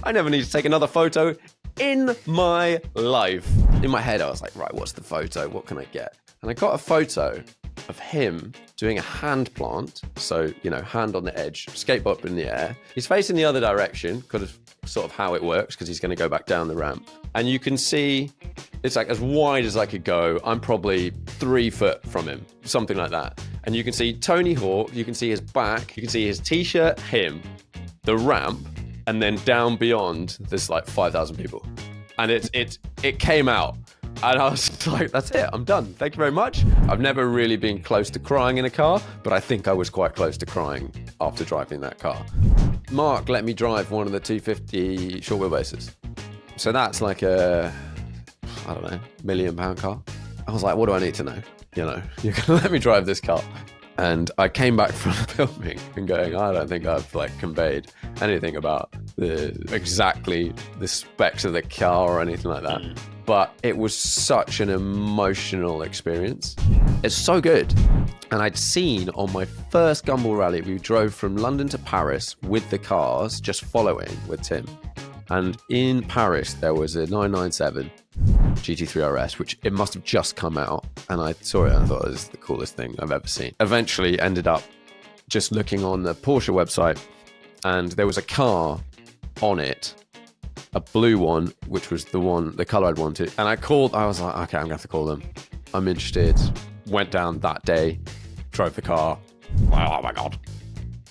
I never need to take another photo in my life. In my head, I was like, right, what's the photo? What can I get? And I got a photo of him doing a hand plant. So, hand on the edge, skateboard up in the air. He's facing the other direction, kind of sort of how it works, because he's going to go back down the ramp. And you can see it's like as wide as I could go. I'm probably 3 foot from him, something like that. And you can see Tony Hawk, you can see his back, you can see his t-shirt, him, the ramp, and then down beyond, there's like 5,000 people. And it came out. And I was like, that's it, I'm done. Thank you very much. I've never really been close to crying in a car, but I think I was quite close to crying after driving that car. Mark let me drive one of the 250 short wheelbases. So that's like a, I don't know, £1 million car. I was like, what do I need to know? You're going to let me drive this car. And I came back from filming and going, I don't think I've conveyed anything about exactly the specs of the car or anything like that. But it was such an emotional experience. It's so good. And I'd seen on my first Gumball rally, we drove from London to Paris with the cars, just following with Tim. And in Paris, there was a 997 GT3 RS, which it must have just come out. And I saw it and I thought it was the coolest thing I've ever seen. Eventually ended up just looking on the Porsche website, and there was a car on it, a blue one, which was the color I'd wanted. And I was like, okay, I'm gonna have to call them. I'm interested. Went down that day, drove the car. Oh my God,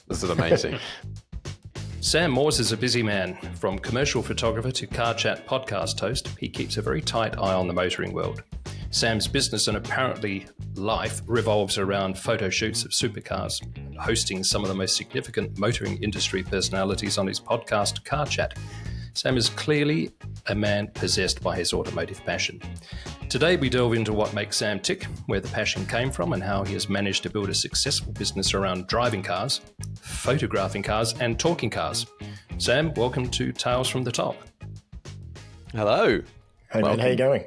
this is amazing. Sam Moores is a busy man. From commercial photographer to car chat podcast host, he keeps a very tight eye on the motoring world. Sam's business and apparently life revolves around photo shoots of supercars, hosting some of the most significant motoring industry personalities on his podcast, Car Chat. Sam is clearly a man possessed by his automotive passion. Today we delve into what makes Sam tick, where the passion came from, and how he has managed to build a successful business around driving cars, photographing cars, and talking cars. Sam, welcome to Tales from the Top. Hello. Hey man, how you going?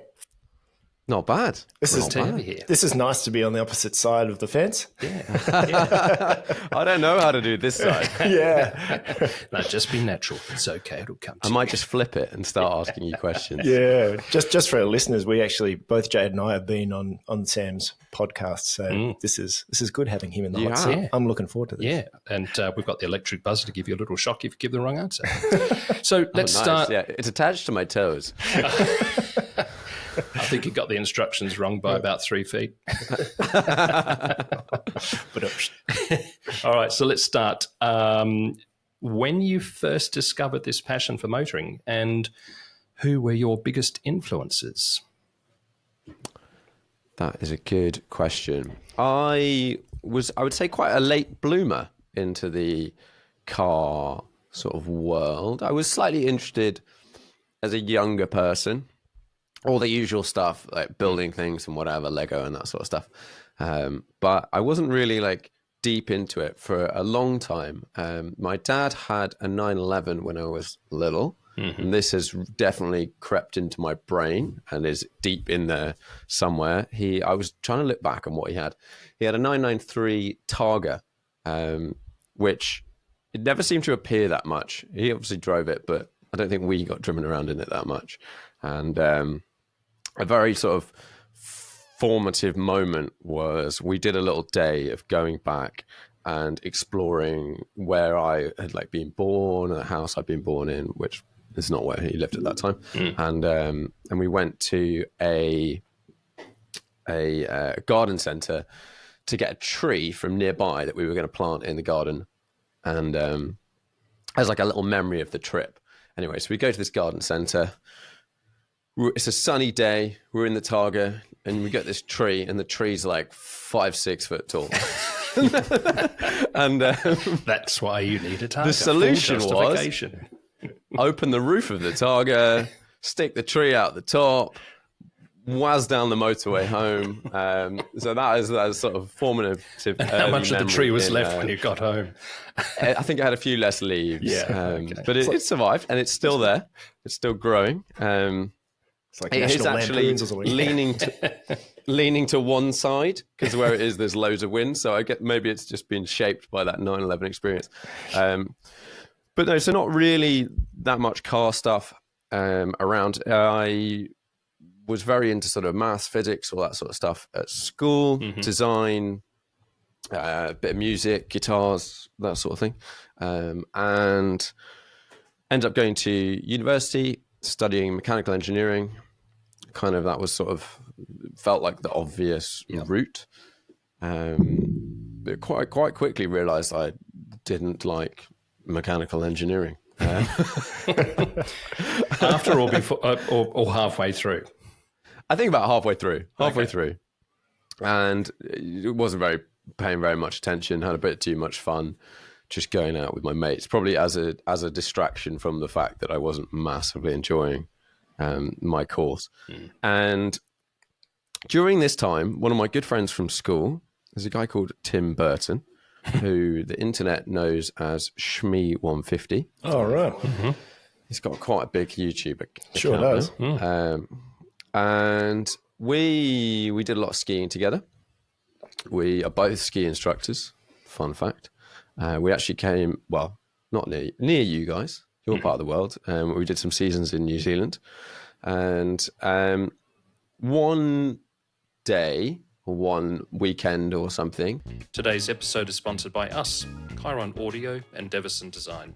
Not bad. This is nice to be on the opposite side of the fence. Yeah. I don't know how to do this side. Yeah. No, just be natural. It's okay. It'll come to I might just flip it and start asking you questions. Yeah. Just for our listeners, we actually, both Jade and I have been on Sam's podcast. So this is good having him in the hot seat. Yeah. I'm looking forward to this. Yeah. And we've got the electric buzzer to give you a little shock if you give the wrong answer. So let's Nice. start. Yeah, it's attached to my toes. I think you got the instructions wrong by about 3 feet. All right, so let's start. When you first discovered this passion for motoring, and who were your biggest influences? That is a good question. I would say, quite a late bloomer into the car sort of world. I was slightly interested as a younger person. All the usual stuff, like building things and whatever, Lego and that sort of stuff. But I wasn't really deep into it for a long time. My dad had a 911 when I was little. Mm-hmm. And this has definitely crept into my brain and is deep in there somewhere. I was trying to look back on what he had. He had a 993 Targa, which it never seemed to appear that much. He obviously drove it, but I don't think we got driven around in it that much. And a very sort of formative moment was we did a little day of going back and exploring where I had been born, a house I'd been born in, which is not where he lived at that time. And we went to a garden centre to get a tree from nearby that we were going to plant in the garden, and as a little memory of the trip. Anyway, so we go to this garden centre. It's a sunny day. We're in the Targa, and we get this tree, and the tree's 5-6 foot tall. And that's why you need a Targa. The solution was open the roof of the Targa, stick the tree out the top, whiz down the motorway home. So that is sort of formative. How much of the tree was left when you got home? I think I had a few less leaves. Yeah, okay. But it survived, and it's still there. It's still growing. It's like it is actually leaning to one side, because where it is, there's loads of wind. So I get maybe it's just been shaped by that 911 experience. But But no, so not really that much car stuff around. I was very into sort of maths, physics, all that sort of stuff at school, design, a bit of music, guitars, that sort of thing. And ended up going to university, studying mechanical engineering. Kind of that was sort of felt like the obvious route. But quite quickly realized I didn't like mechanical engineering. After or before, or halfway through? I think about halfway through. And it wasn't paying very much attention, had a bit too much fun just going out with my mates, probably as a distraction from the fact that I wasn't massively enjoying my course. And during this time, one of my good friends from school is a guy called Tim Burton, who the internet knows as Shmee150. Oh, right. He's got quite a big YouTube account. Sure does. And we did a lot of skiing together. We are both ski instructors, fun fact. We actually came, well, not near you guys, your part of the world. We did some seasons in New Zealand. And one day, or one weekend or something. Today's episode is sponsored by us, Kyron Audio and Deverson Design.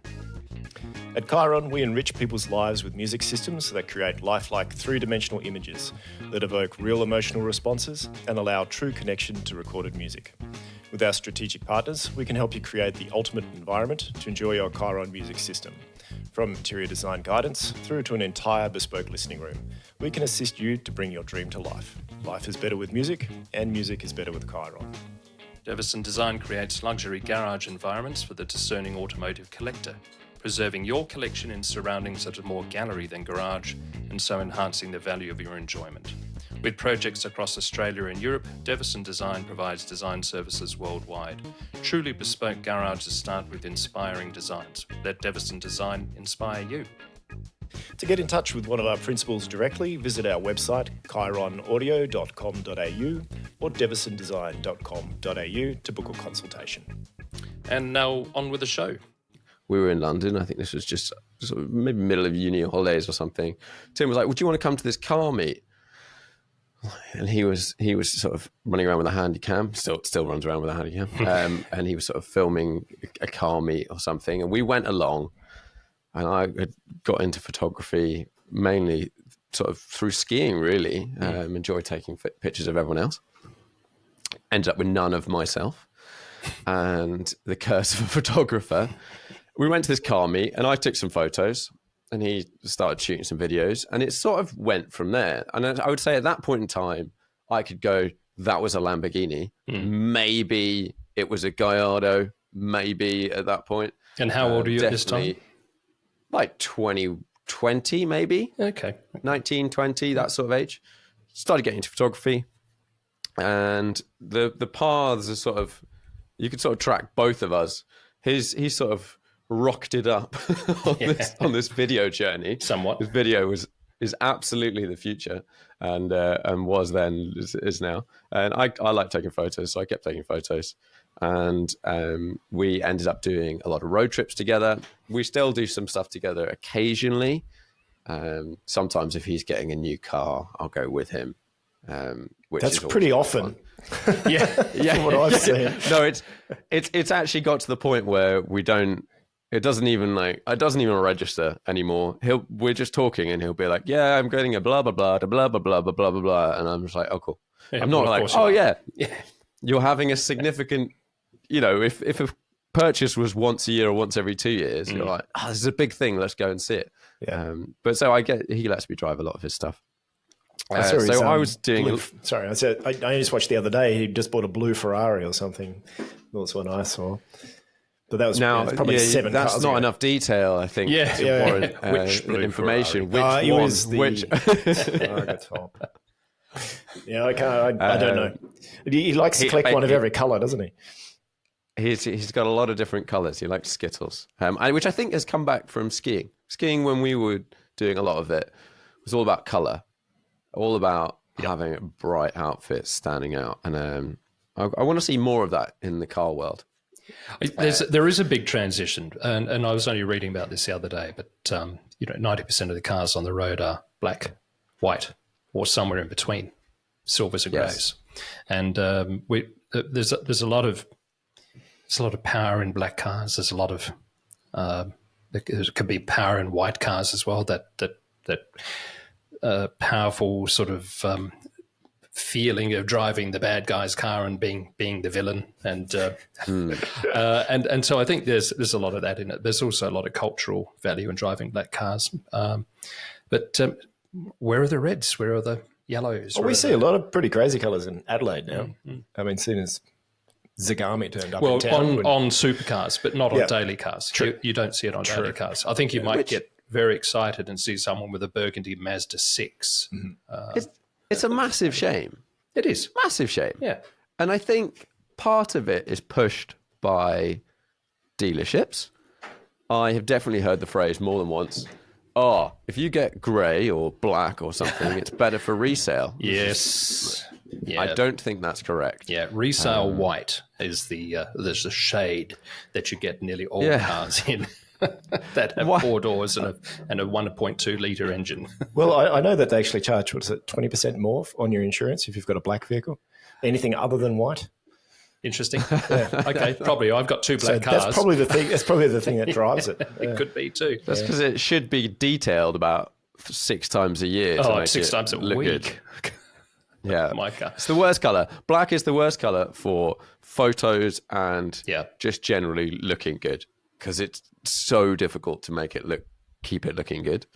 At Kyron, we enrich people's lives with music systems that create lifelike three-dimensional images that evoke real emotional responses and allow true connection to recorded music. With our strategic partners, we can help you create the ultimate environment to enjoy your Kyron music system. From interior design guidance through to an entire bespoke listening room, we can assist you to bring your dream to life. Life is better with music, and music is better with Kyron. Deverson Design creates luxury garage environments for the discerning automotive collector, preserving your collection in surroundings that are more gallery than garage, and so enhancing the value of your enjoyment. With projects across Australia and Europe, Deverson Design provides design services worldwide. Truly bespoke garages start with inspiring designs. Let Deverson Design inspire you. To get in touch with one of our principals directly, visit our website, kyronaudio.com.au or deversondesign.com.au to book a consultation. And now on with the show. We were in London. I think this was just sort of maybe middle of uni holidays or something. Tim was like, would you want to come to this car meet? And he was sort of running around with a handy cam, still runs around with a handy cam. And he was sort of filming a car meet or something. And we went along, and I had got into photography mainly sort of through skiing, really. Enjoy taking pictures of everyone else. Ended up with none of myself. And the curse of a photographer. We went to this car meet, and I took some photos. And he started shooting some videos, and it sort of went from there. And I would say at that point in time, I could go, that was a Lamborghini. Maybe it was a Gallardo, maybe at that point. And how old are you at this time? Like 20, maybe. Okay. 19, 20, that sort of age. Started getting into photography. And the paths are sort of, you could sort of track both of us. He sort of rocketed up on this video journey. Somewhat. This video is absolutely the future, and was then, is now. And I like taking photos, so I kept taking photos. And we ended up doing a lot of road trips together. We still do some stuff together occasionally. Sometimes if he's getting a new car, I'll go with him. Which That's is pretty often. yeah, From what I've seen. No, it's actually got to the point where we don't. It doesn't even register anymore. We're just talking, and he'll be like, "Yeah, I'm getting a blah blah blah, blah blah blah blah blah blah blah," and I'm just like, "Oh, cool." I'm not like, "Oh yeah, you're having a significant." If a purchase was once a year or once every 2 years, you're like, "Oh, this is a big thing. Let's go and see it." Yeah. But so he lets me drive a lot of his stuff. I was doing. I just watched the other day. He just bought a blue Ferrari or something. That's what I saw. But that was probably 7 cars. That's not enough detail, I think, to warrant which information. Ferrari? Which Yeah, I don't know. He likes to collect one of every colour, doesn't he? He's got a lot of different colours. He likes Skittles, which I think has come back from skiing. Skiing, when we were doing a lot of it, was all about colour, all about having a bright outfit standing out. And I want to see more of that in the car world. There is a big transition, and I was only reading about this the other day, but 90% of the cars on the road are black, white, or somewhere in between, silvers and greys. And there's a lot of power in black cars. There's a lot of there could be power in white cars as well. That powerful sort of feeling of driving the bad guy's car and being the villain, and so I think there's a lot of that in it. There's also a lot of cultural value in driving black cars. But where are the reds? Where are the yellows? Well, we see a lot of pretty crazy colours in Adelaide now. I mean, seen as Zagami turned up in town. On supercars, but not on daily cars. You don't see it on daily cars. I think you might get very excited and see someone with a burgundy Mazda 6. It's a massive shame. It is. Massive shame. Yeah. And I think part of it is pushed by dealerships. I have definitely heard the phrase more than once, if you get grey or black or something, it's better for resale. Yes. Yeah. I don't think that's correct. Yeah, resale white is there's a shade that you get nearly all cars in that have 4 doors and a 1.2 litre engine. Well, I know that they actually charge, 20% more on your insurance if you've got a black vehicle? Anything other than white? Interesting. Okay, probably. I've got 2 black cars. That's probably the thing. That's probably the thing that drives it. It could be too. That's because it should be detailed about 6 times a year. To make 6 times a week. Good. Yeah, my car. It's the worst color. Black is the worst color for photos and just generally looking good, because it's so difficult to keep it looking good.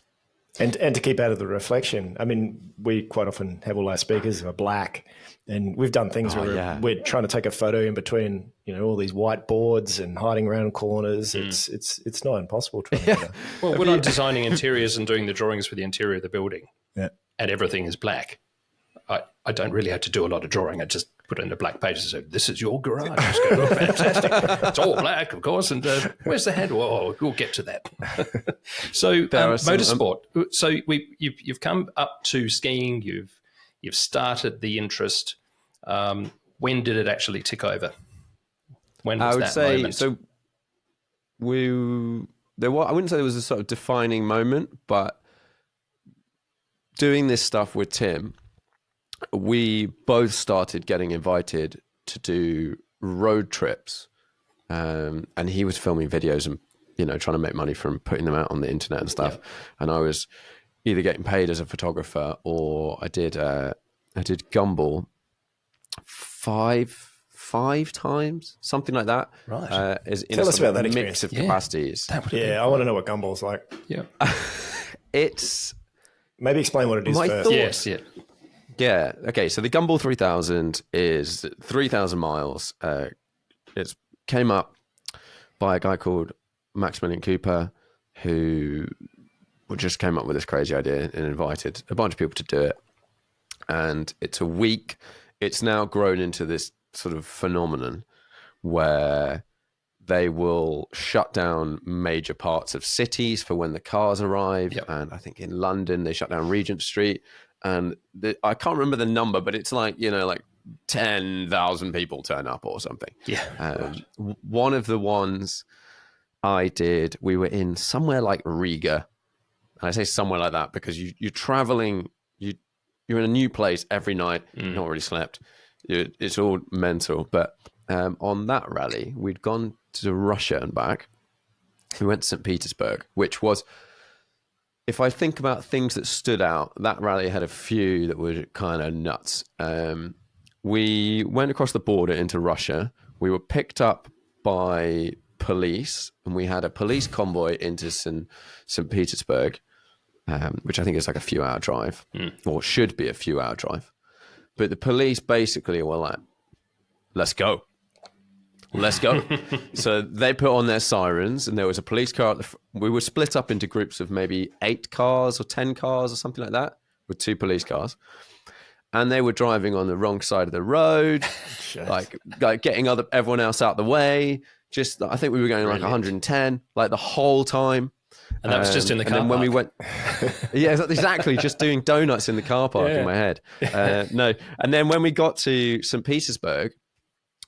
And to keep out of the reflection. I mean, we quite often have all our speakers are black, and we've done things where we're trying to take a photo in between, all these white boards and hiding around corners. It's not impossible to do that. Well, when I'm designing interiors and doing the drawings for the interior of the building, and everything is black, I don't really have to do a lot of drawing. I just put it in a black page and say, "This is your garage. It's going to look fantastic. It's all black, of course. And where's the handle? Oh, we'll get to that." So motorsport. So you've come up to skiing. You've started the interest. When did it actually tick over? When was that moment? So. I wouldn't say there was a sort of defining moment, but doing this stuff with Tim, we both started getting invited to do road trips, and he was filming videos and trying to make money from putting them out on the internet and stuff. And I was either getting paid as a photographer, or I did Gumball five times, something like that. Right. Tell us about that mix of capacities. I want to know what Gumball's like. Yeah. It's maybe explain what it is first. Yes. Yeah. Yeah. Okay. So the Gumball 3000 is 3,000 miles. It came up by a guy called Maximilian Cooper, who just came up with this crazy idea and invited a bunch of people to do it. And it's a week. It's now grown into this sort of phenomenon where they will shut down major parts of cities for when the cars arrive. Yep. And I think in London, they shut down Regent Street. And I can't remember the number, but it's like 10,000 people turn up or something. Yeah. One of the ones I did, we were in somewhere like Riga. And I say somewhere like that because you're traveling, you're in a new place every night, not already slept. It's all mental. But on that rally, we'd gone to Russia and back. We went to St. Petersburg, which was, if I think about things that stood out, that rally had a few that were kind of nuts. We went across the border into Russia. We were picked up by police, and we had a police convoy into St. Petersburg, which I think is like a few-hour drive, or should be a few-hour drive. But the police basically were like, let's go. So they put on their sirens, and there was a police car. We were split up into groups of maybe 8 cars or 10 cars or something like that, with 2 police cars. And they were driving on the wrong side of the road, like getting everyone else out the way. Just, I think we were going like 110, like the whole time. And that was just in the car park. When we went, exactly, just doing donuts in the car park in my head. No, and then when we got to St. Petersburg,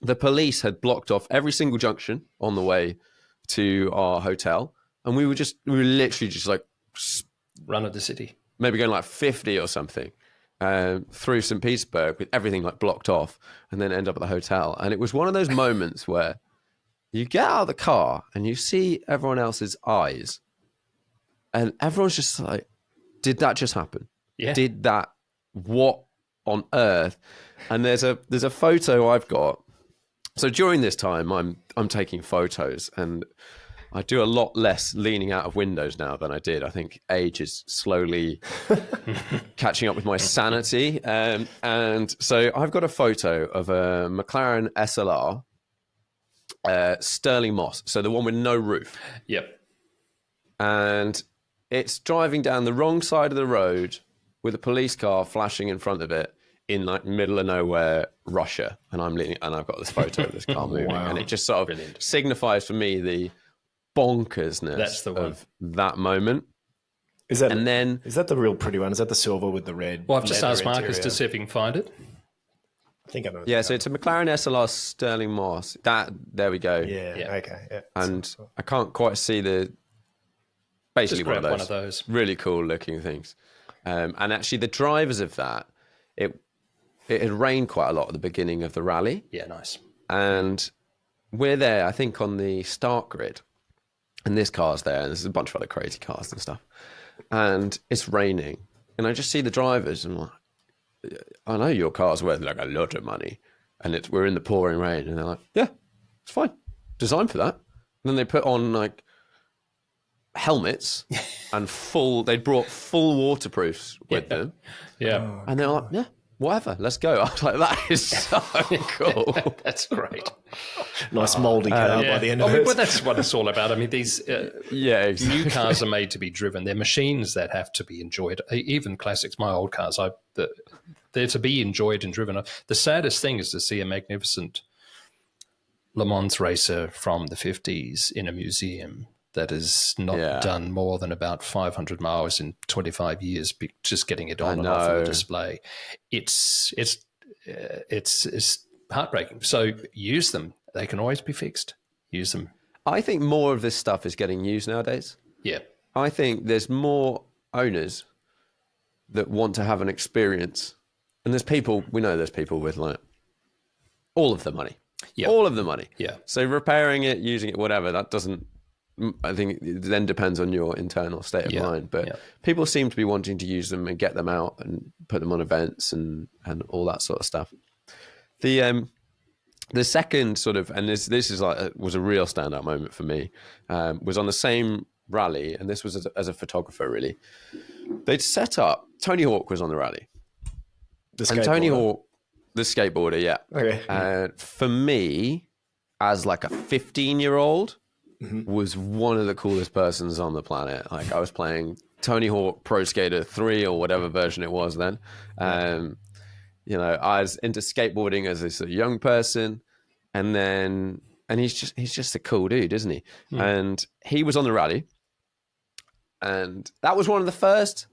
the police had blocked off every single junction on the way to our hotel. And we were literally just like Run of the city. maybe going like 50 or something through St. Petersburg with everything like blocked off, and then end up at the hotel. And it was one of those moments where you get out of the car and you see everyone else's eyes, and everyone's just like, did that just happen? Yeah. Did that? What on earth? And there's a photo I've got. So during this time, I'm taking photos, and I do a lot less leaning out of windows now than I did. I think age is slowly catching up with my sanity. And so I've got a photo of a McLaren SLR, Sterling Moss, so the one with no roof. Yep. And it's driving down the wrong side of the road with a police car flashing in front of it in like middle of nowhere, Russia. And I'm leaning, and I've got this photo of this car moving. Wow. And it just sort of Brilliant. signifies for me the bonkersness That's the one. of that moment. Is that And then is that the real pretty one? Is that the silver with the red? Well, I've just leather asked Marcus interior? to see if he can find it. I think I know. yeah, so it's a McLaren SLR Sterling Moss. There we go. Yeah. Yeah. Okay. Yeah. And I can't quite see basically Just grab one of those really cool looking things. And actually, the drivers of that, it had rained quite a lot at the beginning of the rally, Yeah, nice. and we're there, I think, on the start grid, and this car's there, and there's a bunch of other crazy cars and stuff, and it's raining, and I just see the drivers, and I'm like, I know your car's worth like a lot of money, and we're in the pouring rain, and they're like, yeah, it's fine, designed for that. And then they put on like helmets and they'd brought full waterproofs with them, Yeah. and they're like, yeah, whatever, let's go. I was like, that is so cool. That's great. Nice mouldy car by the end of I mean, it. well, that's what it's all about. I mean, these Yeah, exactly. new cars are made to be driven. They're machines that have to be enjoyed. Even classics, my old cars, they're to be enjoyed and driven. The saddest thing is to see a magnificent Le Mans racer from the 50s in a museum that has not done more than about 500 miles in 25 years, just getting it on and off of a display. It's heartbreaking. So use them. They can always be fixed. Use them. I think more of this stuff is getting used nowadays. Yeah. I think there's more owners that want to have an experience. And there's people with like all of the money. Yeah. All of the money. Yeah. So repairing it, using it, whatever, that doesn't, I think it then depends on your internal state of mind. But people seem to be wanting to use them and get them out and put them on events and all that sort of stuff. The second sort of, and this is like was a real standout moment for me, was on the same rally, and this was as a photographer really. They'd set up, Tony Hawk was on the rally. And Tony Hawk, the skateboarder, yeah. Okay. For me, as like a 15-year-old, was one of the coolest persons on the planet. Like I was playing Tony Hawk Pro Skater 3 or whatever version it was then. You know, I was into skateboarding as a sort of young person, and he's just a cool dude, isn't he? And he was on the rally, and that was one of the first,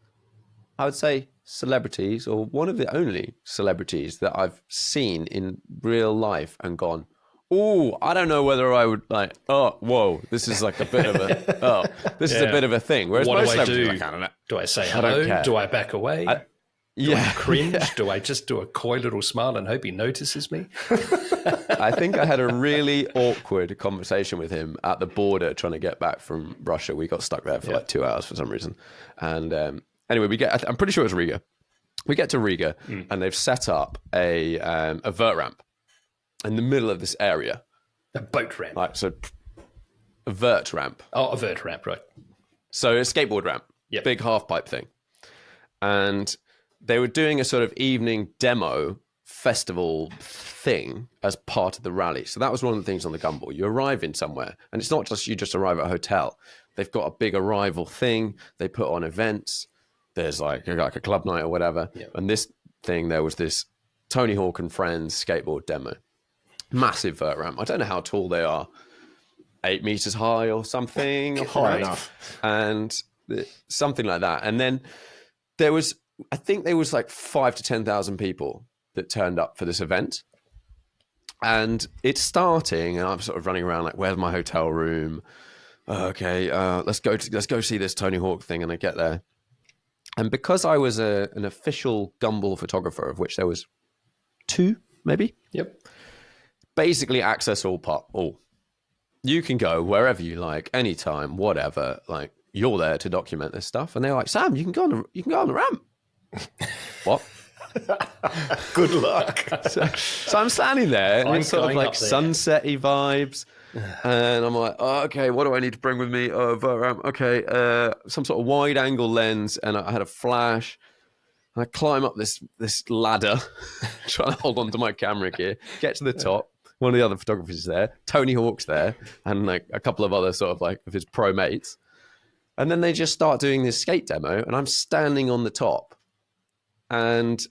I would say, celebrities, or one of the only celebrities that I've seen in real life and gone, oh, I don't know whether I would like, oh, whoa, this is like a bit of a, this is a bit of a thing. Whereas What most do I celebrities do? are like, I don't know. Do I say I don't hello? care. Do I back away? Do I cringe? Do I just do a coy little smile and hope he notices me? I think I had a really awkward conversation with him at the border trying to get back from Russia. We got stuck there for like 2 hours for some reason. And anyway, I'm pretty sure it was Riga. We get to Riga and they've set up a vert ramp in the middle of this area. A boat ramp. Like, so a vert ramp. Oh, a vert ramp, right. So a skateboard ramp, Yep. big half pipe thing. And they were doing a sort of evening demo festival thing as part of the rally. So that was one of the things on the Gumball. You arrive in somewhere, and it's not just you just arrive at a hotel. They've got a big arrival thing. They put on events. There's like a club night or whatever. Yep. And this thing, there was this Tony Hawk and Friends skateboard demo. Massive vert ramp. I don't know how tall they are. 8 meters high or something. High enough. And something like that. And then I think there was like 5,000 to 10,000 people that turned up for this event. And it's starting, and I'm sort of running around like, where's my hotel room? Okay, let's go see this Tony Hawk thing. And I get there. And because I was an official Gumball photographer, of which there was 2, maybe. Yep. Basically access all. You can go wherever you like, anytime, whatever. Like, you're there to document this stuff. And they're like, Sam, you can go on the ramp. What? Good luck. So I'm standing there, and it's sort of like sunset-y vibes. And I'm like, oh, okay, what do I need to bring with me? Okay, some sort of wide-angle lens, and I had a flash. And I climb up this ladder, trying to hold on to my camera gear, get to the top. One of the other photographers is there. Tony Hawk's there, and like a couple of other sort of like of his pro mates. And then they just start doing this skate demo, and I'm standing on the top. And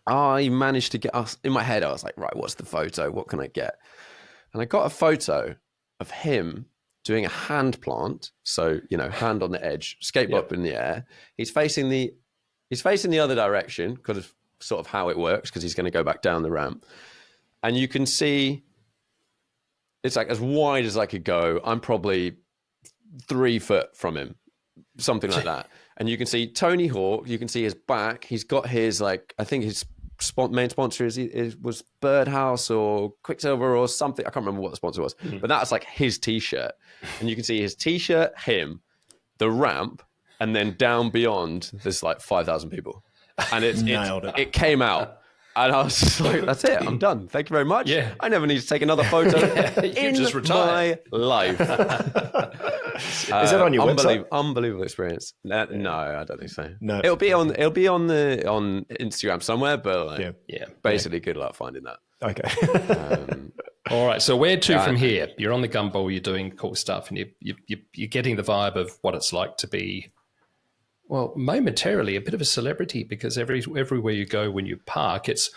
I managed to get us in my head. I was like, right, what's the photo? What can I get? And I got a photo of him doing a hand plant. So, hand on the edge, skateboard up in the air. He's facing the other direction because of sort of how it works, because he's going to go back down the ramp. And you can see it's like as wide as I could go. I'm probably 3 foot from him, something like that. And you can see Tony Hawk. You can see his back. He's got his, like, I think his main sponsor was Birdhouse or Quicksilver or something. I can't remember what the sponsor was, but that's like his T-shirt. And you can see his T-shirt, him, the ramp, and then down beyond, there's like 5,000 people. And it came out. And I was just like, that's it. I'm done. Thank you very much. Yeah. I never need to take another photo in my life. Is that on your website? Unbelievable experience. No, I don't think so. No, it'll be on Instagram somewhere, but like, basically, good luck finding that. Okay. All right. So where to from here? You're on the Gumball. You're doing cool stuff, and you're getting the vibe of what it's like to be, well, momentarily a bit of a celebrity, because everywhere you go when you park, it's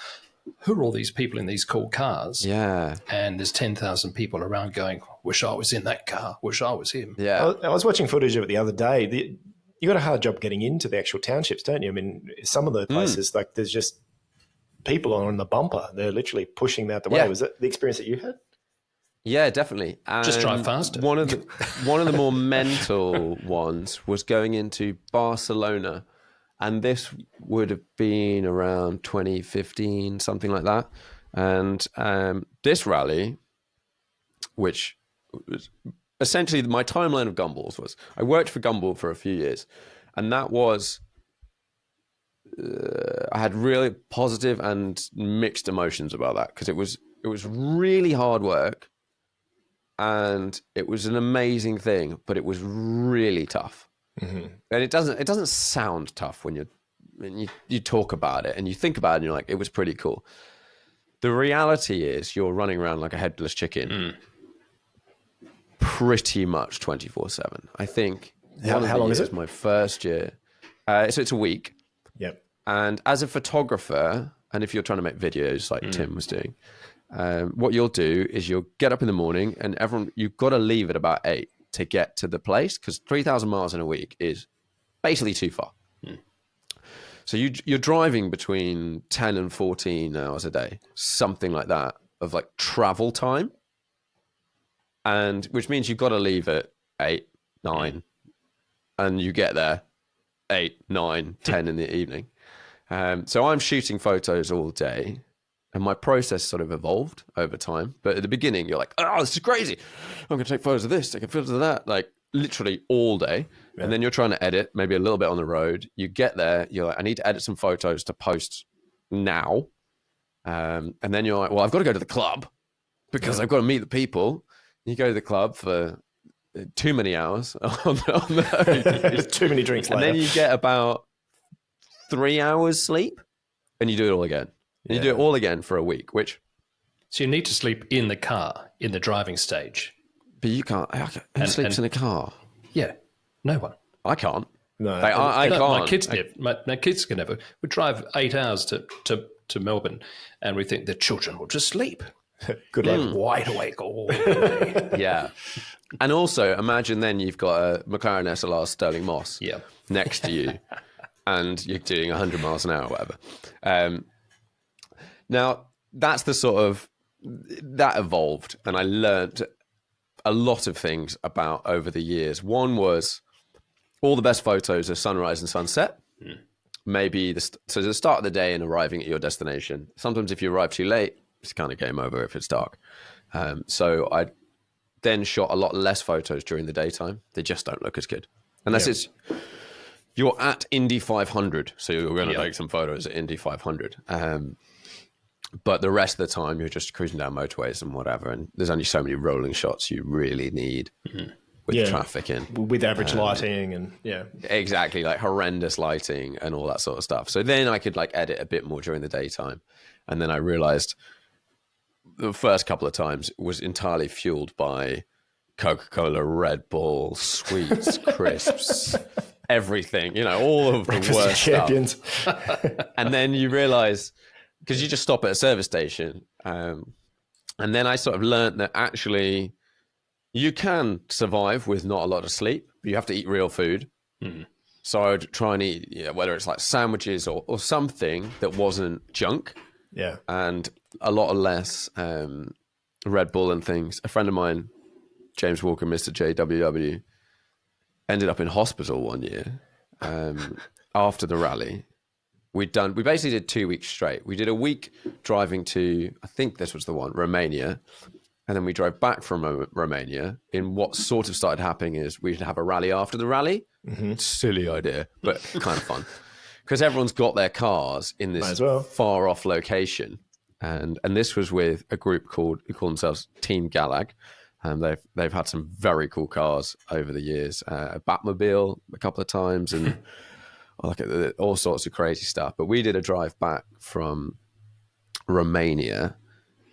who are all these people in these cool cars? Yeah. And there's 10,000 people around going, wish I was in that car. Wish I was him. Yeah. I was watching footage of it the other day. You got a hard job getting into the actual townships, don't you? I mean, some of the places, like there's just people on the bumper. They're literally pushing out the way. Was that the experience that you had? Yeah, definitely. And just drive faster. One of the more mental ones was going into Barcelona, and this would have been around 2015, something like that. And this rally, which was essentially my timeline of Gumballs, was I worked for Gumball for a few years, and that was I had really positive and mixed emotions about that, because it was really hard work. And it was an amazing thing, but it was really tough. Mm-hmm. And it doesn't sound tough when you talk about it and you think about it and you're like, it was pretty cool. The reality is you're running around like a headless chicken pretty much 24/7. I think how long is it? My first year. So it's a week. Yep. And as a photographer, and if you're trying to make videos like Tim was doing, what you'll do is you'll get up in the morning, and you've got to leave at about 8 to get to the place, because 3,000 miles in a week is basically too far. So you're driving between 10 and 14 hours a day, something like that, of like travel time, and which means you've got to leave at 8, 9, and you get there 8, 9, 10 in the evening. So I'm shooting photos all day. And my process sort of evolved over time. But at the beginning, you're like, oh, this is crazy. I'm going to take photos of this, take photos of that, like literally all day. Yeah. And then you're trying to edit, maybe a little bit on the road. You get there, you're like, I need to edit some photos to post now. And then you're like, well, I've got to go to the club because I've got to meet the people. You go to the club for too many hours. Too many drinks later. And then you get about 3 hours sleep, and you do it all again. And you do it all again for a week, So you need to sleep in the car, in the driving stage. But you can't. Who sleeps in a car? Yeah, no one. I can't. No, I can't. My kids can never. We drive 8 hours to Melbourne, and we think the children will just sleep. Good luck. Wide awake all day. Yeah. And also, imagine then you've got a McLaren SLR Sterling Moss next to you, and you're doing 100 miles an hour or whatever. Now, that's the sort of that evolved, and I learned a lot of things about over the years. One was all the best photos of sunrise and sunset. Maybe the start of the day and arriving at your destination. Sometimes if you arrive too late, it's kind of game over if it's dark. So I then shot a lot less photos during the daytime. They just don't look as good. Unless you're at Indy 500, so you're going to take some photos at Indy 500. But the rest of the time, you're just cruising down motorways and whatever. And there's only so many rolling shots you really need with traffic in. With average lighting and Exactly, like horrendous lighting and all that sort of stuff. So then I could like edit a bit more during the daytime. And then I realized the first couple of times was entirely fueled by Coca-Cola, Red Bull, sweets, crisps, everything, all of the worst champions stuff. And then you realize, because you just stop at a service station. And then I sort of learned that actually you can survive with not a lot of sleep, but you have to eat real food. So I would try and eat, whether it's like sandwiches or something that wasn't junk. Yeah. And a lot less Red Bull and things. A friend of mine, James Walker, Mr. JWW, ended up in hospital one year after the rally. We basically did 2 weeks straight. We did a week driving to, I think this was the one, Romania. And then we drove back from Romania. In what sort of started happening is we'd have a rally after the rally. Silly idea, but kind of fun. Because everyone's got their cars in this far off location. And this was with a group who call themselves Team Galag. And they've had some very cool cars over the years. A Batmobile a couple of times and all sorts of crazy stuff. But we did a drive back from Romania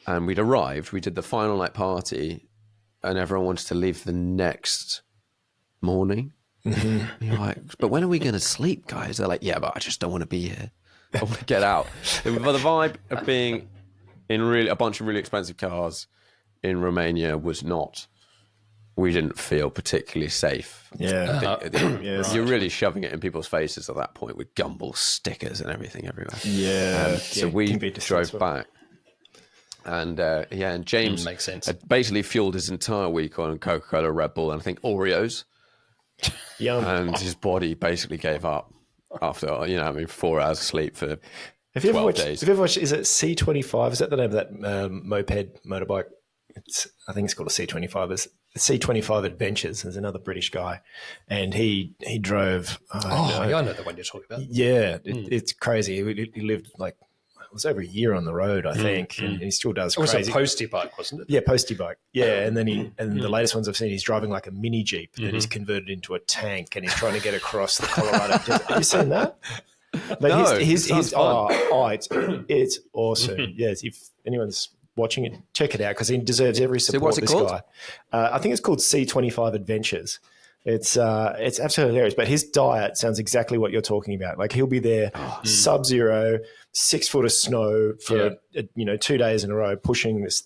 and we'd arrived. We did the final night party and everyone wanted to leave the next morning. You're like, but when are we going to sleep, guys? They're like, yeah, but I just don't want to be here. I want to get out. But the vibe of being in a bunch of really expensive cars in Romania was not, we didn't feel particularly safe. You're really shoving it in people's faces at that point with Gumball stickers and everything everywhere. So we drove back. And and James makes sense. had basically fueled his entire week on Coca-Cola, Red Bull, and I think Oreos. Yum. And his body basically gave up after 4 hours of sleep for Have you 12 ever watched, days. Have you ever watched, is it C25? Is that the name of that motorbike? I think it's called a C25. It's C25 Adventures. There's another British guy, and he drove. I know the one you're talking about. Yeah, it's crazy. He lived like, it was over a year on the road, I think, and he still does. It was crazy. a postie bike, wasn't it? Yeah, postie bike. Yeah, and then the latest ones I've seen, he's driving like a mini Jeep that he's converted into a tank, and he's trying to get across the Colorado desert. Have you seen that? But No, his sounds fun. it's awesome. Yes, if anyone's watching it, check it out because he deserves every support. what's it this called? guy. I think it's called C25 Adventures. It's absolutely hilarious. But his diet sounds exactly what you're talking about. Like he'll be there, sub-zero, 6 foot of snow for 2 days in a row, pushing this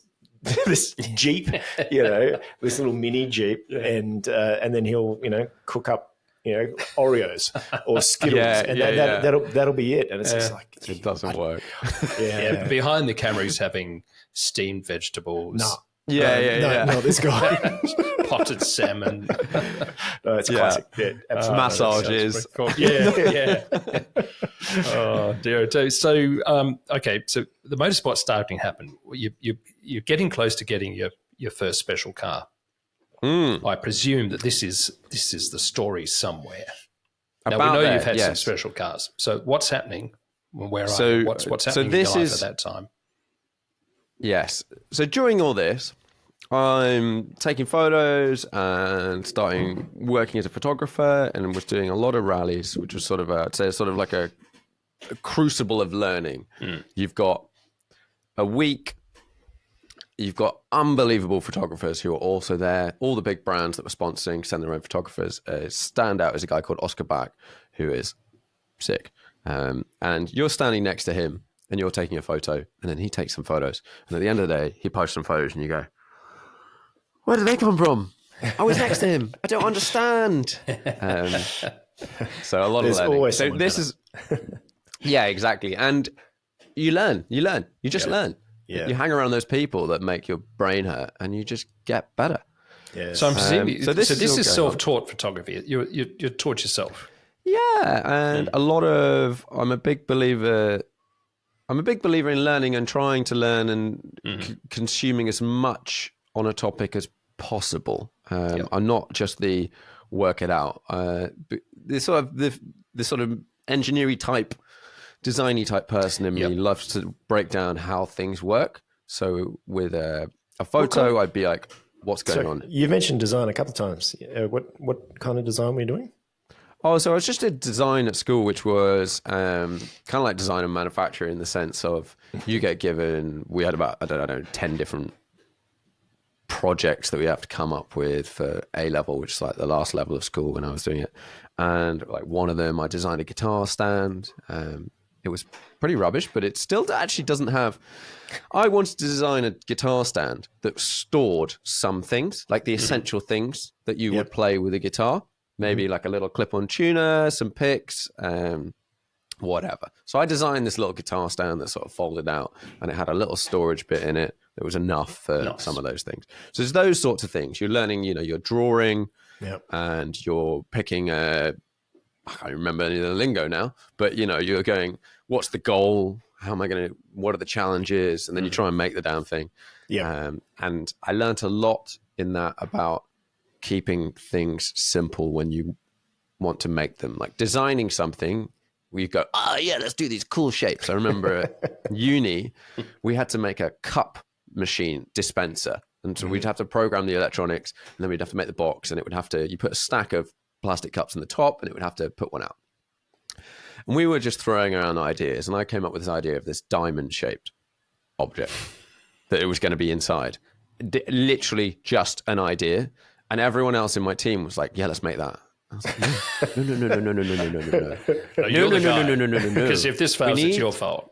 Jeep, this little mini Jeep, and then he'll cook up Oreos or Skittles, and that'll be it. And it's just like It doesn't work. yeah. Behind the camera, he's having steamed vegetables. No. Yeah. No, this guy. Potted salmon. No, it's classic. Yeah, absolutely. Massages. Yeah. Oh dear. So okay. So the motorsport starting happened. You're getting close to getting your first special car. I presume that this is the story somewhere. Now we know you've had some special cars. So what's happening? Where are you? What's happening in your life at that time? Yes. So during all this, I'm taking photos and starting working as a photographer, and was doing a lot of rallies, which was sort of like a crucible of learning. You've got a week. You've got unbelievable photographers who are also there. All the big brands that were sponsoring send their own photographers. Standout is a guy called Oscar Bach, who is sick. And you're standing next to him and you're taking a photo, and then he takes some photos. And at the end of the day, he posts some photos and you go, where did they come from? I was next to him. I don't understand. So a lot There's of learning. always So someone this is, yeah, exactly. And you learn. You just learn. Yeah. You hang around those people that make your brain hurt, and you just get better. Yeah. So I'm presuming, so this this is is all going on. self-taught photography. You taught yourself. Yeah, and a lot of I'm a big believer in learning and trying to learn and consuming as much on a topic as possible. I'm not just the work it out. This sort of engineering type, designy type person in me loves to break down how things work. So with a photo, I'd be like, "What's going on?" You mentioned design a couple of times. What kind of design were you doing? Oh, so I was just did design at school, which was kind of like design and manufacture in the sense of you get given, we had about, I don't know, 10 different projects that we have to come up with for A level, which is like the last level of school when I was doing it. And like one of them, I designed a guitar stand. It was pretty rubbish, but it still actually doesn't have, I wanted to design a guitar stand that stored some things, like the essential things that you would play with a guitar. Maybe like a little clip-on tuner, some picks, whatever. So I designed this little guitar stand that sort of folded out, and it had a little storage bit in it that was enough for some of those things. So it's those sorts of things. You're learning, you're drawing, and you're picking I can't remember any of the lingo now, but you're going, what's the goal? How am I going to? What are the challenges? And then you try and make the damn thing. Yeah. And I learned a lot in that about keeping things simple when you want to make them. Like designing something where you go, oh yeah, let's do these cool shapes. I remember at uni, we had to make a cup machine dispenser. And so we'd have to program the electronics, and then we'd have to make the box, and it would have to, you put a stack of plastic cups in the top, and it would have to put one out. And we were just throwing around ideas, and I came up with this idea of this diamond-shaped object that it was going to be inside. Literally just an idea. And everyone else in my team was like, yeah, let's make that. I was like, no. Because if this fails, it's your fault.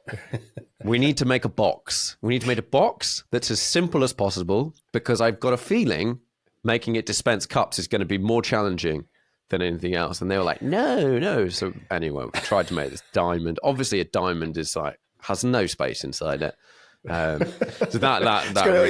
We need to make a box. We need to make a box that's as simple as possible, because I've got a feeling making it dispense cups is going to be more challenging than anything else. And they were like, no. So anyway, we tried to make this diamond. Obviously a diamond is like, has no space inside it. So it's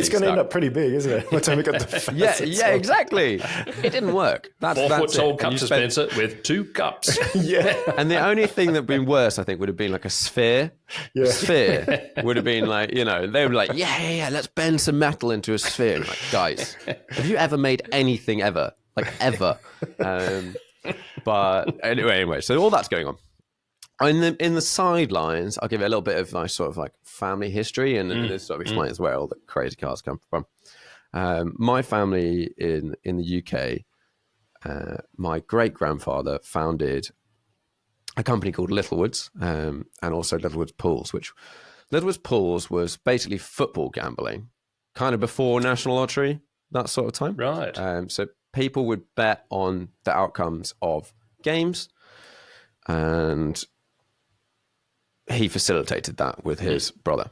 going to end up pretty big, isn't it? By the time we got the yeah, exactly. It didn't work. 4 foot tall cup dispenser with 2 cups. Yeah. And the only thing that'd been worse, I think, would have been like a sphere. Yeah. A sphere would have been like, they would be like, yeah, let's bend some metal into a sphere. And like, guys, have you ever made anything ever? Like ever? But anyway, so all that's going on. In the sidelines, I'll give you a little bit of my sort of like family history, and this sort of explains where all the crazy cars come from. My family in the UK, my great-grandfather founded a company called Littlewoods, and also Littlewoods Pools, which Littlewoods Pools was basically football gambling, kind of before National Lottery, that sort of time. Right. So people would bet on the outcomes of games, and he facilitated that with his brother.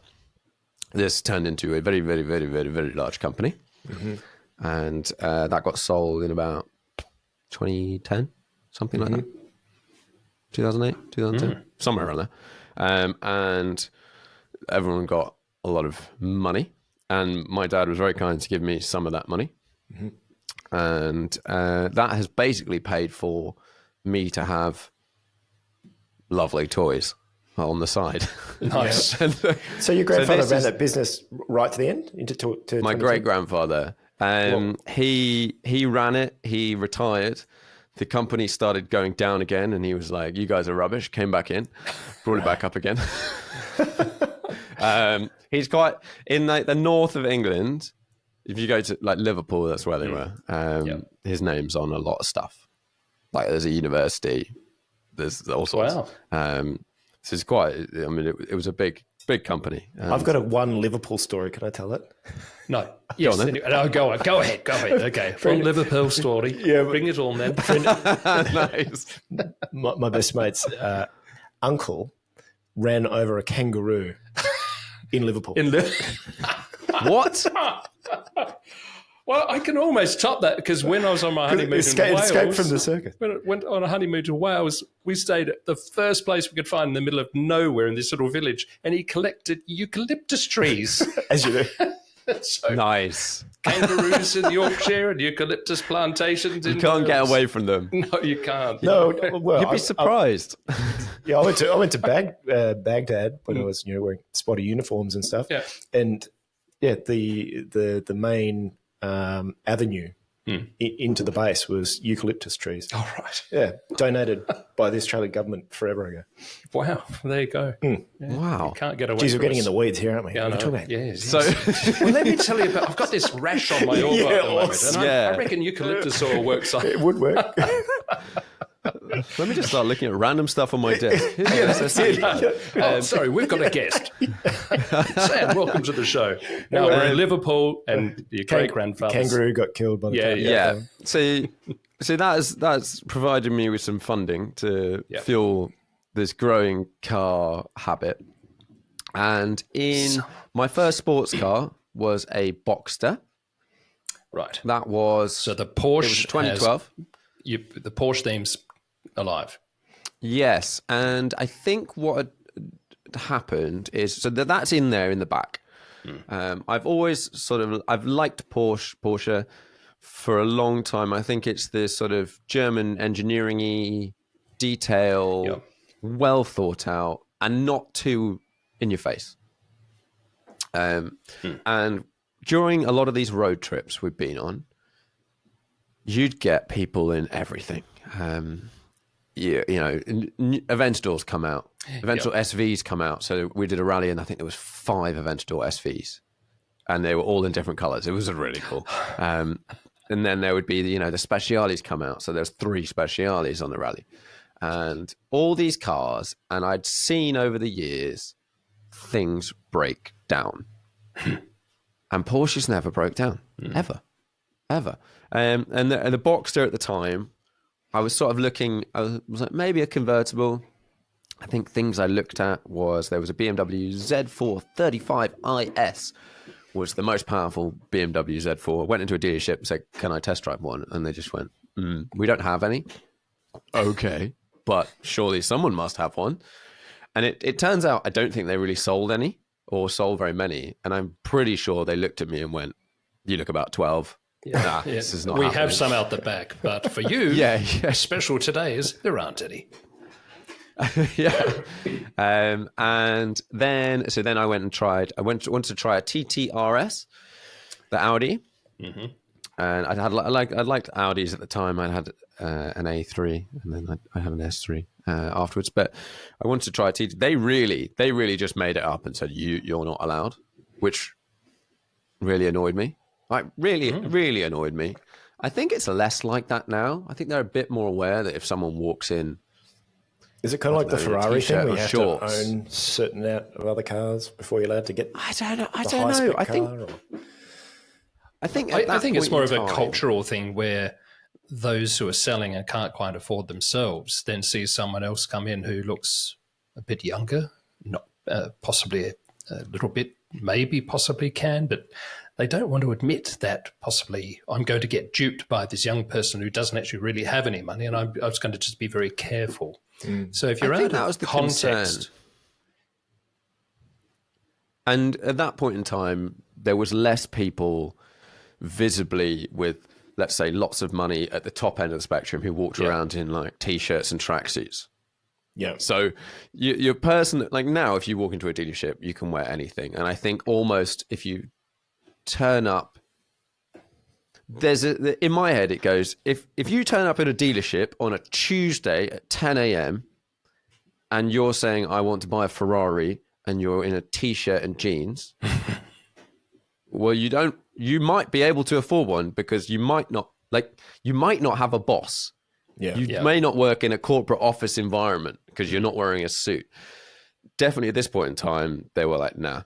This turned into a very, very, very, very, very large company. And that got sold in about 2010, something like that. 2008, 2010, somewhere around there. And everyone got a lot of money. And my dad was very kind to give me some of that money. And that has basically paid for me to have lovely toys on the side. Nice. So your grandfather ran that business right to the end? To my great-grandfather. He ran it. He retired. The company started going down again, and he was like, you guys are rubbish. Came back in, brought it back up again. He's quite, in like the north of England, if you go to like Liverpool, that's where they were. His name's on a lot of stuff. Like there's a university. There's all sorts. Wow. So it's quite, I mean, it was a big company. I've got one Liverpool story. Can I tell it? No. Yes. Go on, then. No, go ahead. Okay. From Liverpool story. Yeah. Bring it on then. Nice. My best mate's uncle ran over a kangaroo in Liverpool. What? Well, I can almost top that because when I was on my honeymoon in Wales, escape from the circus. when I went on a honeymoon to Wales, we stayed at the first place we could find in the middle of nowhere in this little village, and he collected eucalyptus trees. As you do. So Nice. kangaroos in Yorkshire and eucalyptus plantations. You can't get away from them. No, you can't. No, well, You'd be surprised. I went to Baghdad when I was wearing spotty uniforms and stuff. Yeah. And the main avenue into the base was eucalyptus trees. All right. Yeah, donated by the Australian government forever ago. Wow. There you go. Wow. Can't get away. Geez, we're from getting in us. the weeds here, aren't we? Yeah, I What are know. we talking about? Yes, So, yes. Well, let me tell you about. I've got this rash on my elbow at the moment, awesome. and Yeah. I reckon eucalyptus oil works. It would work. let me just start looking at random stuff on my desk. Oh, sorry, we've got a guest. Sam, welcome to the show. Now we're in Liverpool, and your great grandfather. Kangaroo got killed by the Yeah, cat. Yeah. So that's provided me with some funding to fuel this growing car habit. And my first sports car was a Boxster. Right. That was So the Porsche. it was 2012. The Porsche theme's alive. Yes, and I think what had happened is so that's in there in the back. I've always I've liked Porsche for a long time. I think it's this sort of German engineering-y detail, well thought out, and not too in your face. And during a lot of these road trips we've been on, you'd get people in everything. Aventadors come out. Aventador SVs come out. So we did a rally, and I think there was 5 Aventador SVs, and they were all in different colors. It was really cool. And then there would be the Speciales come out. So there's 3 Speciales on the rally, and all these cars. And I'd seen over the years things break down, and Porsches never broke down ever. And the Boxster at the time, I was sort of looking, I was like, maybe a convertible. I think things I looked at was there was a BMW Z4 35IS, was the most powerful BMW Z4. I went into a dealership and said, can I test drive one? And they just went, we don't have any. Okay, but surely someone must have one. And it turns out I don't think they really sold any or sold very many. And I'm pretty sure they looked at me and went, you look about 12. Nah, this is not We happening. have some out the back, but for you, Yeah. special today is there aren't any. Yeah. And then I went and tried. I wanted to try a TTRS, the Audi. Mm-hmm. And I liked Audis at the time. I had an A3, and then I had an S3 afterwards. But I wanted to try a TT. They really just made it up and said you're not allowed, which really annoyed me. Like really annoyed me. I think it's less like that now. I think they're a bit more aware that if someone walks in. Is it kind of like the in a Ferrari t-shirt thing where or you have shorts? to own certain amount of other cars before you're allowed to get I don't know. I think I think it's more of a time, cultural thing where those who are selling and can't quite afford themselves then see someone else come in who looks a bit younger, not possibly a little bit, maybe possibly can, but they don't want to admit that possibly I'm going to get duped by this young person who doesn't actually really have any money, and I was going to just be very careful. So if you're out of context. Concern. And at that point in time, there was less people visibly with, let's say, lots of money at the top end of the spectrum who walked around in like T-shirts and tracksuits. Yeah. So your person, like now, if you walk into a dealership, you can wear anything. And I think almost if you turn up, in my head, it goes, if you turn up in a dealership on a Tuesday at 10 a.m. and you're saying, I want to buy a Ferrari, and you're in a T-shirt and jeans, well, you might be able to afford one because you might not have a boss. Yeah. You may not work in a corporate office environment because you're not wearing a suit. Definitely at this point in time, they were like, nah.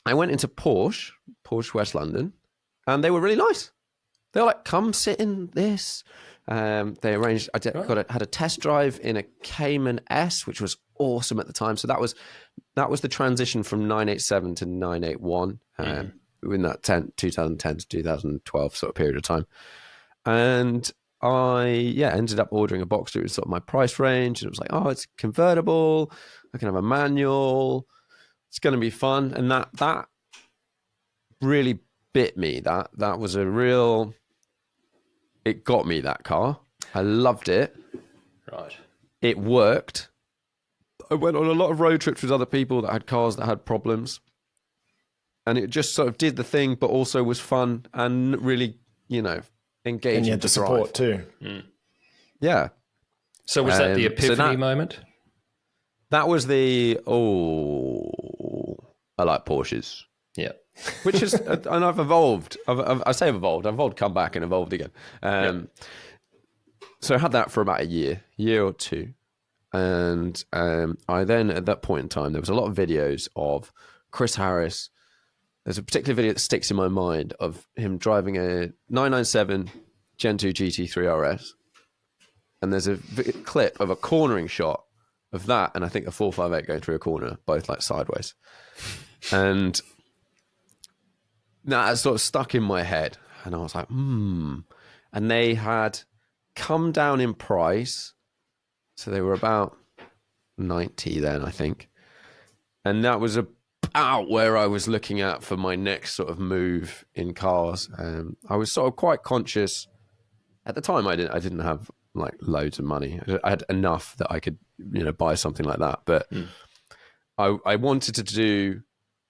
I went into Porsche West London, and they were really nice. They were like, come sit in this. They arranged, had a test drive in a Cayman S, which was awesome at the time. So that was the transition from 987 to 981. in that 2010 to 2012 sort of period of time. And I ended up ordering a Boxster. It was sort of my price range, and it was like, oh, it's convertible. I can have a manual. It's going to be fun. And that really bit me. That was a real. It got me, that car. I loved it. Right. It worked. I went on a lot of road trips with other people that had cars that had problems, and it just sort of did the thing, but also was fun and really, engaging. And you had the support too. Yeah. So was that the epiphany so moment? That was the, I like Porsches. Yeah. Which is, and I've evolved. I say I've evolved, come back and evolved again. So I had that for about a year or two. And I then, at that point in time, there was a lot of videos of Chris Harris. There's a particular video that sticks in my mind of him driving a 997 Gen 2 GT3 RS. And there's a clip of a cornering shot of that, and I think a 458 going through a corner, both like sideways. And that sort of stuck in my head. And I was like, And they had come down in price. So they were about 90 then, I think. And that was about where I was looking at for my next sort of move in cars. I was sort of quite conscious at the time. I didn't have like loads of money. I had enough that I could, buy something like that. But I wanted to do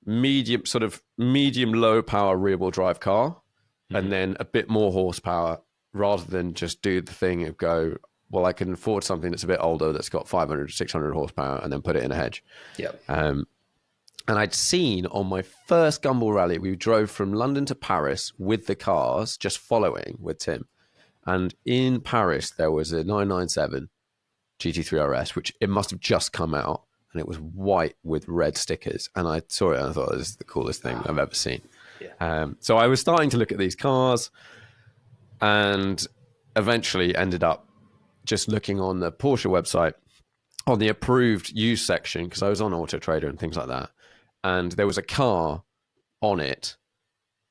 medium low power rear wheel drive car, and then a bit more horsepower, rather than just do the thing of go, well, I can afford something that's a bit older, that's got 500, 600 horsepower, and then put it in a hedge. Yeah. And I'd seen on my first Gumball rally, we drove from London to Paris with the cars, just following with Tim. And in Paris, there was a 997 GT3 RS, which it must have just come out. And it was white with red stickers. And I saw it and I thought, this is the coolest thing I've ever seen. Yeah. So I was starting to look at these cars, and eventually ended up just looking on the Porsche website on the approved use section, because I was on Auto Trader and things like that. And there was a car on it,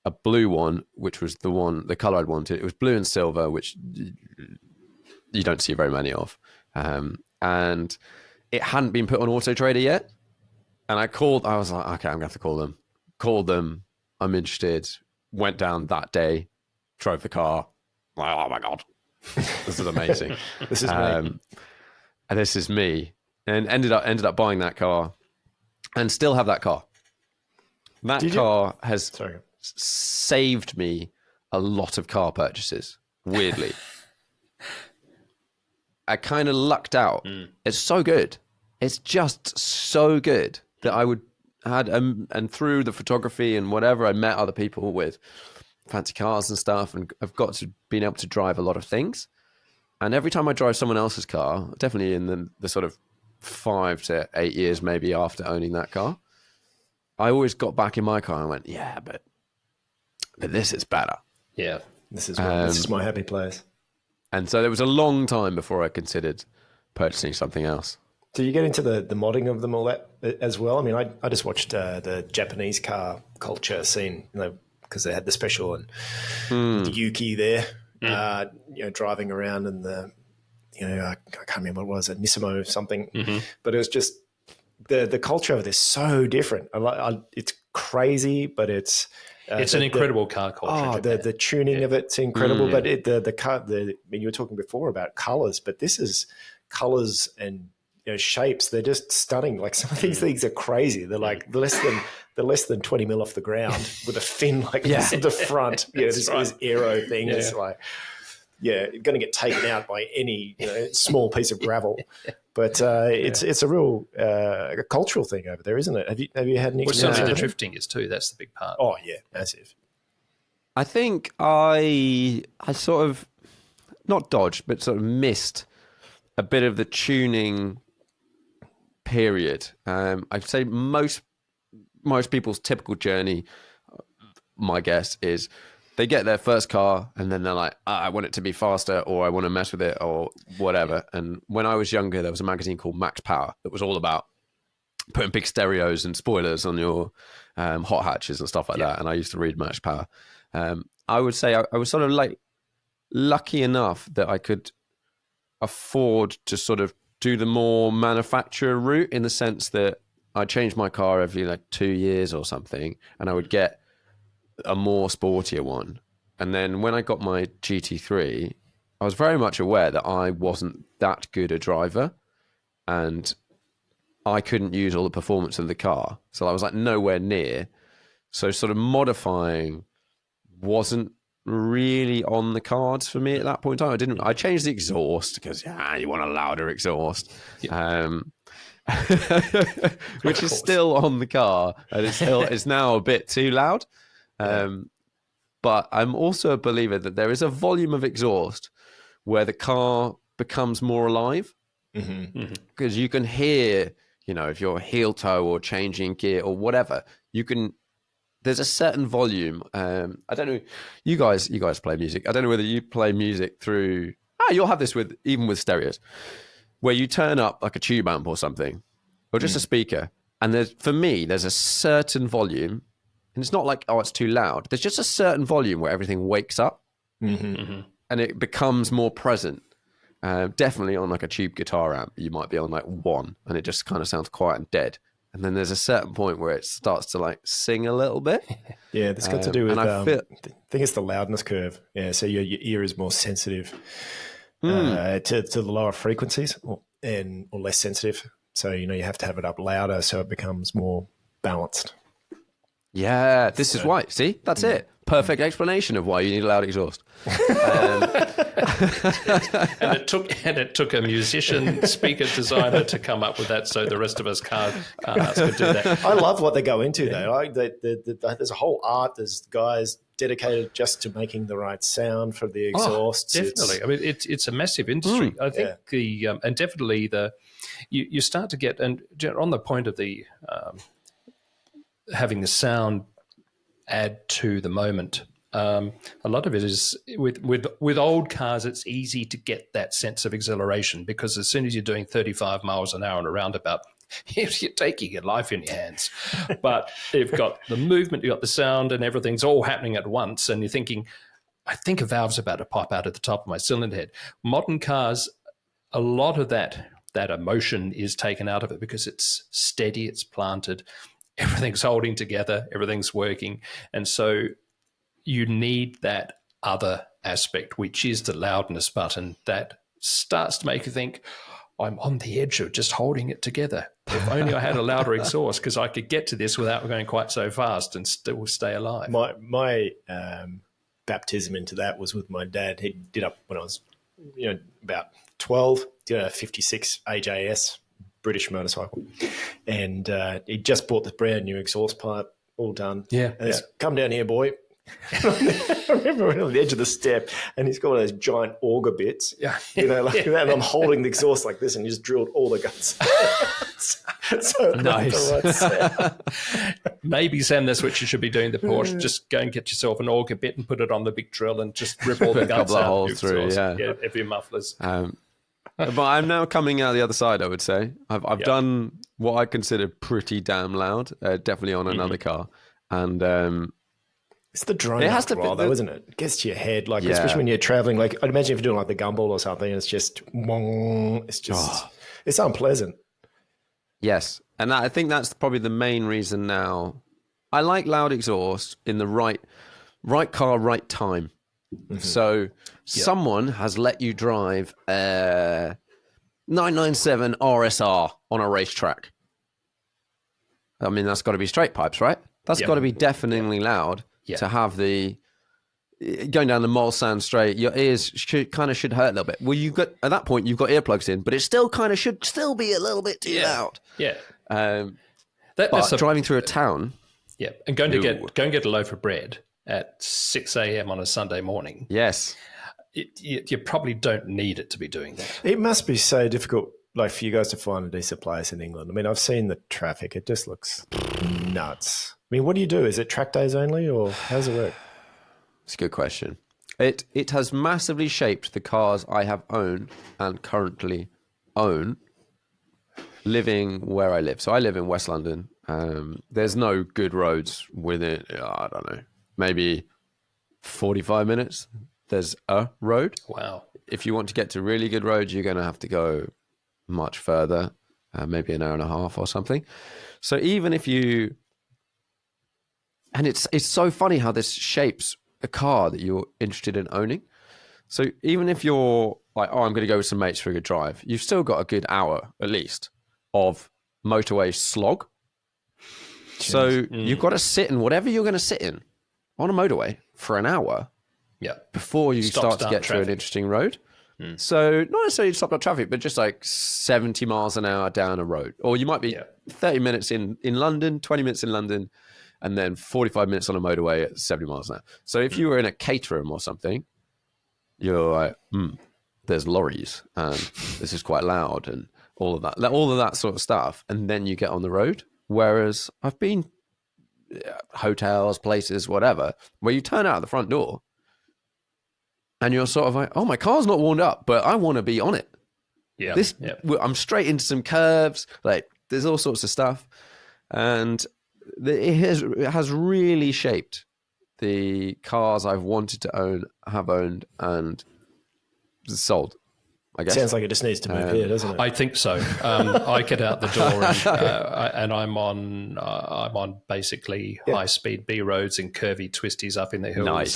a blue one, which was the color I'd wanted. It was blue and silver, which you don't see very many of. And it hadn't been put on Auto Trader yet. And I was like, okay, I'm going to have to call them. Called them. I'm interested. Went down that day, drove the car. Like, oh my God, this is amazing. This is me. And this is me. And ended up buying that car, and still have that car. That car has saved me a lot of car purchases, weirdly. I kind of lucked out. It's so good. It's just so good that and through the photography and whatever, I met other people with fancy cars and stuff, and I've got to been able to drive a lot of things. And every time I drive someone else's car, definitely in the sort of 5 to 8 years maybe after owning that car, I always got back in my car and went, yeah, but this is better. Yeah. This is my happy place. And so there was a long time before I considered purchasing something else. Do you get into the modding of them all that as well? I mean, I just watched the Japanese car culture scene, because they had the special and the Yuki there, driving around in the, I can't remember what it was, a Nismo something, but it was just the culture of it is so different. It's crazy, but it's an incredible car culture. The tuning of it's incredible, but the car. I mean, you were talking before about colors, but this is colors and shapes. They're just stunning. Like, some of these things are crazy. They're like less than 20 mil off the ground with a fin like this at the front. This aero thing is like, going to get taken out by any small piece of gravel. But it's a real a cultural thing over there, isn't it? Have you had any experience? Well, certainly the drifting is too. That's the big part. Oh yeah, massive. I think I sort of not dodged, but sort of missed a bit of the tuning period. I'd say most people's typical journey, my guess is, they get their first car and then they're like, I want it to be faster, or I want to mess with it, or whatever. And when I was younger, there was a magazine called Max Power that was all about putting big stereos and spoilers on your hot hatches and stuff like that. And I used to read Match Power. I would say I was sort of like lucky enough that I could afford to sort of do the more manufacturer route, in the sense that I changed my car every like 2 years or something, and I would get a more sportier one. And then when I got my GT3, I was very much aware that I wasn't that good a driver, and I couldn't use all the performance of the car. So I was like nowhere near. So sort of modifying wasn't really on the cards for me at that point in time. I changed the exhaust because you want a louder exhaust. Which is still on the car, and it's now a bit too loud. But I'm also a believer that there is a volume of exhaust where the car becomes more alive, because you can hear, if you're heel toe or changing gear or whatever, there's a certain volume. I don't know. You guys play music. I don't know whether you play music through. You'll have this even with stereos, where you turn up like a tube amp or something, or just a speaker, and for me, there's a certain volume, and it's not like it's too loud. There's just a certain volume where everything wakes up, and it becomes more present. Definitely on like a tube guitar amp, you might be on like 1, and it just kind of sounds quiet and dead. And then there's a certain point where it starts to like sing a little bit. Yeah, that's got to do with, I think it's the loudness curve. Yeah, so your ear is more sensitive to the lower frequencies, or less sensitive. So, you have to have it up louder so it becomes more balanced. Yeah, this is why. See, that's it. Perfect explanation of why you need a loud exhaust. And it took a musician, speaker designer to come up with that, so the rest of us can't could do that. I love what they go into though. There's a whole art. There's guys dedicated just to making the right sound for the exhausts. Definitely. I mean, it's a massive industry. I think and definitely you start to get, and on the point of the having the sound add to the moment. A lot of it is with old cars, it's easy to get that sense of exhilaration, because as soon as you're doing 35 miles an hour on a roundabout, you're taking your life in your hands. But you've got the movement, you've got the sound, and everything's all happening at once. And you're thinking, I think a valve's about to pop out at the top of my cylinder head. Modern cars, a lot of that emotion is taken out of it, because it's steady, it's planted, everything's holding together, everything's working. And so you need that other aspect, which is the loudness button, that starts to make you think, I'm on the edge of just holding it together. If only I had a louder exhaust, because I could get to this without going quite so fast and still stay alive. My baptism into that was with my dad. He did up when I was about 12, did a 56 AJS British motorcycle, and he just bought the brand new exhaust pipe, all done. Yeah, and it's come down here, boy. I remember we're on the edge of the step, and he's got one of those giant auger bits, like that. And I'm holding the exhaust like this, and he just drilled all the guts. So nice. Maybe, Sam, that's what you should be doing. The Porsche, just go and get yourself an auger bit and put it on the big drill, and just rip all the guts out. Holes through, every mufflers. But I'm now coming out the other side, I would say. I've done what I consider pretty damn loud, definitely on another car. And it's the drone after a while, though, isn't it? It gets to your head, especially when you're traveling. Like, I'd imagine if you're doing like the gumball or something, and it's unpleasant. Yes. And I think that's probably the main reason now. I like loud exhaust in the right car, right time. So someone has let you drive a 997 RSR on a racetrack. I mean, that's got to be straight pipes, right? That's got to be deafeningly loud to have the going down the Mulsanne straight. Your ears should hurt a little bit. Well, at that point you've got earplugs in, but it still kind of should still be a little bit too loud. Yeah. But driving through a town. Yeah, and go and get a loaf of bread at 6 a.m. on a Sunday morning. Yes. You probably don't need it to be doing that. It must be so difficult, for you guys to find a decent place in England. I mean, I've seen the traffic. It just looks nuts. I mean, what do you do? Is it track days only, or how does it work? It's a good question. It has massively shaped the cars I have owned and currently own. living where I live. So I live in West London. There's no good roads within, I don't know, maybe 45 minutes. There's a road. Wow. If you want to get to really good roads, you're going to have to go much further, maybe an hour and a half or something. So even if you, and it's so funny how this shapes a car that you're interested in owning. So even if you're like, oh, I'm going to go with some mates for a good drive, you've still got a good hour at least of motorway slog. Jeez. So you've got to sit in whatever you're going to sit in on a motorway for an hour before you start to get to an interesting road. So not necessarily stop traffic, but just like 70 miles an hour down a road. Or you might be 30 minutes in London, 20 minutes in London, and then 45 minutes on a motorway at 70 miles an hour. So if you were in a caterum or something, you're like, there's lorries and this is quite loud and all of that sort of stuff. And then you get on the road. Whereas I've been hotels, places, whatever, where you turn out the front door and you're sort of like, oh, my car's not warmed up, but I want to be on it. Yeah. I'm straight into some curves. Like there's all sorts of stuff. And it has really shaped the cars I've wanted to own, have owned, and sold, I guess. Sounds like it just needs to move here, doesn't it? I think so. I get out the door and I'm on basically high-speed B roads and curvy twisties up in the hills. Nice.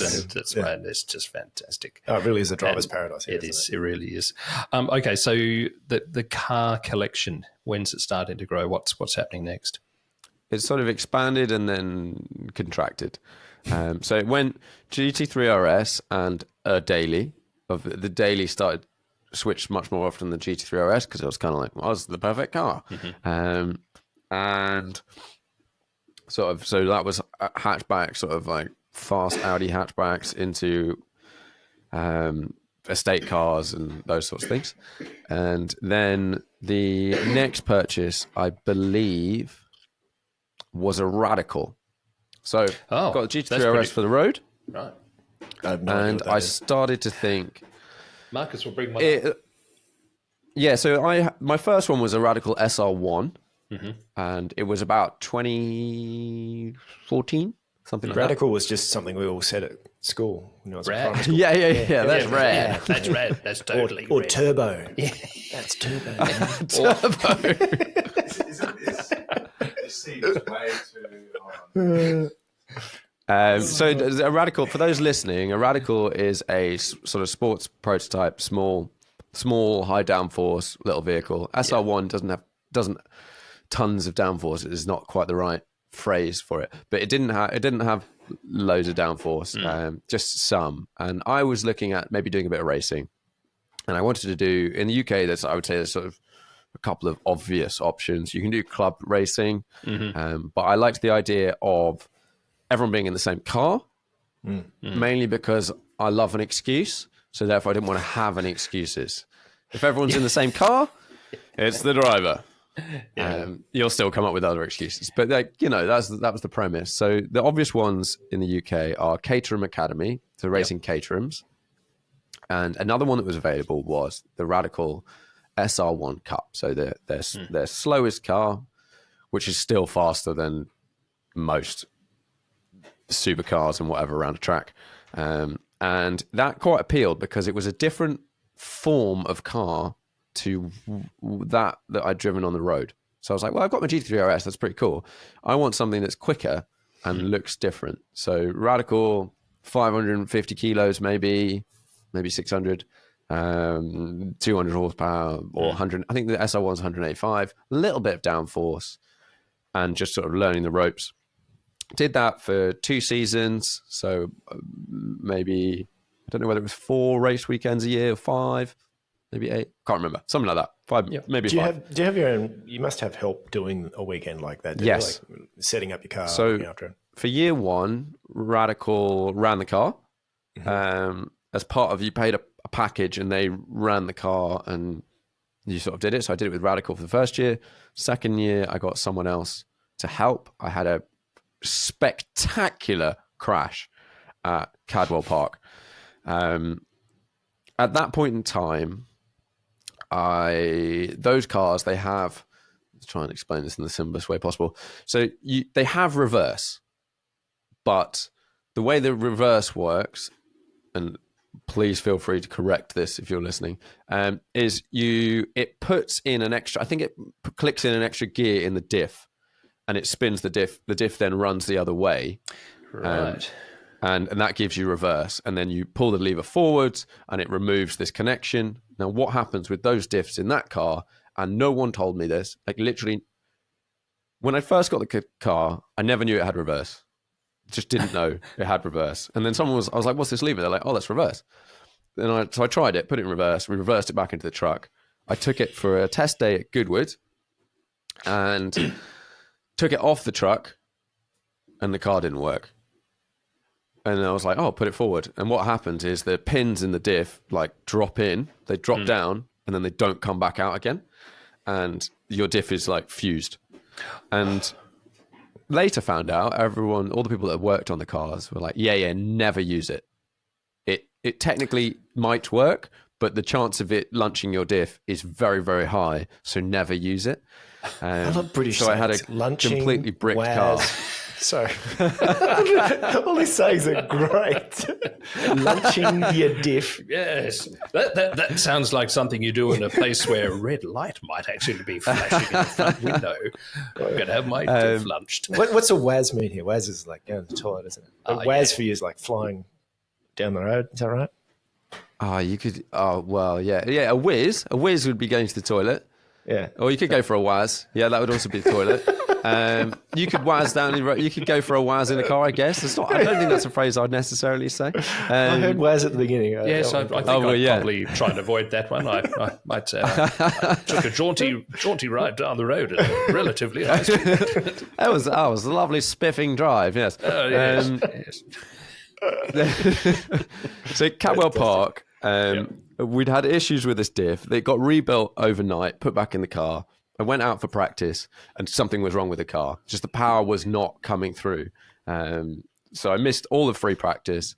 And it's just fantastic. Oh, it really is a driver's paradise here, It really is. Okay, so the car collection, when's it starting to grow? What's happening next? It's sort of expanded and then contracted. So it went GT3 RS and a daily. The daily switched much more often than GT3 RS because it was kind of like, well, it's the perfect car. And sort of, so that was a hatchback, sort of like fast Audi hatchbacks into estate cars and those sorts of things. And then the next purchase, I believe, was a Radical. So got the GT3 RS for the road. Right. And I started to think, Marcus will bring one up. Yeah, so my first one was a Radical SR1, and it was about 2014, something like Radical was just something we all said at school. When I was at primary school. Yeah, that's rare. Yeah, that's red. That's totally or red. turbo. Yeah. That's turbo. Turbo. It seems way too So a Radical, for those listening, a Radical is a sort of sports prototype, small, high downforce little vehicle. SR1 doesn't tons of downforce. It is not quite the right phrase for it, but it didn't have loads of downforce, just some. And I was looking at maybe doing a bit of racing, and I wanted to do in the UK. I would say there's sort of a couple of obvious options. You can do club racing, but I liked the idea of everyone being in the same car, mainly because I love an excuse. So therefore I didn't want to have any excuses. If everyone's in the same car, it's the driver. You'll still come up with other excuses. But that was the premise. So the obvious ones in the UK are Caterham Academy, so racing Caterhams. And another one that was available was the Radical SR1 Cup. So their slowest car, which is still faster than most supercars and whatever around a track. And that quite appealed because it was a different form of car to that I'd driven on the road. So I was like, well, I've got my GT3 RS. That's pretty cool. I want something that's quicker and looks different. So Radical, 550 kilos, maybe 600, 200 horsepower or 100. I think the SR1's 185, a little bit of downforce and just sort of learning the ropes. Did that for 2 seasons. So maybe, I don't know whether it was 4 race weekends a year or 5, maybe 8. Can't remember. Something like that. 5, maybe 5. Do you have your own, you must have help doing a weekend like that. Yes. Like setting up your car. So looking after it. For year 1, Radical ran the car. As part of, you paid a package and they ran the car and you sort of did it. So I did it with Radical for the first year. Second year, I got someone else to help. I had a spectacular crash at Cadwell Park. At that point in time, those cars, they have try and explain this in the simplest way possible. So they have reverse, but the way the reverse works, and please feel free to correct this if you're listening, is it puts in an extra, I think it clicks in an extra gear in the diff, and it spins the diff. The diff then runs the other way. Right. And that gives you reverse. And then you pull the lever forwards and it removes this connection. Now, what happens with those diffs in that car, and no one told me this, like literally, when I first got the car, I never knew it had reverse. Just didn't know it had reverse. And then I was like, what's this lever? They're like, oh, that's reverse. So I tried it, put it in reverse. We reversed it back into the truck. I took it for a test day at Goodwood and took it off the truck, and the car didn't work. And I was like, oh, put it forward. And what happens is the pins in the diff like drop in, they drop down, and then they don't come back out again. And your diff is like fused. And later found out, all the people that worked on the cars were like, yeah, never use it. It technically might work, but the chance of it lunching your diff is very, very high. So never use it. I love British So I had a lunching, completely bricked wares. car. Sorry. All these sayings are great. Lunching your diff. Yes, that sounds like something you do in a place where a red light might actually be flashing in the front window. I'm going to have my diff lunched. What's a WAS mean here? WAS is like going to the toilet, isn't it? But WAS for you is like flying down the road. Is that right? You could. Oh, well, yeah. A whiz would be going to the toilet. Yeah. Or you could go for a WAS. Yeah, that would also be the toilet. You could WAS down the road. You could go for a WAS in a car, I guess. I don't think that's a phrase I'd necessarily say. I heard WAS at the beginning. Yes, I think I'd probably try and avoid that one. I might say I took a jaunty ride down the road at relatively high speed. That was a lovely spiffing drive, yes. Oh, yes. So Catwell Park, we'd had issues with this diff. It got rebuilt overnight, put back in the car. I went out for practice and something was wrong with the car. Just the power was not coming through. So I missed all of free practice.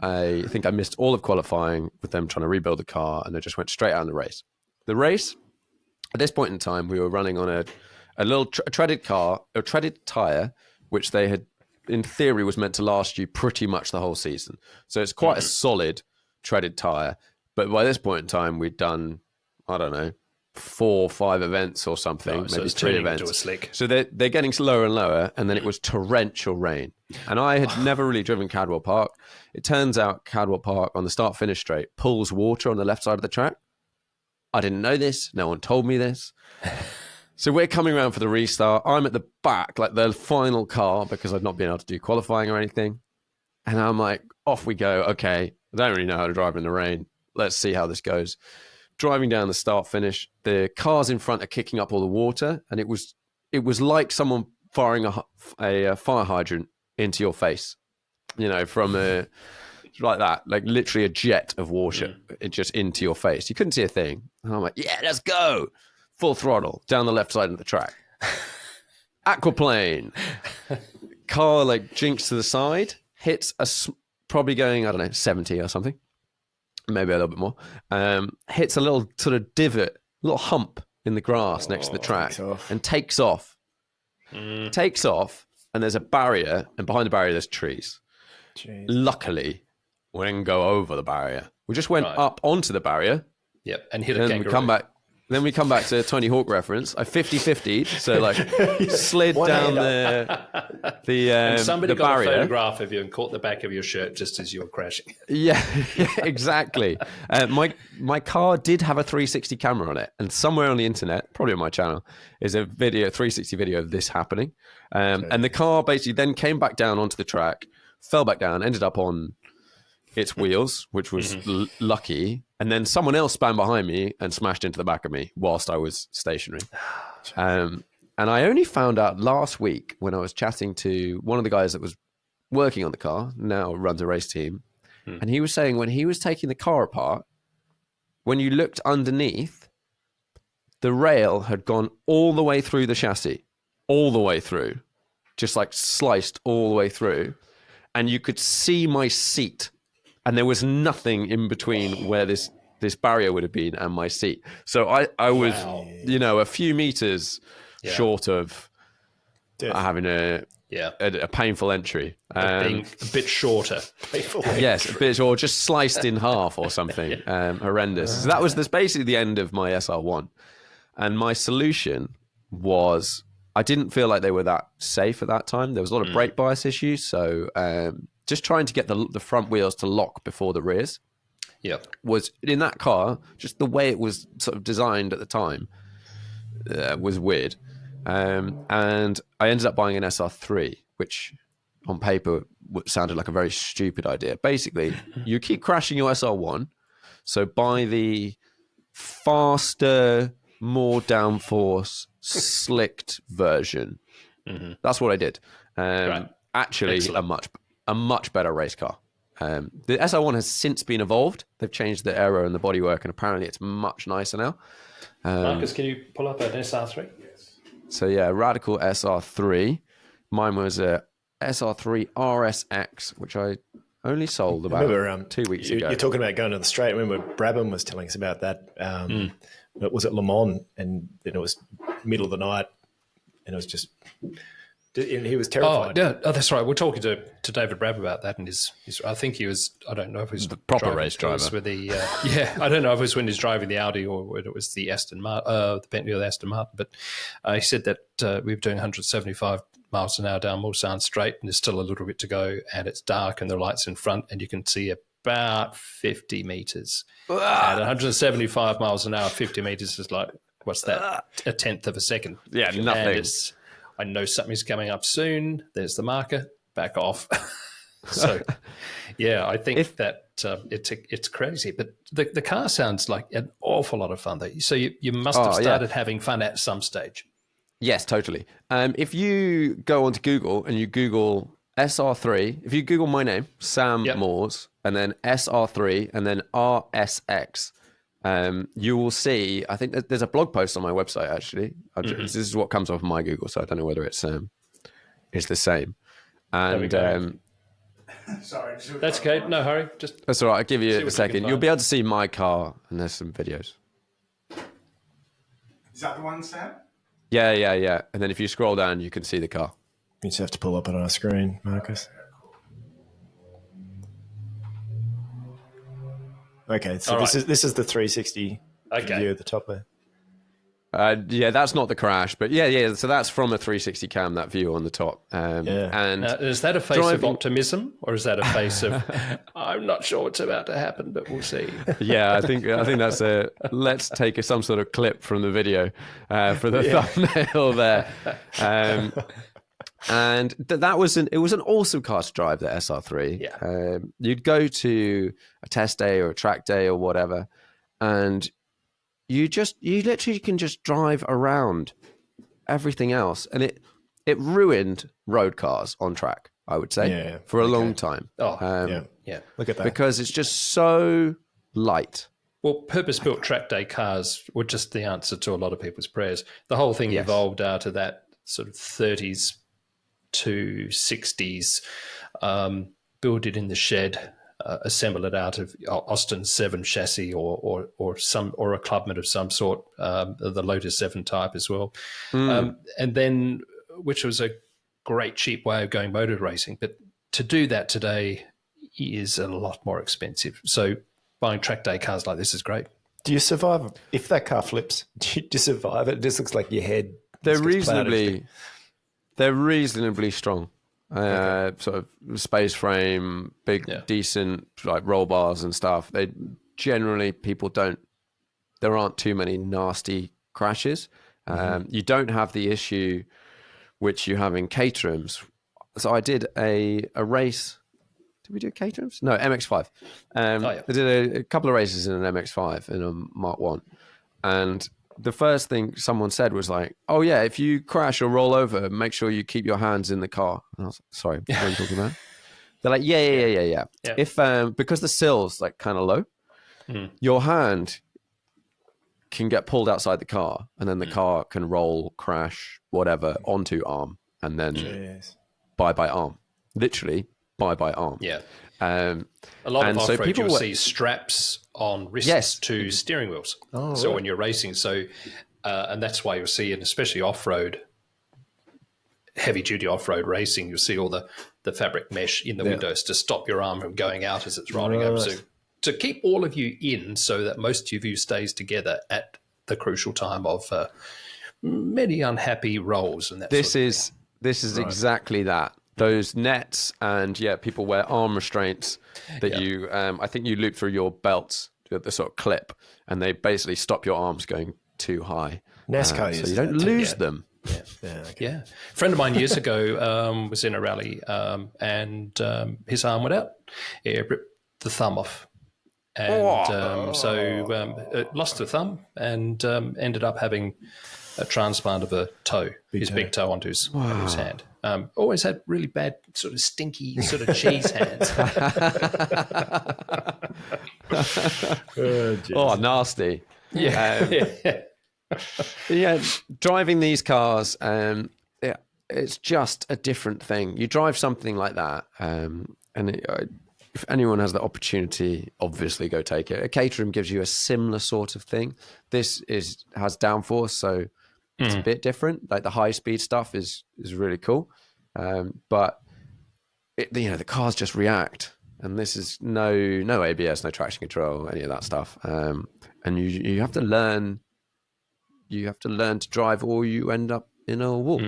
I think I missed all of qualifying with them trying to rebuild the car, and I just went straight out in the race. The race, at this point in time, we were running on a little treaded tire, which they had, in theory, was meant to last you pretty much the whole season. So it's quite a solid treaded tire. But by this point in time, we'd done, I don't know, 4 or 5 events or something, so maybe it's 3 turning events. into a slick. So they're getting lower and lower, and then it was torrential rain. And I had never really driven Cadwell Park. It turns out Cadwell Park on the start-finish straight pulls water on the left side of the track. I didn't know this. No one told me this. So we're coming around for the restart. I'm at the back, like the final car, because I'd not been able to do qualifying or anything. And I'm like, off we go. Okay, I don't really know how to drive in the rain. Let's see how this goes. Driving down the start finish, the cars in front are kicking up all the water, and it was like someone firing a fire hydrant into your face, from like that, like literally a jet of water, it just into your face. You couldn't see a thing. And I'm like, yeah, let's go. Full throttle down the left side of the track. Aquaplane. Car like jinks to the side, hits probably going, I don't know, 70 or something. Maybe a little bit more. Hits a little sort of divot, a little hump in the grass next to the track and takes off. Takes off, and there's a barrier, and behind the barrier there's trees. Jeez. Luckily, we didn't go over the barrier. We just went up onto the barrier. Yep, and hit a Then kangaroo. we come back to Tony Hawk reference. I 50-50'd, so like slid down and somebody the got barrier. a photograph of you and caught the back of your shirt just as you were crashing. Yeah, exactly. My car did have a 360 camera on it, and somewhere on the internet, probably on my channel, is a 360 video of this happening. And the car basically then came back down onto the track, fell back down, ended up on its wheels, which was lucky. And then someone else spun behind me and smashed into the back of me whilst I was stationary. And I only found out last week when I was chatting to one of the guys that was working on the car, now runs a race team. And he was saying when he was taking the car apart, when you looked underneath, the rail had gone all the way through the chassis, all the way through, just like sliced all the way through. And you could see my seat. And there was nothing in between where this barrier would have been and my seat. So I was, a few meters short of having a painful entry. Being a bit shorter. Yes, a bit, or just sliced in half or something. Horrendous. So that was basically the end of my SR1. And my solution was, I didn't feel like they were that safe at that time. There was a lot of brake bias issues. So just trying to get the front wheels to lock before the rears was, in that car, just the way it was sort of designed at the time was weird. And I ended up buying an SR3, which on paper sounded like a very stupid idea. Basically, you keep crashing your SR1, so buy the faster, more downforce, slicked version. That's what I did. Actually, Excellent. a much better race car. The SR1 has since been evolved. They've changed the aero and the bodywork, and apparently it's much nicer now. Marcus, can you pull up an SR3? So yeah, Radical SR3. Mine was a SR3 RSX, which I only sold about 2 weeks ago. You're talking about going to the straight. I remember Brabham was telling us about that. It was at Le Mans, and then it was middle of the night, and it was just... And he was terrified. Oh, that's right. We're talking to David Brab about that, and his I think he was. I don't know if he was the proper race driver with the. I don't know if it was when he was driving the Audi or whether it was the Aston Martin, the Bentley or the Aston Martin. But he said that we were doing 175 miles an hour down Mulsanne Straight, and there's still a little bit to go, and it's dark, and the lights in front, and you can see about 50 meters. At 175 miles an hour, 50 meters is like, what's that? A tenth of a second. Yeah, nothing. And I know something's coming up soon. There's the marker. Back off. So, yeah, I think that it's crazy. But the car sounds like an awful lot of fun. Though. So you must have started having fun at some stage. Yes, totally. If you go onto Google and you Google SR3, if you Google my name, Sam Moores, and then SR3, and then RSX, you will see, I think there's a blog post on my website, actually. This is what comes off my Google, so I don't know whether it's the same. And Sorry. That's okay. No hurry. that's all right. I'll give you a second. You'll be able to see my car, and there's some videos. Is that the one, Sam? Yeah. And then if you scroll down, you can see the car. You just have to pull up on our screen, Marcus. Okay, so this is the 360 view at the top there. That's not the crash, but yeah. So that's from a 360 cam, that view on the top. And is that a face of optimism, or is that a face of I'm not sure what's about to happen, but we'll see? Yeah, I think that's let's take some sort of clip from the video for the thumbnail there. And it was an awesome car to drive, the SR3. Yeah. You'd go to a test day or a track day or whatever, and you literally can just drive around everything else, and it ruined road cars on track, I would say, for a long time. Look at that, because it's just so light. Well, purpose-built track day cars were just the answer to a lot of people's prayers. The whole thing evolved out of that sort of 30s to 60s, build it in the shed, assemble it out of Austin 7 chassis or a Clubman of some sort, the Lotus 7 type as well, and then, which was a great cheap way of going motor racing. But to do that today is a lot more expensive. So buying track day cars like this is great. Do you survive if that car flips? Do you survive it? It just looks like your head. They're reasonably strong. Sort of space frame, big, decent like roll bars and stuff. They generally there aren't too many nasty crashes. You don't have the issue which you have in Caterhams. So I did a race. Did we do Caterhams? No, MX-5. I did a couple of races in an MX-5 in a Mark 1. And the first thing someone said was like, "Oh yeah, if you crash or roll over, make sure you keep your hands in the car." And I was like, "Sorry, what are you talking about?" They're like, "Yeah. If because the sill's like kind of low, your hand can get pulled outside the car, and then the car can roll, crash, whatever onto arm, and then bye arm, literally bye arm." Yeah. A lot of off-road, you'll see straps on wrists to steering wheels. So when you're racing, so And that's why you'll see, and especially off-road, heavy-duty off-road racing, you'll see all the fabric mesh in the windows to stop your arm from going out as it's riding over. So to keep all of you in so that most of you stays together at the crucial time of many unhappy rolls. And This is exactly that. Those nets and people wear arm restraints that you, I think you loop through your belts, the sort of clip, and they basically stop your arms going too high. NASCAR so uses you don't that too. lose them. Yeah. A friend of mine years ago was in a rally and his arm went out. It ripped the thumb off. And lost the thumb and ended up having a transplant of a toe, his big toe onto his hand. Always had really bad, sort of stinky, sort of cheese hands. Nasty. Yeah. Driving these cars, it's just a different thing. You drive something like that, if anyone has the opportunity, obviously go take it. A Caterham gives you a similar sort of thing. This has downforce, so it's a bit different. Like the high speed stuff is really cool, but the cars just react. And this is no ABS, no traction control, any of that stuff. And you have to learn. You have to learn to drive, or you end up in a wall.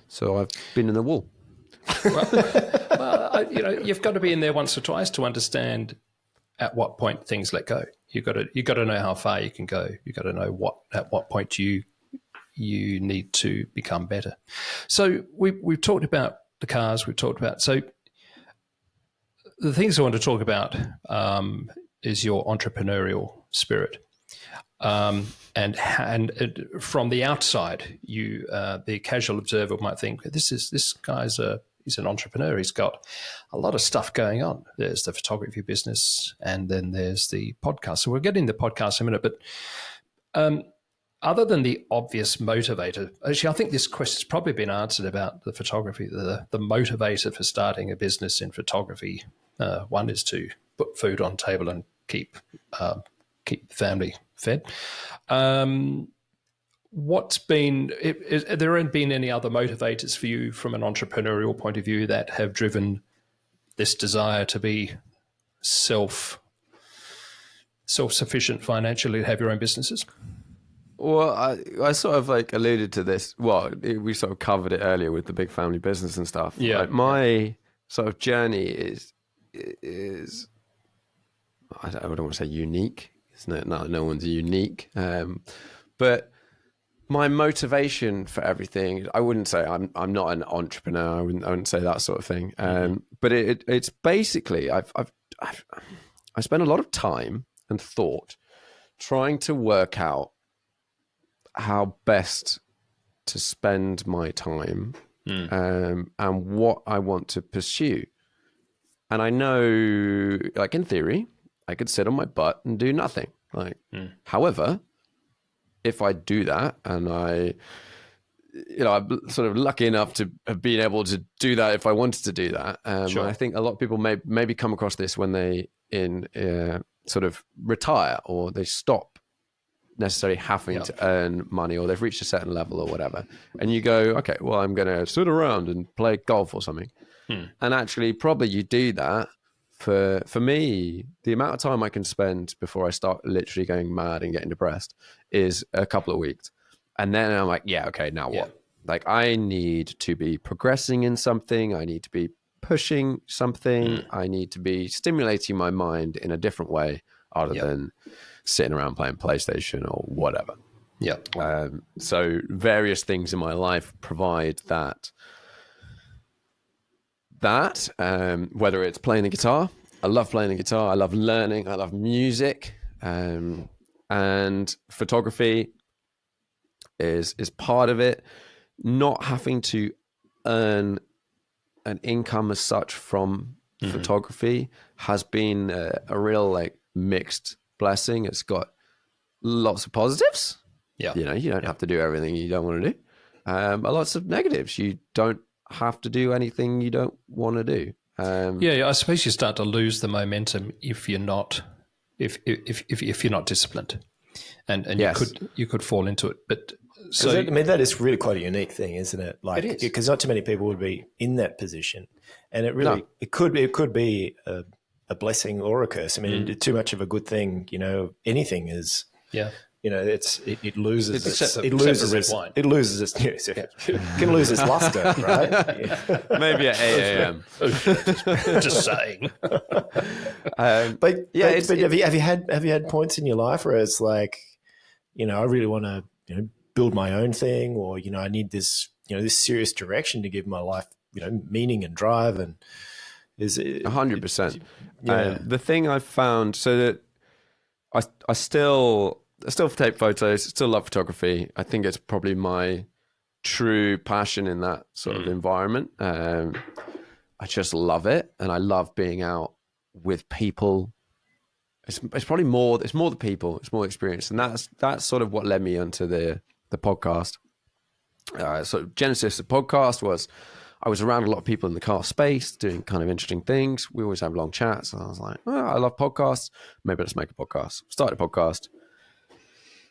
So I've been in the wall. Well, you've got to be in there once or twice to understand at what point things let go. You got to know how far you can go. You got to know at what point you need to become better. So we've talked about the cars. We've talked about the things I want to talk about is your entrepreneurial spirit. And from the outside, the casual observer might think this guy's he's an entrepreneur. He's got a lot of stuff going on. There's the photography business, and then there's the podcast. So we'll get into the podcast in a minute. But other than the obvious motivator, actually, I think this question's probably been answered about the photography. The motivator for starting a business in photography, one is to put food on table and keep the family fed. Have there been any other motivators for you from an entrepreneurial point of view that have driven this desire to be self-sufficient financially, to have your own businesses? Well, I sort of alluded to this. Well, we sort of covered it earlier with the big family business and stuff. Yeah. My sort of journey is I don't want to say unique. No one's unique. But my motivation for everything, I wouldn't say I'm not an entrepreneur. I wouldn't say that sort of thing. But it's basically I spent a lot of time and thought trying to work out how best to spend my time and what I want to pursue. And I know, like in theory, I could sit on my butt and do nothing. However, if I do that, and I'm sort of lucky enough to have been able to do that if I wanted to do that. Sure. I think a lot of people maybe come across this when they sort of retire, or they stop necessarily having to earn money, or they've reached a certain level or whatever. And you go, okay, well, I'm going to sit around and play golf or something. And actually, probably you do that. For me, the amount of time I can spend before I start literally going mad and getting depressed is a couple of weeks. And then I'm like, yeah, okay, now what? Like, I need to be progressing in something. I need to be pushing something. I need to be stimulating my mind in a different way other than sitting around playing PlayStation or whatever. Yeah. So various things in my life provide that, whether it's playing the guitar. I love playing the guitar. I love learning. I love music. And photography is part of it. Not having to earn an income as such from photography has been a real mixed blessing. It's got lots of positives. Yeah. You don't have to do everything you don't want to do. But lots of negatives. You don't have to do anything you don't want to do. I suppose you start to lose the momentum if you're not if you're not disciplined. and Yes. you could fall into it. But so that is really quite a unique thing, isn't it? Like, It is. because not too many people would be in that position, and No. it could be a blessing or a curse. I mean, too much of a good thing, anything is. yeah. It loses Except for red wine. it loses its it can lose its luster, right? Yeah. Maybe at 8 a.m. Just saying. But have you had points in your life where it's like, I really want to build my own thing, or I need this this serious direction to give my life meaning and drive, and is it 100%. Yeah. The thing I've found, so that I still take photos, still love photography. I think it's probably my true passion in that sort of environment. I just love it, and I love being out with people. It's probably more. It's more the people. It's more experience, and that's sort of what led me onto the podcast. So genesis of the podcast was I was around a lot of people in the car space doing kind of interesting things. We always have long chats, and I was like, I love podcasts. Maybe let's make a podcast. Started a podcast.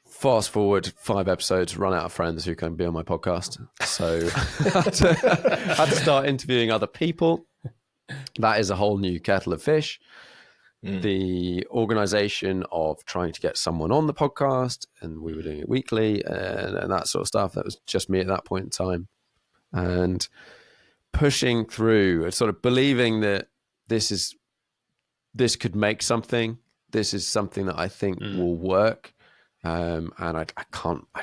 Fast forward 5 episodes, run out of friends who can be on my podcast. So had to start interviewing other people. That is a whole new kettle of fish. The organization of trying to get someone on the podcast, and we were doing it weekly and that sort of stuff. That was just me at that point in time. And pushing through, sort of believing that this could make something. This is something that I think will work. And I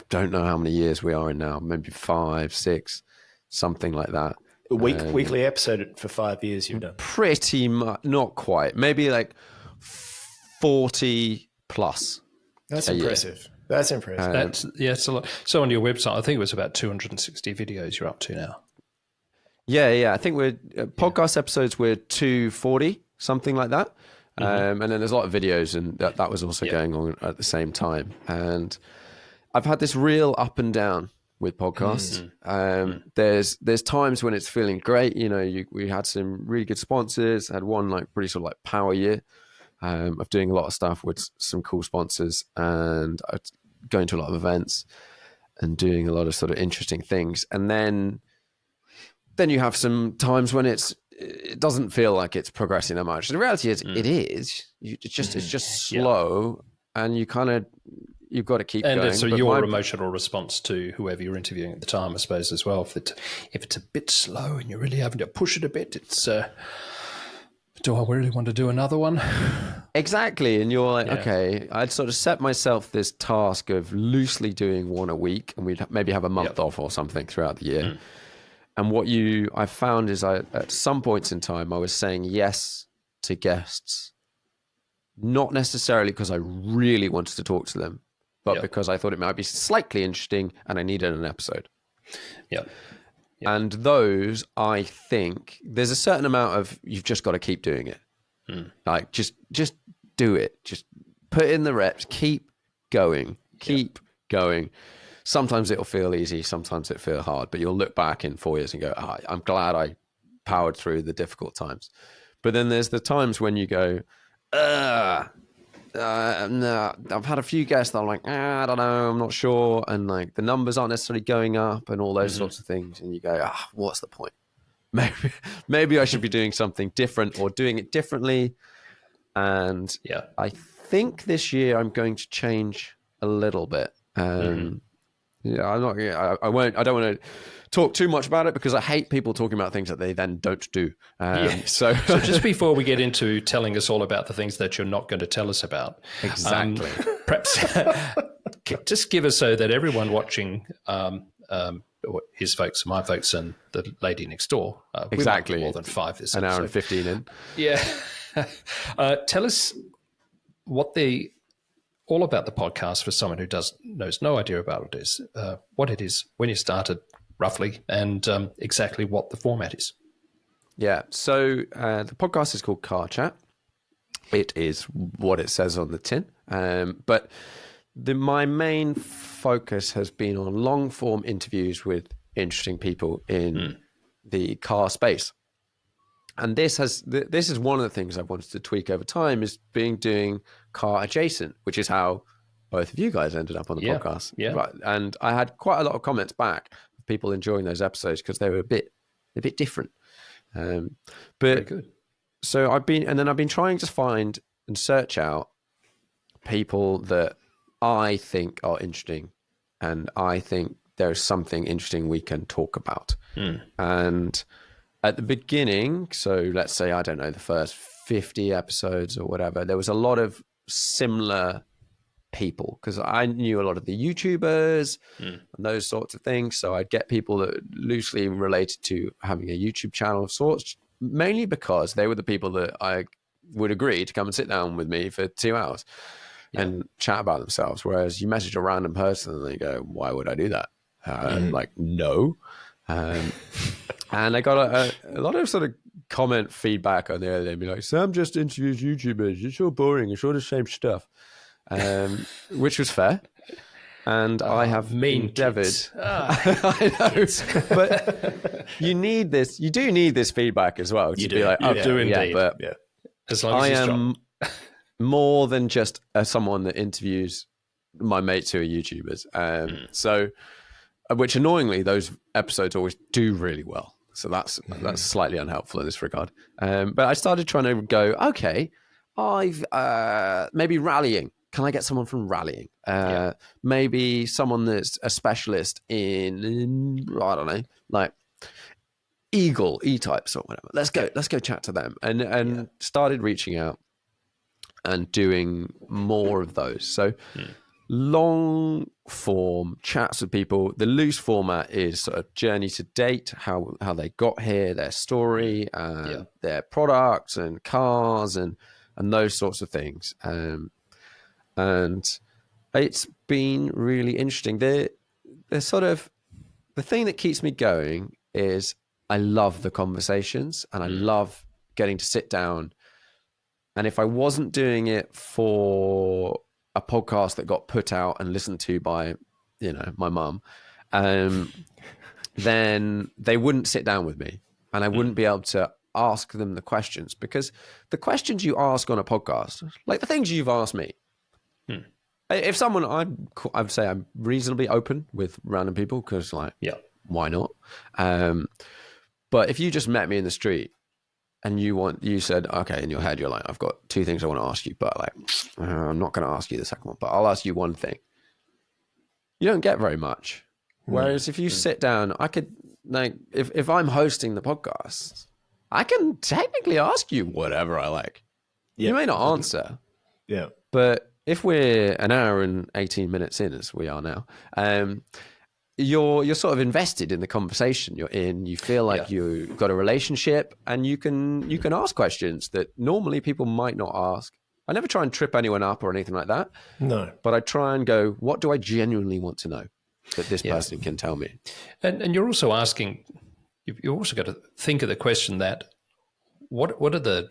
don't know how many years we are in now, maybe 5, 6, something like that. A weekly episode for 5 years you've done. Pretty much, not quite, maybe like 40 plus. That's impressive. That's impressive. It's a lot. So on your website, I think it was about 260 videos you're up to now. Yeah. I think we're podcast episodes. We're 240, something like that. And then there's a lot of videos, and that was also going on at the same time. And I've had this real up and down with podcasts. There's times when it's feeling great. We had some really good sponsors. I had one pretty sort of power year of doing a lot of stuff with some cool sponsors, and going to a lot of events and doing a lot of sort of interesting things. And then you have some times when it doesn't feel like it's progressing that much. The reality is it is. It's just slow, and you've got to keep going. And it's your emotional response to whoever you're interviewing at the time, I suppose, as well. If it's a bit slow and you're really having to push it a bit, it's do I really want to do another one? Exactly. And you're like, okay, I'd sort of set myself this task of loosely doing one a week, and we'd maybe have a month off or something throughout the year. And what I found is at some points in time, I was saying yes to guests, not necessarily because I really wanted to talk to them, but because I thought it might be slightly interesting and I needed an episode. Yeah. And those, I think, there's a certain amount of, you've just got to keep doing it. Like, just do it. Just put in the reps, keep going. Sometimes it'll feel easy, sometimes it'll feel hard, but you'll look back in 4 years and go, I'm glad I powered through the difficult times. But then there's the times when you go, no, I've had a few guests that I'm like, I don't know, I'm not sure. And the numbers aren't necessarily going up and all those sorts of things. And you go, what's the point? Maybe I should be doing something different or doing it differently. And I think this year I'm going to change a little bit. Yeah, I'm not. I won't. I don't want to talk too much about it because I hate people talking about things that they then don't do. So just before we get into telling us all about the things that you're not going to tell us about, exactly. Perhaps just give us so that everyone watching, his folks, my folks, and the lady next door, exactly more than 5 this an episode. hour and 15 in. Yeah, tell us all about the podcast for someone who knows no idea about it is, what it is, when you started roughly, and exactly what the format is. Yeah, so the podcast is called Car Chat. It is what it says on the tin. But my main focus has been on long form interviews with interesting people in the car space. And this is one of the things I've wanted to tweak over time is doing car adjacent, which is how both of you guys ended up on the podcast. Yeah. Right. And I had quite a lot of comments back of people enjoying those episodes because they were a bit different. But Very good. so I've been trying to find and search out people that I think are interesting, and I think there's something interesting we can talk about. And at the beginning, so let's say, I don't know, the first 50 episodes or whatever, there was a lot of similar people because I knew a lot of the YouTubers and those sorts of things. So I'd get people that loosely related to having a YouTube channel of sorts, mainly because they were the people that I would agree to come and sit down with me for 2 hours and chat about themselves. Whereas you message a random person and they go, why would I do that? Like, no. And I got a lot of sort of comment feedback on there. They'd be like, Sam just interviews YouTubers. It's so boring. It's all the same stuff. Which was fair. And I have endeavored. I know. But you do need this feedback as well. To be like, You do indeed. But as long as I it's am more than just someone that interviews my mates who are YouTubers. So, which annoyingly, those episodes always do really well. So that's slightly unhelpful in this regard. But I started trying to go, okay, I've maybe rallying. Can I get someone from rallying? Maybe someone that's a specialist in I don't know, like E-types or whatever. Let's go chat to them. And started reaching out and doing more of those. So long form chats with people. The loose format is sort of journey to date, how they got here, their story, their products and cars and those sorts of things. And it's been really interesting. The sort of the thing that keeps me going is I love the conversations and I love getting to sit down. And if I wasn't doing it for a podcast that got put out and listened to by, my mum, then they wouldn't sit down with me and I wouldn't be able to ask them the questions, because the questions you ask on a podcast, like the things you've asked me, if someone, I'd say I'm reasonably open with random people because why not? But if you just met me in the street and you said, okay, in your head, you're like, I've got 2 things I want to ask you, but I'm not going to ask you the second one, but I'll ask you one thing. You don't get very much. Whereas if you sit down, I could, if I'm hosting the podcast, I can technically ask you whatever I like. You may not answer. Yeah. But if we're an hour and 18 minutes in, as we are now, you're sort of invested in the conversation you're in. You feel like you've got a relationship and you can ask questions that normally people might not ask. I never try and trip anyone up or anything like that. No. But I try and go, what do I genuinely want to know that this person can tell me? And you're also asking, you've also got to think of the question that, what are the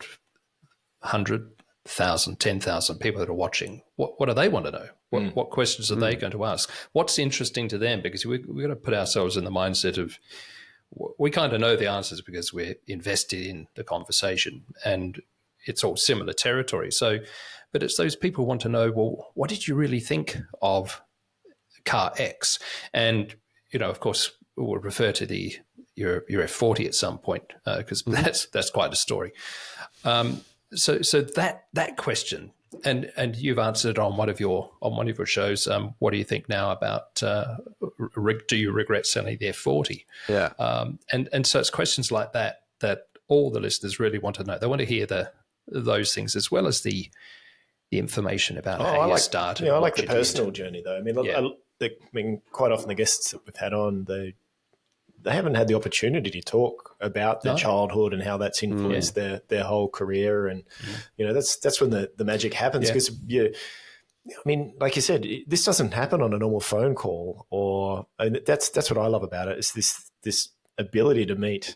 100,000, 10,000 people that are watching? What do they want to know? What questions are they going to ask? What's interesting to them? Because we've got to put ourselves in the mindset of, we kind of know the answers because we're invested in the conversation and it's all similar territory. So, but it's those people who want to know, well, what did you really think of car X? And, of course, we'll refer to your F40 at some point because that's quite a story. So that question, and you've answered on one of your shows. What do you think now about? Do you regret selling the F40? Yeah. And so it's questions like that all the listeners really want to know. They want to hear those things as well as the information about how you started. I like the personal journey though. I mean, quite often the guests that we've had on, they haven't had the opportunity to talk about their childhood and how that's influenced their whole career. And, that's when the magic happens because like you said, this doesn't happen on a normal phone call that's what I love about it is this ability to meet,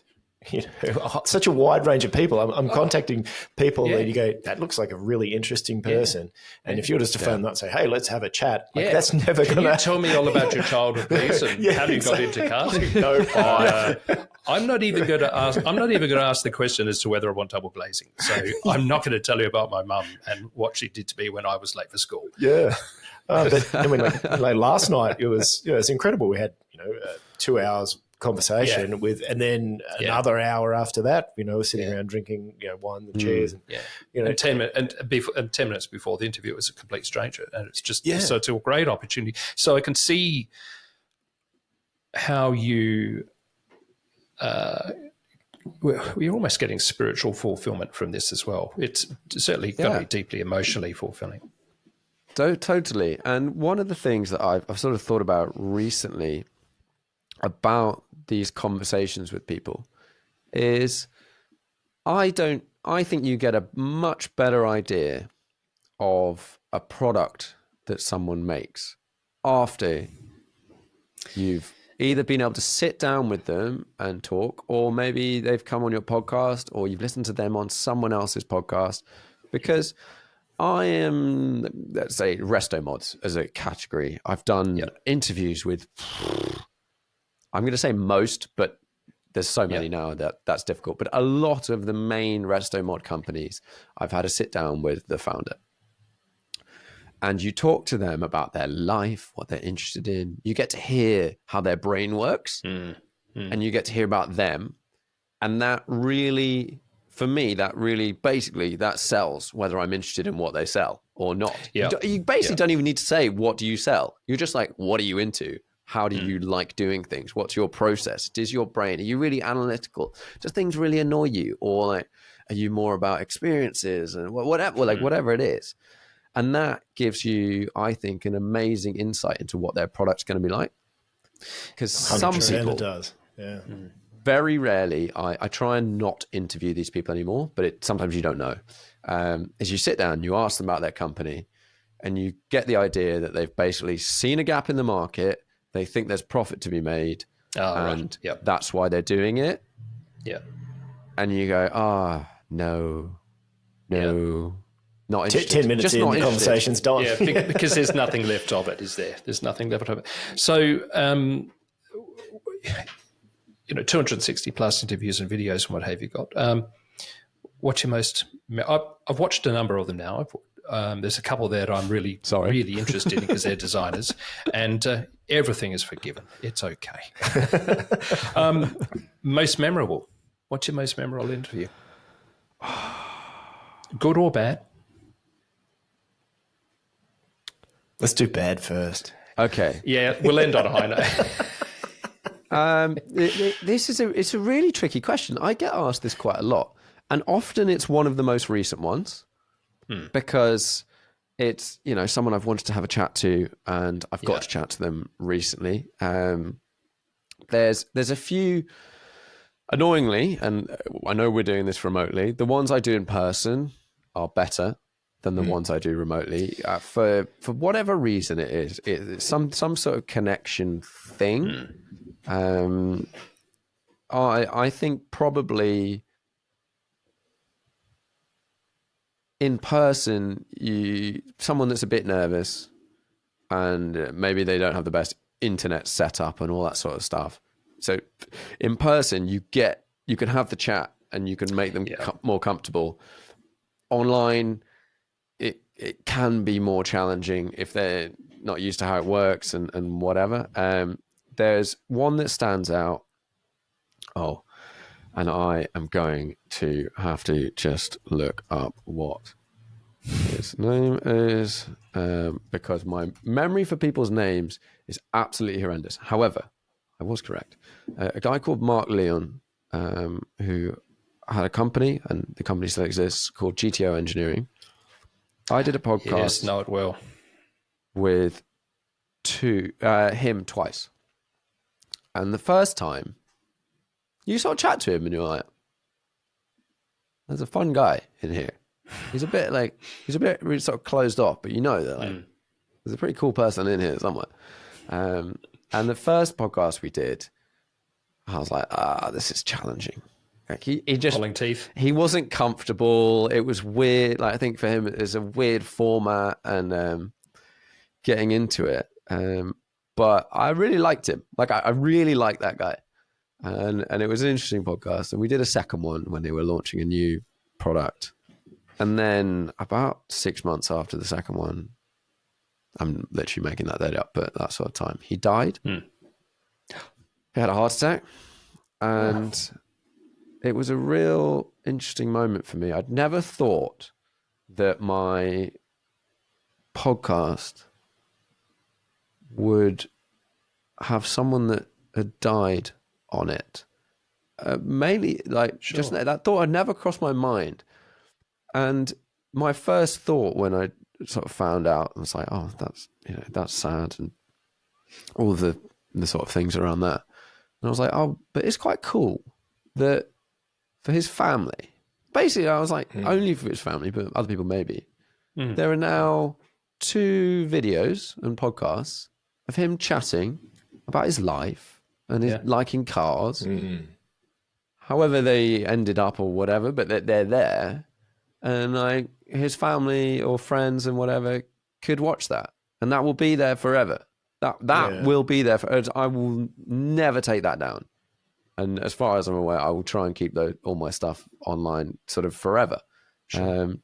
such a wide range of people. I'm contacting people that you go, that looks like a really interesting person. And if you were just to phone them up and say, hey, let's have a chat, that's never going to... Can you tell me all about your childhood, please, and how you got into cars? No fire. I'm not even going to ask the question as to whether I want double glazing. So I'm not going to tell you about my mum and what she did to me when I was late for school. Yeah. But I mean, like last night, it was incredible. We had 2 hours conversation with, and then another hour after that, sitting around drinking wine and chairs, and and 10 minutes before the interview, it was a complete stranger, and it's just so it's a great opportunity. So I can see how you. We're almost getting spiritual fulfillment from this as well. It's certainly going to be deeply emotionally fulfilling. Totally. And one of the things that I've sort of thought about recently about these conversations with people is I think you get a much better idea of a product that someone makes after you've either been able to sit down with them and talk, or maybe they've come on your podcast, or you've listened to them on someone else's podcast. Because I am, let's say, resto mods as a category. I've done interviews with, I'm going to say most, but there's so many now that's difficult. But a lot of the main resto mod companies, I've had a sit down with the founder. And you talk to them about their life, what they're interested in. You get to hear how their brain works, and you get to hear about them. And that really, for me, that sells whether I'm interested in what they sell or not. Yeah. You basically don't even need to say, what do you sell? You're just like, what are you into? How do you like doing things? What's your process? Does your brain, are you really analytical? Does things really annoy you? Or like, are you more about experiences and whatever it is? And that gives you, I think, an amazing insight into what their product's going to be like. Because some people, it does. Yeah. Very rarely, I try and not interview these people anymore, but sometimes you don't know. As you sit down, you ask them about their company, and you get the idea that they've basically seen a gap in the market. They think there's profit to be made, and that's why they're doing it. Yeah. And you go, no. Not interested. 10 minutes just in, not the conversation's done. Yeah, because there's nothing left of it, is there? There's nothing left of it. So, 260 plus interviews and videos and what have you got. What's your most... I've watched a number of them now. There's a couple there that I'm really interested in because they're designers, and everything is forgiven. It's okay. Most memorable. What's your most memorable interview? Good or bad? Let's do bad first. Okay. Yeah, we'll end on a high note. It's a really tricky question. I get asked this quite a lot, and often it's one of the most recent ones because it's someone I've wanted to have a chat to, and I've got to chat to them recently. There's a few, annoyingly, and I know we're doing this remotely. The ones I do in person are better than the ones I do remotely. For whatever reason it is, it's some sort of connection thing. I think probably in person, someone that's a bit nervous and maybe they don't have the best internet setup and all that sort of stuff. So in person, you can have the chat and you can make them more comfortable. Online, it can be more challenging if they're not used to how it works and whatever. There's one that stands out. Oh, and I am going to have to just look up what his name is because my memory for people's names is absolutely horrendous. However, I was correct. A guy called Mark Leon, who had a company, and the company still exists, called GTO Engineering. I did a podcast. Yes, know it well. With him twice. And the first time, you sort of chat to him and you're like, there's a fun guy in here. He's a bit really sort of closed off, but that there's a pretty cool person in here somewhere. And the first podcast we did, I was like, this is challenging. Like he just pulling teeth. He wasn't comfortable. It was weird. Like I think for him, it's a weird format and getting into it. But I really liked him. Like I really liked that guy, and it was an interesting podcast. And we did a second one when they were launching a new product. And then about 6 months after the second one, I'm literally making that date up, but that sort of time, he died. He had a heart attack, and it was a real interesting moment for me. I'd never thought that my podcast would have someone that had died on it. Mainly, like, just that thought had never crossed my mind. And my first thought when I sort of found out was like, oh, that's sad, and all of the sort of things around that. And I was like, oh, but it's quite cool that for his family, basically, I was like, only for his family, but other people maybe. There are now 2 videos and podcasts of him chatting about his life and his liking cars, however they ended up or whatever, but they're there. And his family or friends and whatever could watch that. And that will be there forever. That will be there. I will never take that down. And as far as I'm aware, I will try and keep all my stuff online sort of forever. Sure.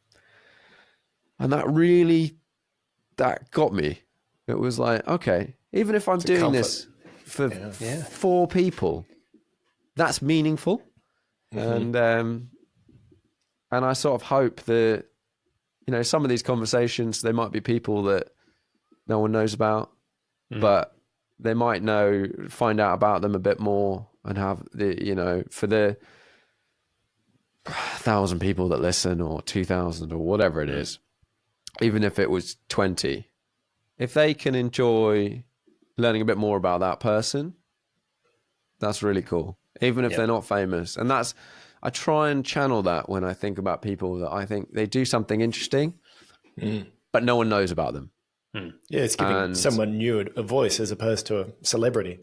And that got me. It was like, okay, even if I'm doing this for 4 people, that's meaningful. And I sort of hope that, some of these conversations, there might be people that no one knows about, but they might find out about them a bit more and have for the 1,000 people that listen or 2,000 or whatever it is, even if it was 20, if they can enjoy learning a bit more about that person, that's really cool. Even if they're not famous. And I try and channel that when I think about people that I think they do something interesting, but no one knows about them. Yeah, it's giving someone new a voice as opposed to a celebrity.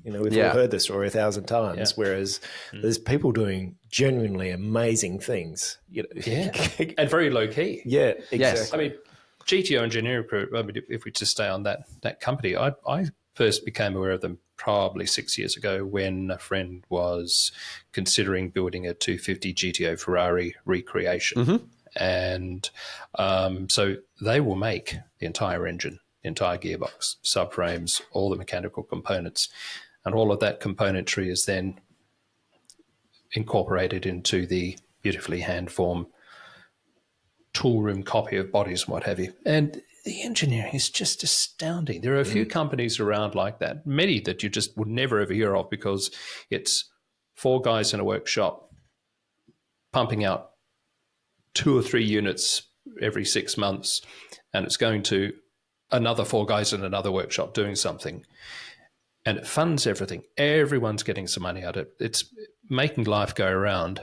We've all heard this story 1,000 times, whereas there's people doing genuinely amazing things. And very low key. Yeah, exactly. Yes. I mean, GTO Engineering Group, if we just stay on that company, I first became aware of them probably 6 years ago when a friend was considering building a 250 GTO Ferrari recreation. And so they will make the entire engine, the entire gearbox, subframes, all the mechanical components, and all of that componentry is then incorporated into the beautifully hand-formed tool room copy of bodies and what have you. And the engineering is just astounding. There are a few companies around like that, many that you just would never ever hear of because it's 4 guys in a workshop pumping out 2 or 3 units every 6 months, and it's going to another 4 guys in another workshop doing something. And it funds everything. Everyone's getting some money out of it. It's making life go around,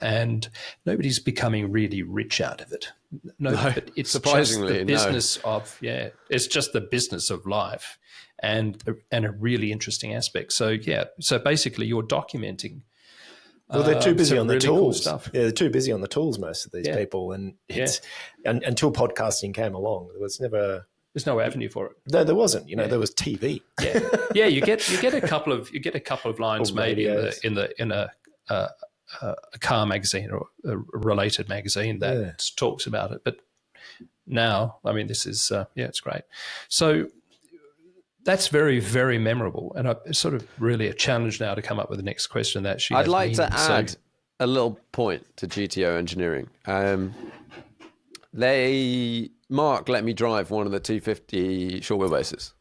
and nobody's becoming really rich out of it. No, but it's surprisingly just the business of it's just the business of life, and a really interesting aspect. So so basically, you're documenting. Well, they're too busy on the really tools. Cool stuff. Yeah, they're too busy on the tools. Most of these people, and until podcasting came along, there was never. There's no avenue for it. No, there wasn't. There was TV. Yeah. You get a couple of lines maybe in a car magazine or a related magazine that talks about it. But now, I mean, this is it's great. So that's very, very memorable, and it's sort of really a challenge now to come up with the next question that she. I'd like to add a little point to GTO Engineering. Mark let me drive one of the 250 short wheelbases.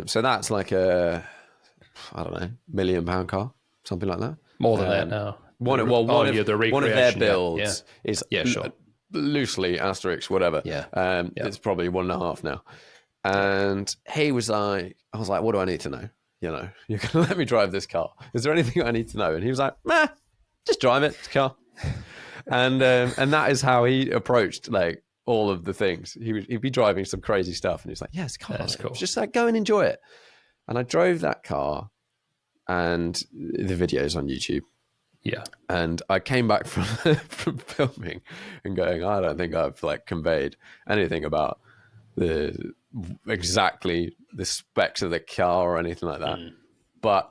So that's like a, I don't know, £1 million car, something like that. More than that now. One of their builds is loosely asterisk, whatever. It's probably 1.5 now. And he was like, I was like, what do I need to know? You're going to let me drive this car. Is there anything I need to know? And he was like, just drive it, it's a car. And that is how he approached like all of the things. He'd be driving some crazy stuff, and he's like, "Yes, car. That's cool. Just like go and enjoy it." And I drove that car, and the videos on YouTube. Yeah. And I came back from filming and going, I don't think I've like conveyed anything about exactly the specs of the car or anything like that. But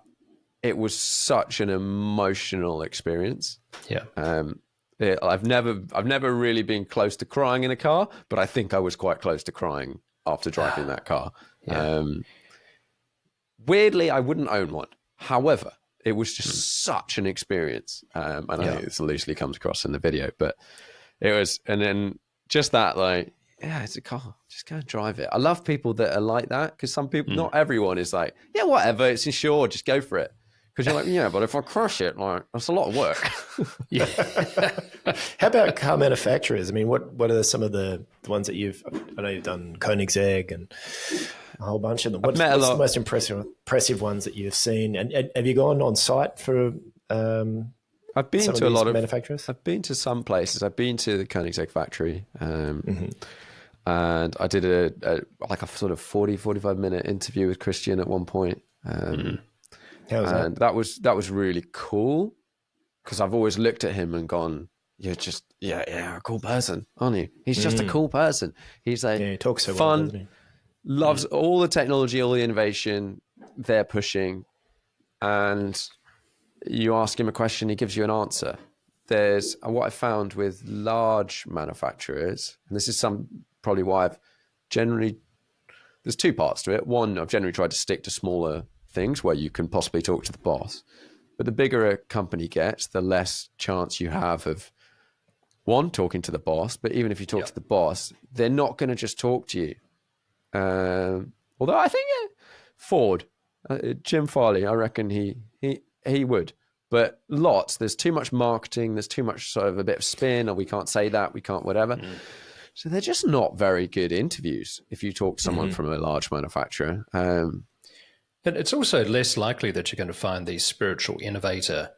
it was such an emotional experience. Yeah. I've never really been close to crying in a car, but I think I was quite close to crying after driving that car. Yeah. Weirdly, I wouldn't own one. However, it was just such an experience. And I think this loosely comes across in the video, but it was, and then just that, like, yeah, it's a car. Just go and drive it. I love people that are like that, because some people, not everyone is like, yeah, whatever, it's insured, just go for it. Because you're like, yeah, but if I crash it, like, that's a lot of work. Yeah. How about car manufacturers? I mean, what are some of the ones that I know you've done Koenigsegg and a whole bunch of them. What's the most impressive ones that you've seen? And have you gone on site for I've been to a lot of manufacturers? I've been to some places. I've been to the Koenigsegg factory. And I did a sort of 45 minute interview with Christian at one point. How was and that was really cool, because I've always looked at him and gone, you're just a cool person, aren't you? He's just a cool person. He's like, he talks so fun, well, doesn't he? loves all the technology, all the innovation they're pushing, and you ask him a question, he gives you an answer. There's what I found with large manufacturers, and this is probably why I've generally, there's two parts to it. One, I've generally tried to stick to smaller things where you can possibly talk to the boss. But the bigger a company gets, the less chance you have of, one, talking to the boss. But even if you talk to the boss, they're not going to just talk to you. Although I think Ford, Jim Farley, I reckon he would. But there's too much marketing. There's too much sort of a bit of spin, or we can't say that, we can't whatever. So they're just not very good interviews if you talk to someone from a large manufacturer. But it's also less likely that you're going to find the spiritual innovator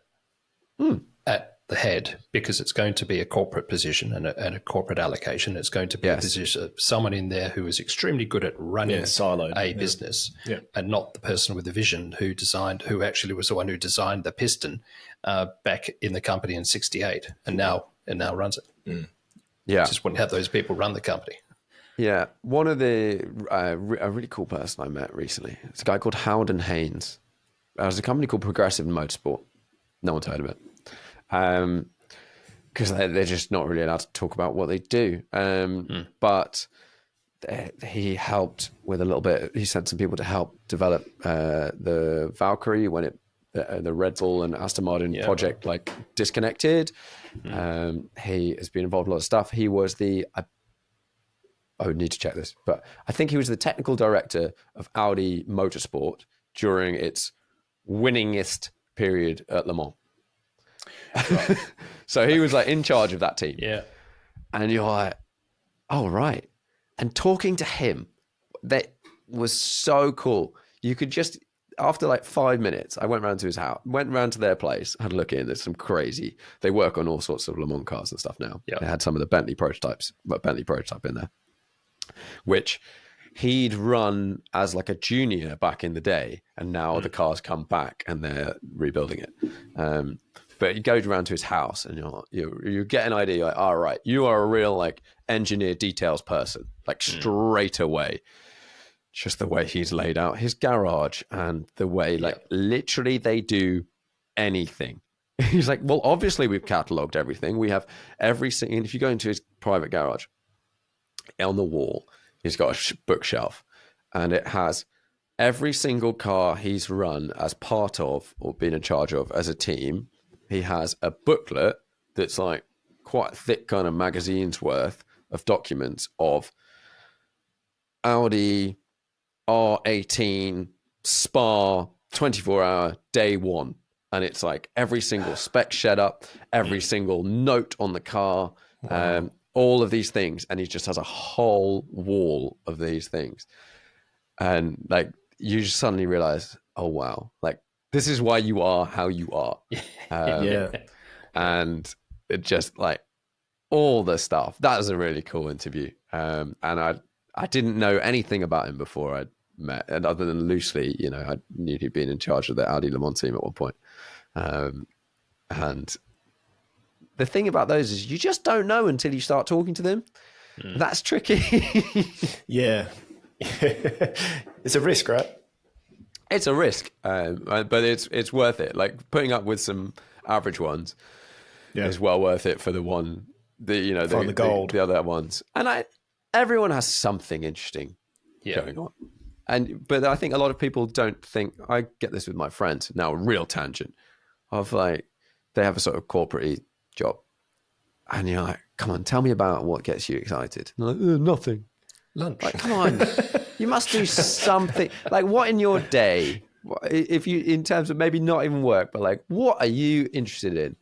at the head, because it's going to be a corporate position and a corporate allocation. It's going to be a position, someone in there who is extremely good at running a business, and not the person with the vision who actually was the one who designed the piston back in the company in '68 and now runs it. Just wouldn't have those people run the company. Yeah, one of a really cool person I met recently. It's a guy called Howden Haynes. There's a company called Progressive Motorsport. No one's heard of it, because they're just not really allowed to talk about what they do. But he helped with a little bit. He sent some people to help develop the Valkyrie when the Red Bull and Aston Martin project disconnected. He has been involved in a lot of stuff. He was I would need to check this, but I think he was the technical director of Audi Motorsport during its winningest period at Le Mans. Right. So he was in charge of that team. Yeah. And you're like, oh, right. And talking to him, that was so cool. You could just, after 5 minutes, I went round to his house, went round to their place, had a look in. There's some crazy, they work on all sorts of Le Mans cars and stuff now. Yep. They had some of the Bentley prototype in there, which he'd run as a junior back in the day, and now the car's come back and they're rebuilding it. But you go around to his house and you get an idea, you're all right, you are a real engineer details person, straight away. Just the way he's laid out his garage and the way literally they do anything. He's like, well, obviously we've catalogued everything. We have every single, and if you go into his private garage, on the wall, he's got a bookshelf, and it has every single car he's run as part of or been in charge of as a team. He has a booklet that's quite a thick kind of magazine's worth of documents of Audi R18 Spa 24-hour day one. And it's every single spec shed up, every single note on the car, all of these things. And he just has a whole wall of these things. And you just suddenly realize, oh, wow, this is why you are how you are. And it just all the stuff. That was a really cool interview. And I didn't know anything about him before I'd met, and other than loosely, I knew he'd been in charge of the Audi Le Mans team at one point. And the thing about those is you just don't know until you start talking to them. That's tricky. Yeah. It's a risk, right? It's a risk, but it's worth it. Putting up with some average ones. is well worth it for the one, Find the gold. the other ones. And everyone has something interesting going on. But I think a lot of people don't think, I get this with my friends, now a real tangent, of like, they have a sort of corporate job. And you're like, come on, tell me about what gets you excited. And they're like, nothing. Lunch. Like, come on, you must do something. Like, what in your day, if you, in terms of maybe not even work, but like, what are you interested in?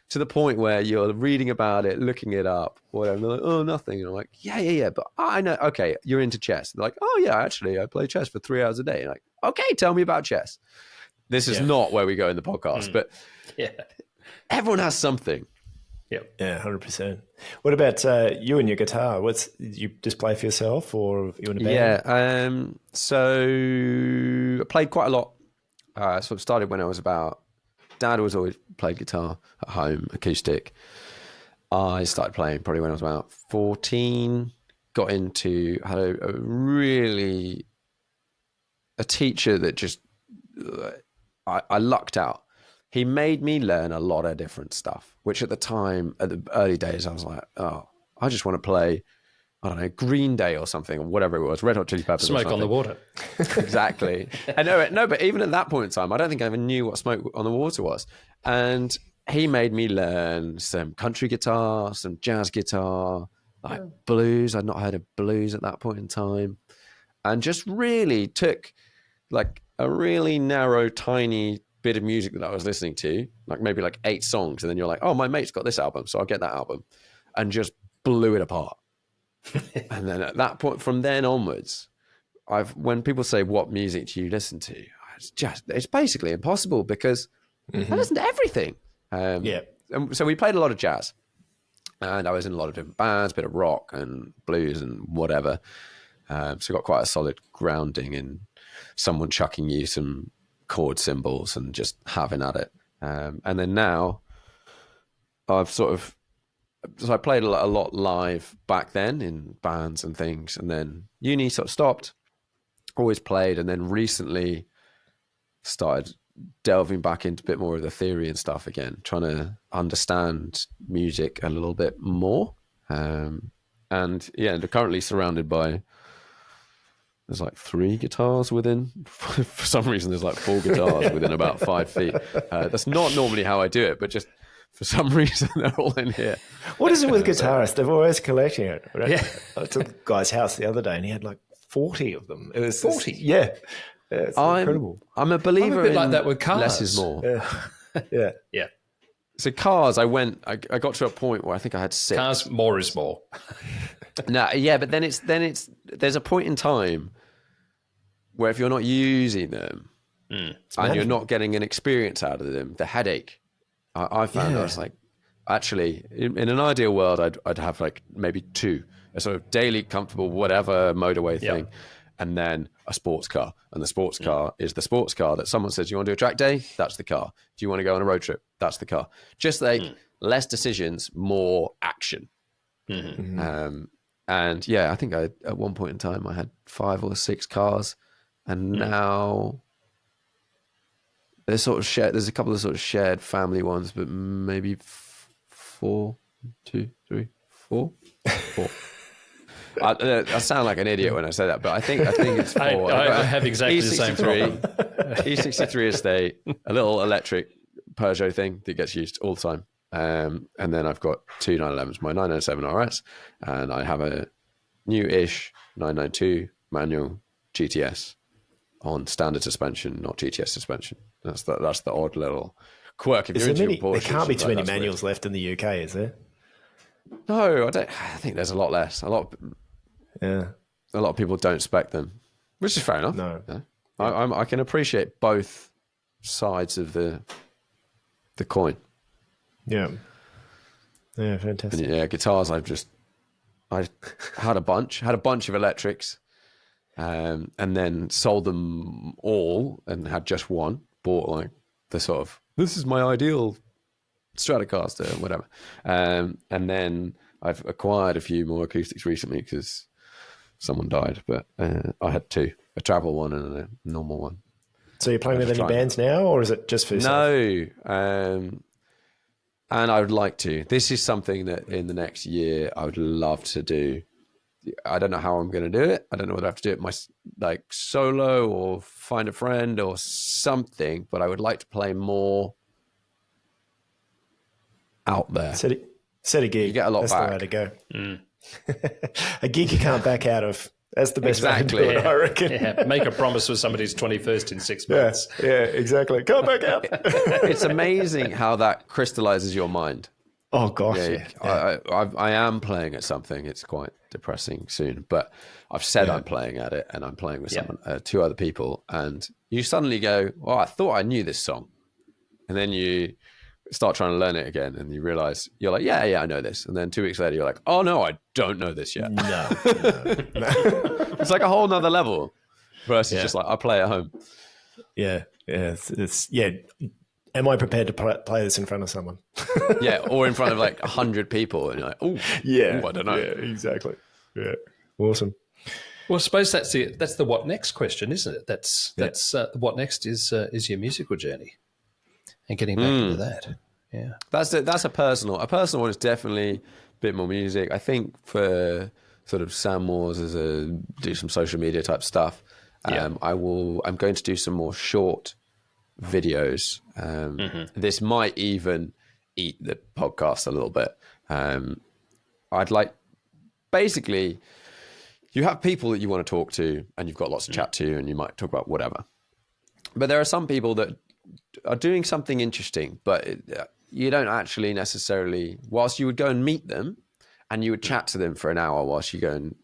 To the point where you're reading about it, looking it up, whatever. And they're like, oh, nothing. And I'm like, yeah. But I know, okay, you're into chess. They're like, oh, yeah, actually, I play chess for 3 hours a day. And like, okay, tell me about chess. This is not where we go in the podcast, but everyone has something. Yeah, 100%. What about you and your guitar? You just play for yourself, or you in a band? Yeah, so I played quite a lot. Sort of started when I was about, Dad was always played guitar at home, acoustic. I started playing probably when I was about 14. Got into, had a teacher that just, I lucked out. He made me learn a lot of different stuff, which at the time, at the early days, I was like, oh, I just want to play, I don't know, Green Day or something, or whatever it was, Red Hot Chili Peppers. Smoke on the Water. Exactly. I know it. No, but even at that point in time, I don't think I even knew what Smoke on the Water was. And he made me learn some country guitar, some jazz guitar, like blues. I'd not heard of blues at that point in time. And just really took like a really narrow, tiny bit of music that I was listening to, like maybe like 8 songs. And then you're like, oh, my mate's got this album, so I'll get that album. And just blew it apart. And then at that point, from then onwards, when people say, what music do you listen to? It's basically impossible because I listen to everything. And so we played a lot of jazz, and I was in a lot of different bands, a bit of rock and blues and whatever. So got quite a solid grounding in someone chucking you some chord symbols and just having at it. And then now so I played a lot live back then in bands and things, and then uni sort of stopped, always played, and then recently started delving back into a bit more of the theory and stuff again, trying to understand music a little bit more. And they're currently surrounded by, there's like 3 guitars within, for some reason there's like 4 guitars within about 5 feet. That's not normally how I do it, but just for some reason they're all in here. What is it with guitarists? They're always collecting it. Right? Yeah. I took a guy's house the other day and he had like 40 of them. It was 40? It's incredible. I'm a believer bit in like that with cars. less is more. Yeah. So cars, I got to a point where I think I had 6. Cars, more is more. No, yeah, but then there's a point in time where if you're not using them and you're not getting an experience out of them, the headache. I found I was like, actually, in an ideal world, I'd have like maybe 2, a sort of daily comfortable whatever motorway thing, and then a sports car. And the sports car is the sports car that someone says, you want to do a track day? That's the car. Do you want to go on a road trip? That's the car. Just like less decisions, more action. And yeah, I think at one point in time I had 5 or 6 cars, and now there's a couple of sort of shared family ones, but maybe 4, 2, 3, 4. I sound like an idiot when I say that, but I think it's 4. I have exactly the same problem. E63 estate, a little electric Peugeot thing that gets used all the time. And then I've got 2 911s, my 997 RS, and I have a new-ish 992 manual GTS on standard suspension, not GTS suspension. That's the odd little quirk. If you're into there can't be too many manuals left in the UK, is there? No, I don't. I think there's a lot less. A lot of people don't spec them, which is fair enough. No, yeah. I can appreciate both sides of the coin. Yeah, fantastic. And yeah, guitars. I had a bunch of electrics, and then sold them all and had just one. Bought like the sort of, this is my ideal Stratocaster or whatever. And then I've acquired a few more acoustics recently because someone died, but I had 2, a travel one and a normal one. So you're playing with any bands now, or is it just for yourself? No. And I would like to. This is something that in the next year I would love to do. I don't know how I'm going to do it. I don't know whether I have to do it solo or find a friend or something, but I would like to play more out there. Set a gig. You get a lot That's back. the way to go. A gig you can't back out of. That's the best way to do Exactly. it, I reckon. Yeah, make a promise for somebody's 21st in 6 months. Yeah, exactly. Can't back out. It's amazing how that crystallizes your mind. Oh, gosh, yeah. I am playing at something. It's quite depressing soon, but I've said I'm playing at it, and I'm playing with two other people, and you suddenly go, "Oh, I thought I knew this song," and then you start trying to learn it again, and you realize you're like, "Yeah, I know this," and then 2 weeks later, you're like, "Oh no, I don't know this yet." No. It's like a whole nother level versus just like I play at home. Yeah. Am I prepared to play this in front of someone? Yeah, or in front of like 100 people, and you're like, "Oh, I don't know." Yeah, exactly. Yeah, awesome. Well, I suppose that's the what next question, isn't it? That's what next is your musical journey, and getting back into that. Yeah, that's a personal one is definitely a bit more music. I think for sort of Sam Moore's do some social media type stuff. I'm going to do some more short videos. This might even eat the podcast a little bit. I'd like, basically, you have people that you want to talk to and you've got lots to chat to and you might talk about whatever. But there are some people that are doing something interesting, but you don't actually necessarily, whilst you would go and meet them and you would chat to them for an hour whilst you go and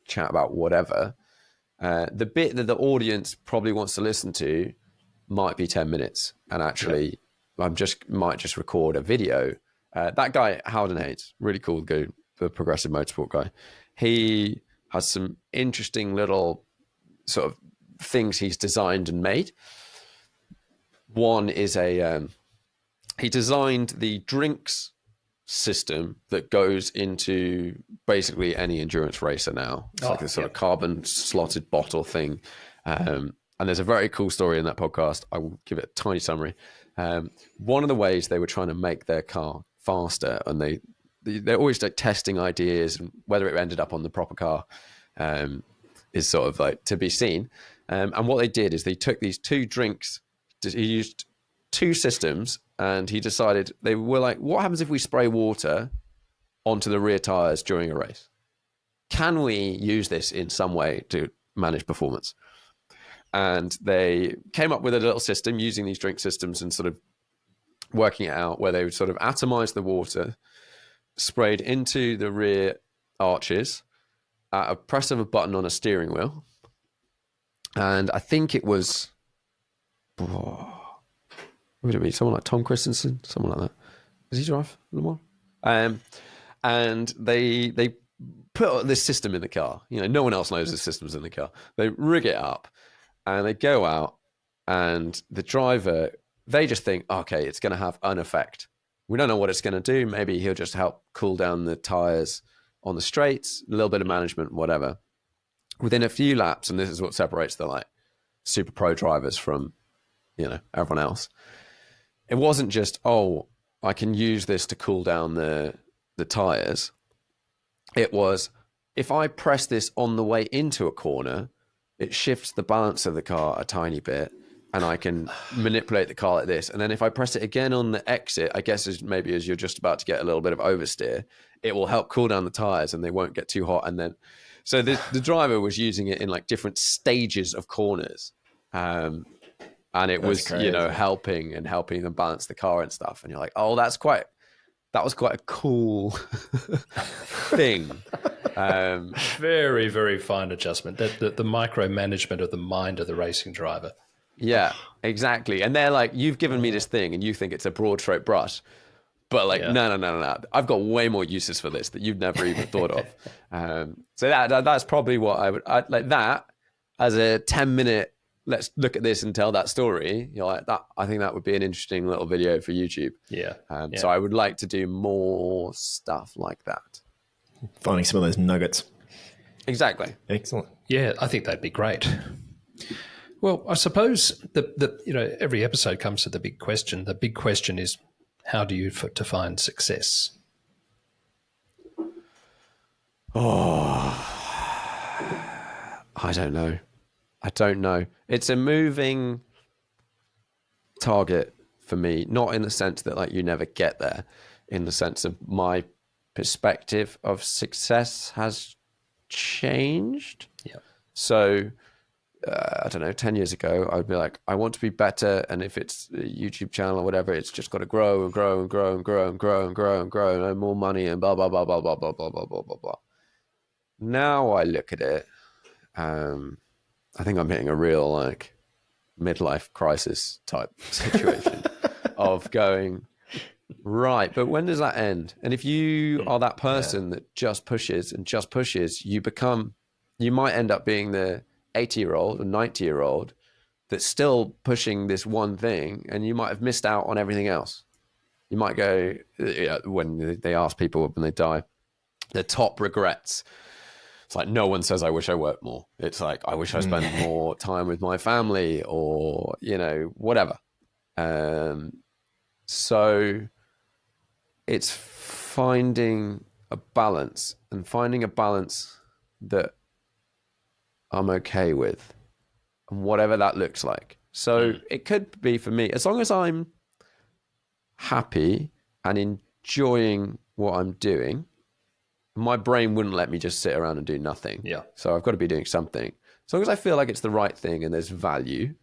chat about whatever, the bit that the audience probably wants to listen to might be 10 minutes. And actually, I might just record a video. That guy, Howden Hayes, really cool guy, the progressive motorsport guy. He has some interesting little sort of things he's designed and made. One is he designed the drinks system that goes into basically any endurance racer now. It's like a sort of carbon slotted bottle thing. And there's a very cool story in that podcast. I will give it a tiny summary. One of the ways they were trying to make their car faster, and they're always like testing ideas, and whether it ended up on the proper car is sort of like to be seen. And what they did is they took these two drinks. He used two systems, and he decided they were like, what happens if we spray water onto the rear tires during a race? Can we use this in some way to manage performance? And they came up with a little system using these drink systems and sort of working it out where they would sort of atomize the water, sprayed into the rear arches at a press of a button on a steering wheel. And I think it was, who would it be? Someone like Tom Christensen, someone like that. Does he drive Le Mans? And they put this system in the car. You know, no one else knows the system's in the car. They rig it up. And they go out, and the driver, they just think, okay, it's going to have an effect. We don't know what it's going to do. Maybe he'll just help cool down the tires on the straights, a little bit of management, whatever. Within a few laps, and this is what separates the like super pro drivers from, everyone else. It wasn't just, I can use this to cool down the tires. It was, if I press this on the way into a corner, it shifts the balance of the car a tiny bit, and I can manipulate the car like this. And then if I press it again on the exit, I guess as you're just about to get a little bit of oversteer, it will help cool down the tires and they won't get too hot. And then, so the driver was using it in like different stages of corners. And it was, helping them balance the car and stuff. And you're like, that was quite a cool thing. Very, very fine adjustment. The micromanagement of the mind of the racing driver. Yeah, exactly. And they're like, you've given me this thing and you think it's a broad stroke brush. But like, no. I've got way more uses for this that you've never even thought of. So that's probably what I'd like that as a 10-minute, let's look at this and tell that story. You're like, that. I think that would be an interesting little video for YouTube. Yeah. So I would like to do more stuff like that. Finding some of those nuggets. Exactly. Excellent. Yeah, I think that'd be great. Well, I suppose every episode comes to the big question. The big question is, how do you define success? I don't know. It's a moving target for me, not in the sense that like you never get there, in the sense of my perspective of success has changed. Yeah. So I don't know, 10 years ago, I'd be like, I want to be better. And if it's a YouTube channel or whatever, it's just got to grow and grow and grow and grow and grow and grow and grow and more money and blah, blah, blah, blah, blah, blah, blah, blah, blah, blah, blah. Now I look at it, I think I'm hitting a real like midlife crisis type situation of going, right, but when does that end? And if you are that person that just pushes and just pushes, you might end up being the 80-year-old or 90-year-old that's still pushing this one thing, and you might have missed out on everything else. You might go, when they ask people when they die, their top regrets. It's like, no one says, I wish I worked more. It's like, I wish I spent more time with my family or, whatever. So it's finding a balance and finding a balance that I'm okay with, and whatever that looks like. So it could be for me, as long as I'm happy and enjoying what I'm doing, my brain wouldn't let me just sit around and do nothing. Yeah. So I've got to be doing something. As long as I feel like it's the right thing and there's value,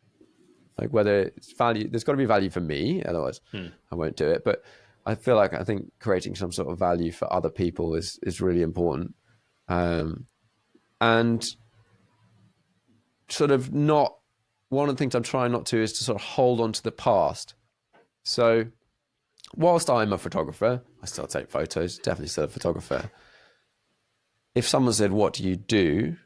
like whether it's value, there's got to be value for me, otherwise I won't do it. But I think creating some sort of value for other people is really important. And sort of not, one of the things I'm trying not to is to sort of hold on to the past. So whilst I'm a photographer, I still take photos, definitely still a photographer. If someone said, what do you do?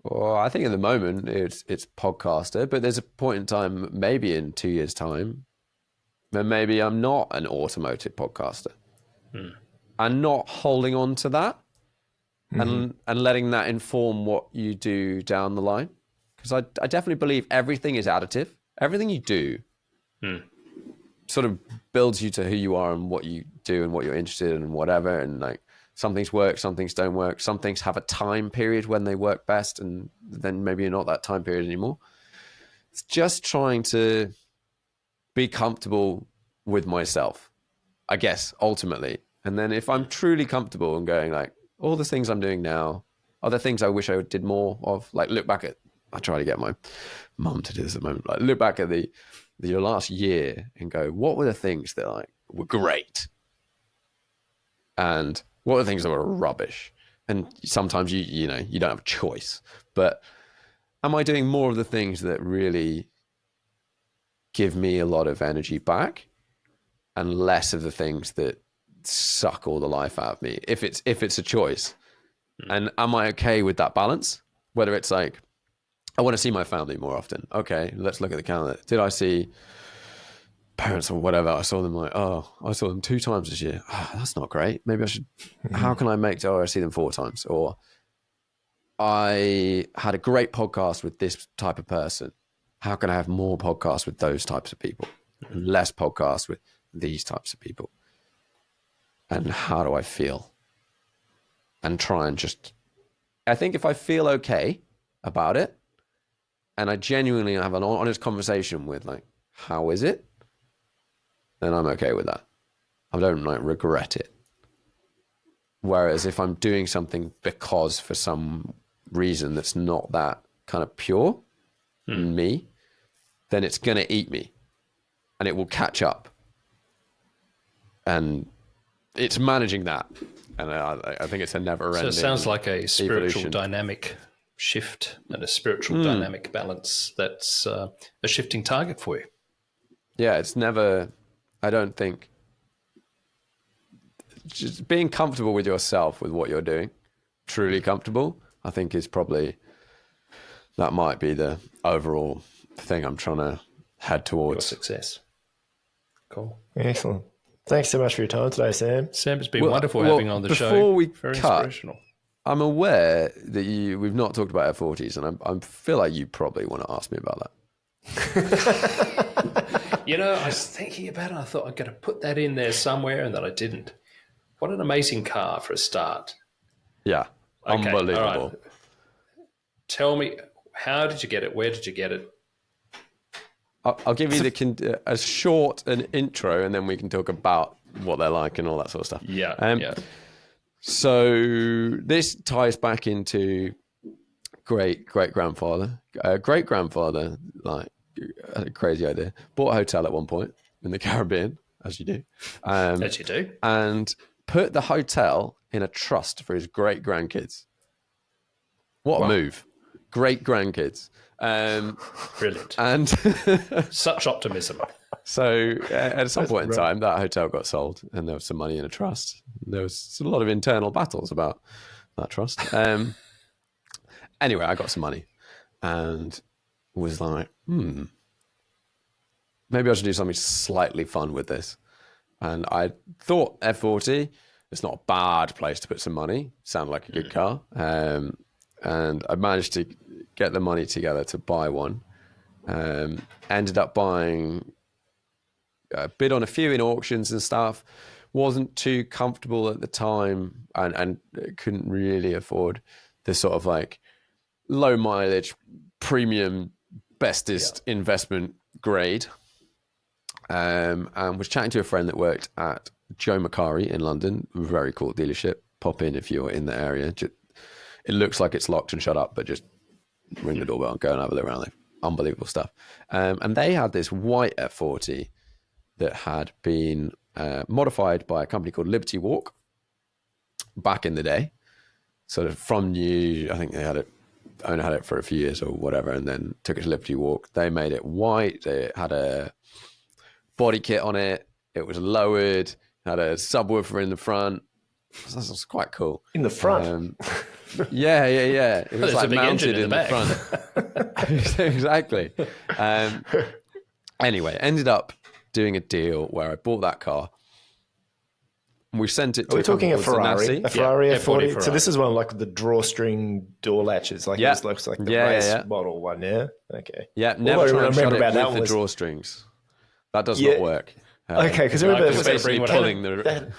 Well, I think at the moment it's podcaster, but there's a point in time, maybe in 2 years' time, then maybe I'm not an automotive podcaster. And not holding on to that and letting that inform what you do down the line. Because I definitely believe everything is additive. Everything you do sort of builds you to who you are and what you do and what you're interested in and whatever. And like, some things work, some things don't work. Some things have a time period when they work best, and then maybe you're not that time period anymore. It's just trying to be comfortable with myself, I guess, ultimately. And then if I'm truly comfortable and going like, all the things I'm doing now are the things I wish I did more of. Like look back at, I try to get my mum to do this at the moment. Like look back at the last year and go, what were the things that like were great? And what are the things that were rubbish? And sometimes you don't have a choice. But am I doing more of the things that really give me a lot of energy back, and less of the things that suck all the life out of me? If it's a choice, and am I okay with that balance? Whether it's like, I want to see my family more often. Okay, let's look at the calendar. Did I see parents or whatever? I saw them I saw them 2 times this year. That's not great. Maybe I should, how can I make I see them 4 times? Or I had a great podcast with this type of person. How can I have more podcasts with those types of people and less podcasts with these types of people? And how do I feel? And try and just, I think if I feel okay about it, and I genuinely have an honest conversation with like, how is it? Then I'm okay with that. I don't like regret it. Whereas if I'm doing something because for some reason that's not that kind of pure in me, then it's going to eat me and it will catch up. And it's managing that. And I think it's a never ending. So it sounds like a spiritual evolution. dynamic shift and a spiritual dynamic balance that's a shifting target for you. Yeah, it's never, I don't think, just being comfortable with yourself, with what you're doing, truly comfortable, I think is probably, that might be the overall thing I'm trying to head Your towards. success. Cool. Excellent. Thanks so much for your time today, Sam. Sam, it's been wonderful having you on the show. Before we Very cut, inspirational. I'm aware that we've not talked about F40s, and I feel like you probably want to ask me about that. You know, I was thinking about it. I thought I'm going to put that in there somewhere, and then I didn't. What an amazing car for a start. Yeah, Okay, unbelievable. all right. Tell me, how did you get it? Where did you get it? I'll give you a short an intro, and then we can talk about what they're like and all that sort of stuff. Yeah. So this ties back into great grandfather, like a crazy idea. Bought a hotel at one point in the Caribbean, as you do. As you do. And put the hotel in a trust for his great grandkids. What a move! Great grandkids. Brilliant. And such optimism. So at some point in time, that hotel got sold, and there was some money in a trust. There was a lot of internal battles about that trust. Anyway, I got some money and was like, maybe I should do something slightly fun with this. And I thought F40, it's not a bad place to put some money. Sounded like a good car. And I managed to get the money together to buy one. Ended up buying, bid on a few in auctions and stuff. Wasn't too comfortable at the time and couldn't really afford this sort of like low mileage, premium, bestest investment grade. And was chatting to a friend that worked at Joe Macari in London. Very cool dealership. Pop in if you're in the area. It looks like it's locked and shut up, but just ring the doorbell and go and have a look around there. Unbelievable stuff. And they had this white F40 that had been modified by a company called Liberty Walk back in the day. Sort of from new, I think they had it, owner had it for a few years or whatever, and then took it to Liberty Walk. They made it white. It had a body kit on it. It was lowered. Had a subwoofer in the front. It was quite cool. In the front? Yeah. It was like mounted in the front. Exactly. Anyway, ended up doing a deal where I bought that car. We sent it to. We're talking a Ferrari, Zanassi. a Ferrari Yeah, F40. Ferrari. So this is one like the drawstring door latches, like it looks like the race model one. Yeah, okay. Yeah, never All I try and shut remember it about that with the was drawstrings. That does not work. Okay, because I remember because they basically bring pulling the.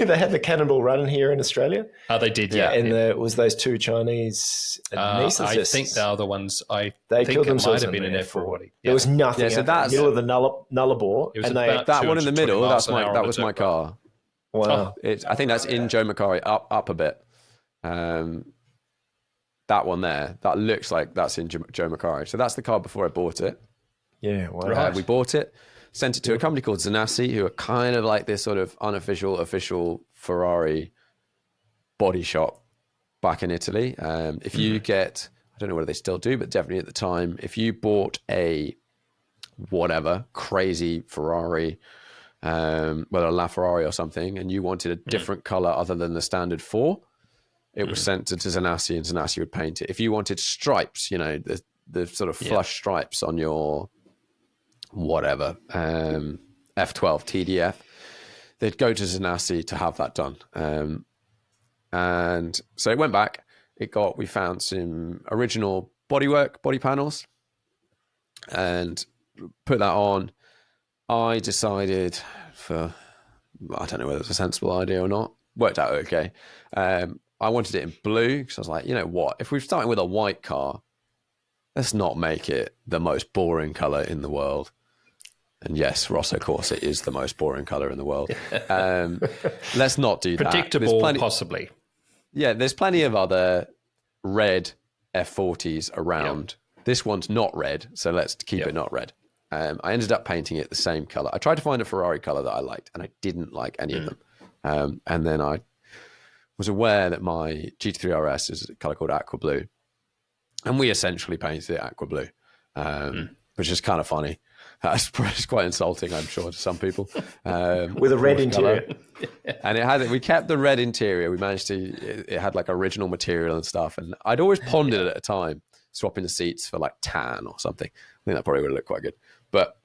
they had the Cannonball Run here in Australia. Oh, they did, yeah. And there was those two Chinese I think they are the ones. They think killed it themselves might have in been the an F40. F40. There was nothing Yeah, so in the that's- middle of the Nullarbor. It was And about That one in the 220 middle. miles an hour That on was the my dirt road. car. wow. I think that's in Joe Macari up a bit. That one there. That looks like that's in Joe Macari. So that's the car before I bought it. Yeah, wow. Right. We bought it, sent it to a company called Zanassi, who are kind of like this sort of unofficial, official Ferrari body shop back in Italy. If you get, I don't know whether they still do, but definitely at the time, if you bought a whatever crazy Ferrari, whether a LaFerrari or something, and you wanted a different color other than the standard 4, it was sent to Zanassi, and Zanassi would paint it. If you wanted stripes, the sort of flush stripes on your whatever F12 TDF, they'd go to Zanassi to have that done. And so it went back. We found some original bodywork, body panels, and put that on. I decided I don't know whether it was a sensible idea or not. Worked out okay. I wanted it in blue because I was like, you know what? If we're starting with a white car, let's not make it the most boring color in the world. And yes, Rosso Corsa is the most boring color in the world. Let's not do that. Predictable, possibly. Yeah, there's plenty of other red F40s around. This one's not red, so let's keep it not red. I ended up painting it the same color. I tried to find a Ferrari color that I liked, and I didn't like any of them. And then I was aware that my GT3 RS is a color called aqua blue, and we essentially painted it aqua blue, which is kind of funny. That's quite insulting, I'm sure, to some people. With a red interior. And we kept the red interior. We managed to, it had like original material and stuff. And I'd always pondered at a time, swapping the seats for like tan or something. I think that probably would have looked quite good. But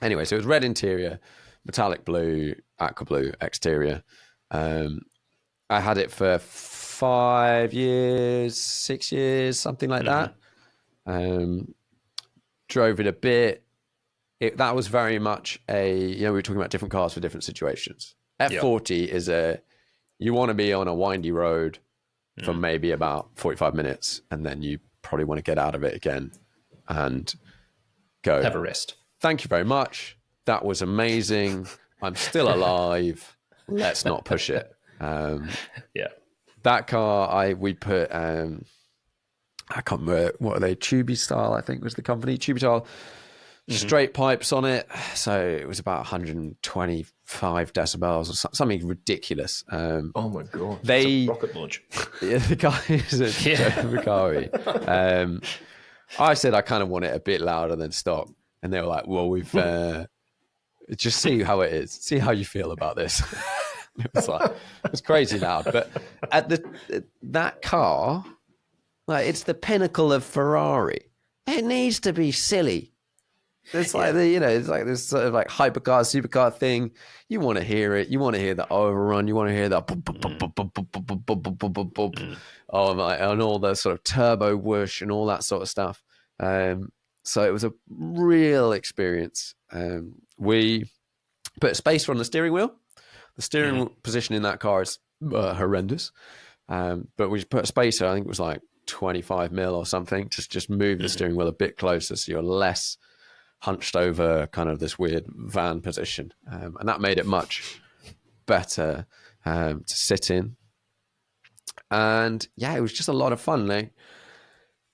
anyway, so it was red interior, metallic blue, aqua blue exterior. I had it for 5 years, 6 years, something like that. Drove it a bit. that was very much we were talking about different cars for different situations. F40 is you want to be on a windy road for maybe about 45 minutes, and then you probably want to get out of it again and go Have a rest. Thank you very much. That was amazing. I'm still alive. Let's not push it. That car, we put, I can't remember, what are they? Tubi Style, I think was the company. Tubi Style, straight pipes on it. So it was about 125 decibels or something ridiculous. Oh my God. They, it's a rocket launch. Yeah, the guy is a Vicari. I said I kind of want it a bit louder than stock. And they were like, well, we've just see how it is. See how you feel about this. It was crazy loud. But at that car, like, it's the pinnacle of Ferrari. It needs to be silly. It's like it's like this sort of like hypercar, supercar thing. You want to hear it. You want to hear the overrun. You want to hear the and all the sort of turbo whoosh and all that sort of stuff. So it was a real experience. We put a spacer on the steering wheel. The steering position in that car is horrendous. But we put a spacer, I think it was like 25 mil or something, just move the steering wheel a bit closer so you're less hunched over kind of this weird van position. And that made it much better to sit in. And yeah, it was just a lot of fun. Like,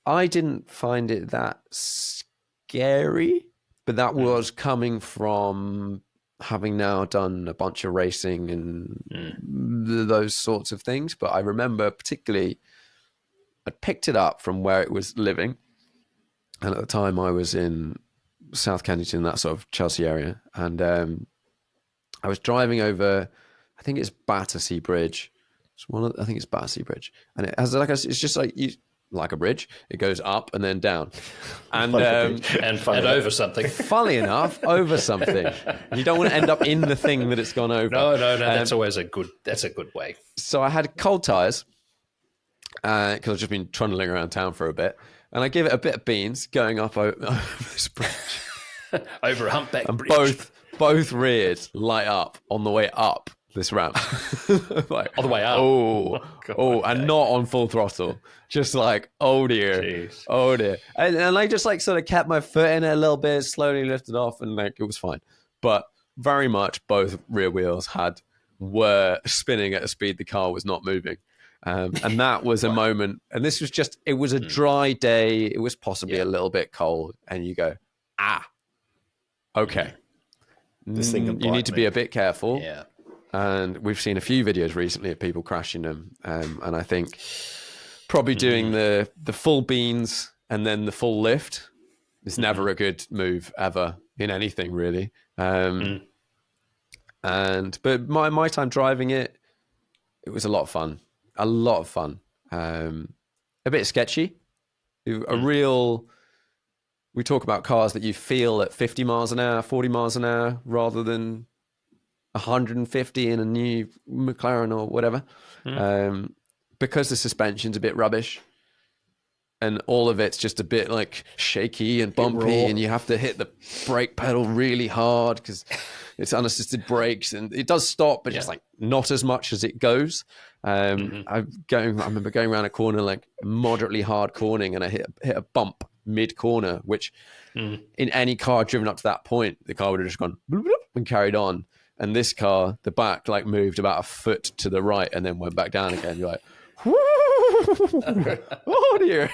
I didn't find it that scary, but that was coming from having now done a bunch of racing and those sorts of things. But I remember particularly, I picked it up from where it was living. And at the time I was in South Kensington, that sort of Chelsea area. And I was driving over, I think it's Battersea Bridge. I think it's Battersea Bridge. And it has it's just like a bridge. It goes up and then down, and over something. Funnily enough, over something. You don't want to end up in the thing that it's gone over. No. That's always a good way. So I had cold tires because I've just been trundling around town for a bit, and I give it a bit of beans going up over this bridge, over a humpback bridge. Both rears light up on the way up this ramp. Like, on the way up. And not on full throttle. Just like, oh dear. Jeez. Oh dear. And I just like sort of kept my foot in it a little bit, slowly lifted off, and like it was fine. But very much both rear wheels were spinning at a speed the car was not moving. And that was a moment, and this was just, it was a dry day. It was possibly a little bit cold, and you go, okay. This thing you need to be a bit careful. Yeah. And we've seen a few videos recently of people crashing them. And I think probably doing the full beans and then the full lift is never a good move ever in anything, really. But my time driving it was a lot of fun. A lot of fun. A bit sketchy. We talk about cars that you feel at 50 miles an hour, 40 miles an hour, rather than 150 in a new McLaren or whatever, because the suspension's a bit rubbish and all of it's just a bit like shaky and bumpy, and you have to hit the brake pedal really hard because it's unassisted brakes, and it does stop, but just like not as much as it goes. I remember going around a corner, like moderately hard cornering, and I hit a bump mid corner, which in any car driven up to that point, the car would have just gone bloop, bloop, and carried on. And this car, the back like moved about a foot to the right and then went back down again. You're like, oh dear.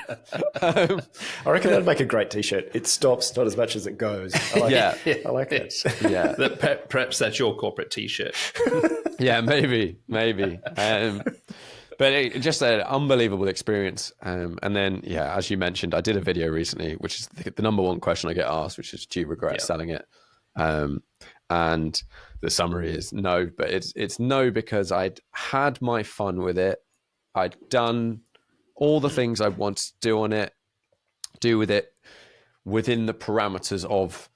I reckon that'd make a great T-shirt. It stops not as much as it goes. I like it. I like that. Yeah. Perhaps that's your corporate T-shirt. Yeah, maybe. But it just an unbelievable experience. And then, as you mentioned, I did a video recently, which is the number one question I get asked, which is, do you regret selling it? And the summary is no, but it's no, because I'd had my fun with it. I'd done all the things I wanted to do with it within the parameters of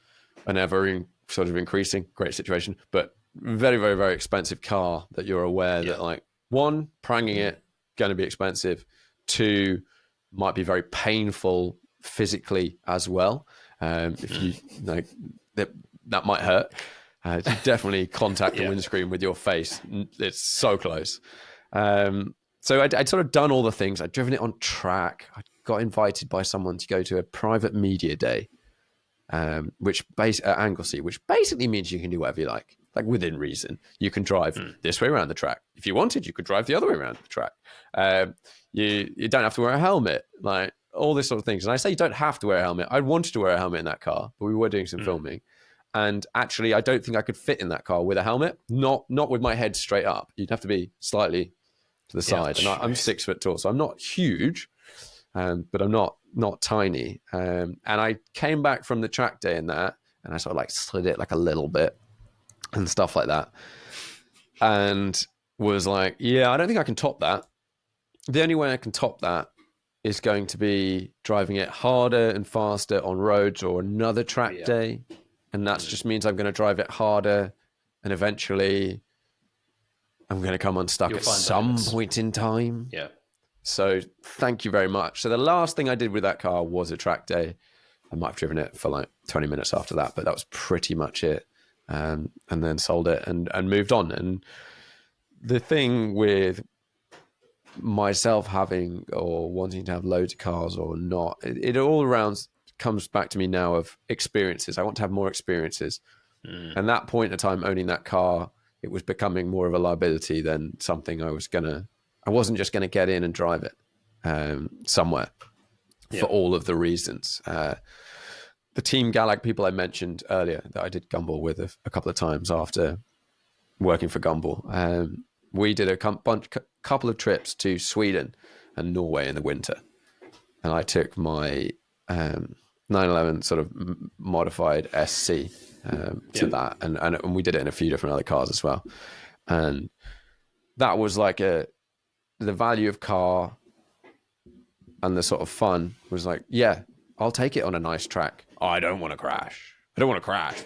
an ever sort of increasing, great situation, but very, very, very expensive car that you're aware that, like, one, pranging it, going to be expensive. Two, might be very painful physically as well. If you that might hurt. You definitely contact the windscreen with your face. It's so close. So I'd sort of done all the things. I'd driven it on track. I got invited by someone to go to a private media day, at Anglesey, which basically means you can do whatever you like within reason. You can drive this way around the track. If you wanted, you could drive the other way around the track. You don't have to wear a helmet, like all this sort of things. And I say you don't have to wear a helmet. I wanted to wear a helmet in that car, but we were doing some filming. And actually, I don't think I could fit in that car with a helmet, not with my head straight up. You'd have to be slightly to the side. And I'm 6 foot tall, so I'm not huge, but I'm not tiny. And I came back from the track day in that, and I sort of like slid it like a little bit and stuff like that. And was like, yeah, I don't think I can top that. The only way I can top that is going to be driving it harder and faster on roads or another track day. And that just means I'm going to drive it harder, and eventually I'm going to come unstuck at some point in time. Yeah. So thank you very much. So the last thing I did with that car was a track day. I might have driven it for like 20 minutes after that, but that was pretty much it. And then sold it and moved on. And the thing with myself having or wanting to have loads of cars or not, it all around comes back to me now of experiences. I want to have more experiences. And that point in time, owning that car, it was becoming more of a liability than something I wasn't just going to get in and drive it somewhere for all of the reasons. The Team Galag people I mentioned earlier that I did Gumball with a couple of times after working for Gumball, we did a couple of trips to Sweden and Norway in the winter. And I took my 911 sort of modified SC to that. And we did it in a few different other cars as well. And that was like the value of car and the sort of fun was like, yeah, I'll take it on a nice track. Oh, I don't want to crash.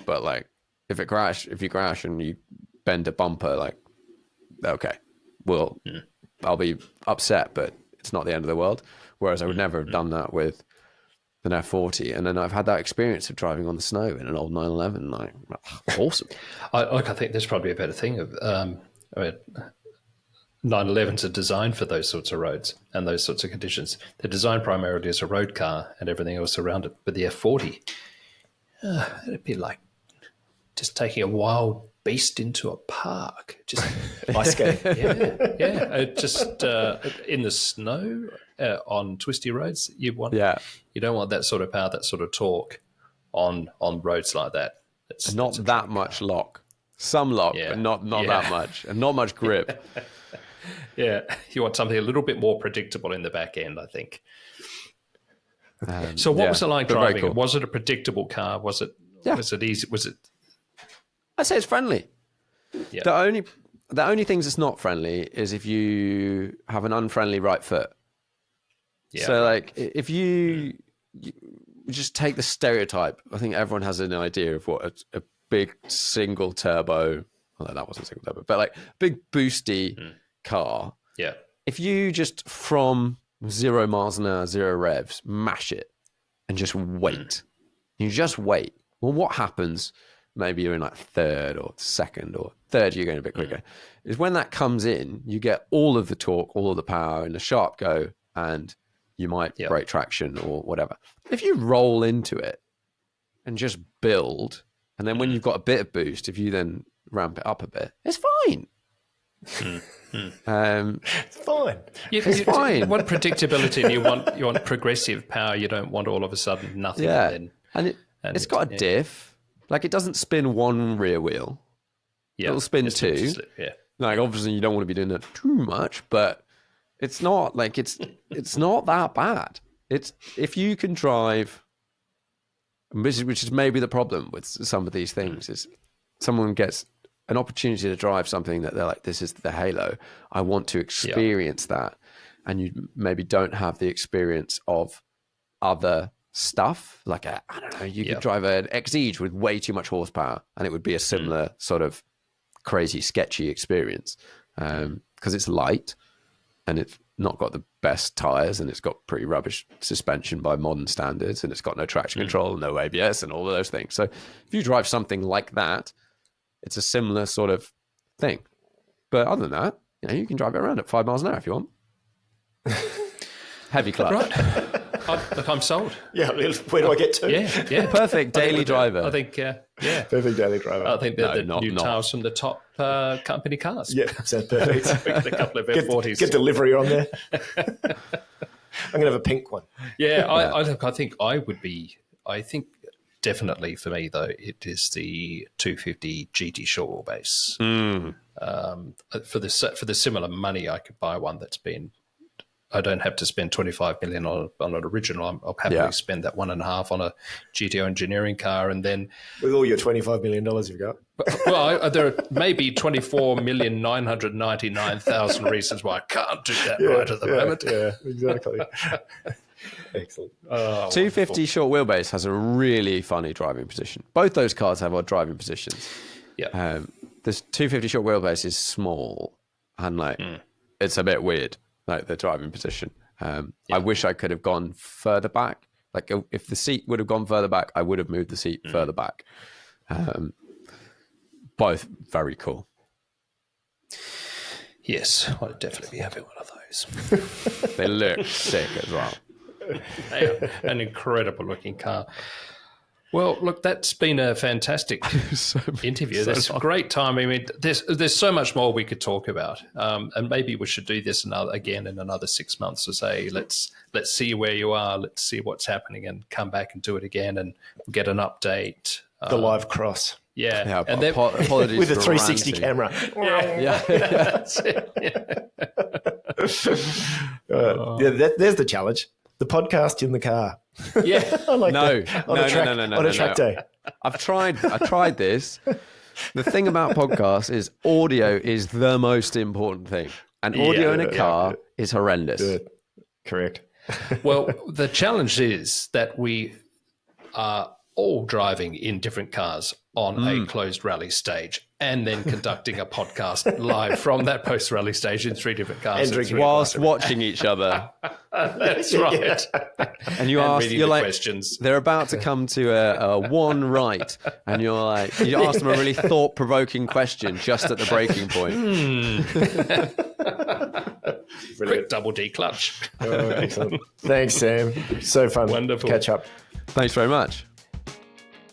But like if you crash and you bend a bumper, like, okay, well, I'll be upset, but it's not the end of the world. Whereas I would never have done that with an F40. And then I've had that experience of driving on the snow in an old 911, like, awesome. I think there's probably a better thing of, 911s are designed for those sorts of roads and those sorts of conditions. They're designed primarily as a road car and everything else around it. But the F40, it'd be like just taking a wild beast into a park. Just ice skating. Just in the snow on twisty roads. You don't want that sort of power, that sort of torque on roads like that. It's not that much lock. Some lock, but not that much, and not much grip. Yeah, you want something a little bit more predictable in the back end, I think. So what was it like driving? Cool. Was it a predictable car? Was it easy? Was it? I'd say it's friendly. Yeah. The only things that's not friendly is if you have an unfriendly right foot. Yeah. So like if you just take the stereotype, I think everyone has an idea of what a big single turbo, although that wasn't single turbo, but like big boosty car. Yeah. If you just from 0 miles an hour, 0 revs, mash it and just wait. You just wait. Well, what happens? Maybe you're in like third or second, or third you're going a bit quicker. Is when that comes in, you get all of the torque, all of the power and a sharp go, and you might break traction or whatever. If you roll into it and just build, and then when you've got a bit of boost, if you then ramp it up a bit, it's fine. It's fine. It's fine. You want predictability, and you want progressive power. You don't want all of a sudden nothing. Yeah, and it's got a diff. Like it doesn't spin one rear wheel. Yeah, it'll spin two. Like obviously you don't want to be doing that too much, but it's not like it's not that bad. It's if you can drive, which is maybe the problem with some of these things is someone gets an opportunity to drive something that they're like, this is the halo. I want to experience that. And you maybe don't have the experience of other stuff. Like, I don't know, you could drive an Exige with way too much horsepower and it would be a similar sort of crazy, sketchy experience because it's light and it's not got the best tires, and it's got pretty rubbish suspension by modern standards, and it's got no traction control, no ABS, and all of those things. So if you drive something like that, it's a similar sort of thing. But other than that, you can drive it around at 5 miles an hour if you want. Heavy clutch. Right. Look, I'm sold. Yeah, where do I get to? Yeah. Perfect daily driver. I think, Perfect daily driver. I think they're No, the new not. tires from the top company cars. Yeah, sounds perfect. A couple of F40s. Get delivery on there. I'm going to have a pink one. Yeah, I think I would be. I think definitely for me though, it is the 250 GT short wheelbase. For the similar money, I could buy one that's been. I don't have to spend 25 million on an original. I'll happily spend that 1.5 on a GTO engineering car, and then With all your $25 million you've got. well, there are maybe 24,999,000 reasons why I can't do that right at the moment. Yeah, exactly. Excellent. 250 short wheelbase has a really funny driving position. Both those cars have odd driving positions. Yeah. This 250 short wheelbase is small, and it's a bit weird, like the driving position. I wish I could have gone further back. Like if the seat would have gone further back, I would have moved the seat further back. Both very cool. Yes, I'd definitely be having one of those. They look sick as well. They are an incredible looking car. Well, look, that's been a fantastic interview. That's a great time. I mean, there's so much more we could talk about, and maybe we should do this again in another 6 months to say, let's see where you are, let's see what's happening, and come back and do it again and get an update. The live cross. Yeah, and then apologies With a for 360 ranting. camera. That's it. There's the challenge. The podcast in the car. Yeah. I like No, that. no, On a track, no, on a track day. I tried this. The thing about podcasts is audio is the most important thing. And audio in a car is horrendous. Good. Correct. Well, the challenge is that we are all driving in different cars on a closed rally stage and then conducting a podcast live from that post-rally stage in 3 different cars. And drinking Whilst watching each other. That's right. And you And ask, reading you're the like, questions. they're about to come to a one right. And you're like, you ask them a really thought-provoking question just at the breaking point. Quick double D clutch. Oh, excellent. Thanks, Sam. So fun. Wonderful. Catch up. Thanks very much.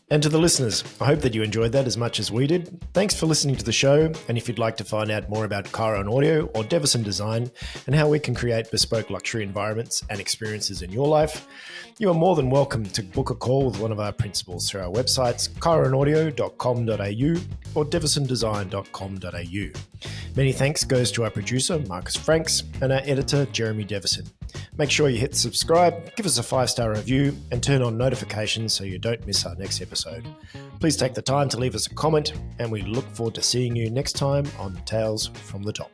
And to the listeners, I hope that you enjoyed that as much as we did. Thanks for listening to the show. And if you'd like to find out more about Kyron Audio or Deverson Design and how we can create bespoke luxury environments and experiences in your life, you are more than welcome to book a call with one of our principals through our websites, kyronaudio.com.au or deversondesign.com.au. Many thanks goes to our producer, Marcus Franks, and our editor, Jeremy Deverson. Make sure you hit subscribe, give us a 5-star review, and turn on notifications so you don't miss our next episode. Please take the time to leave us a comment, and we look forward to seeing you next time on Tales from the Top.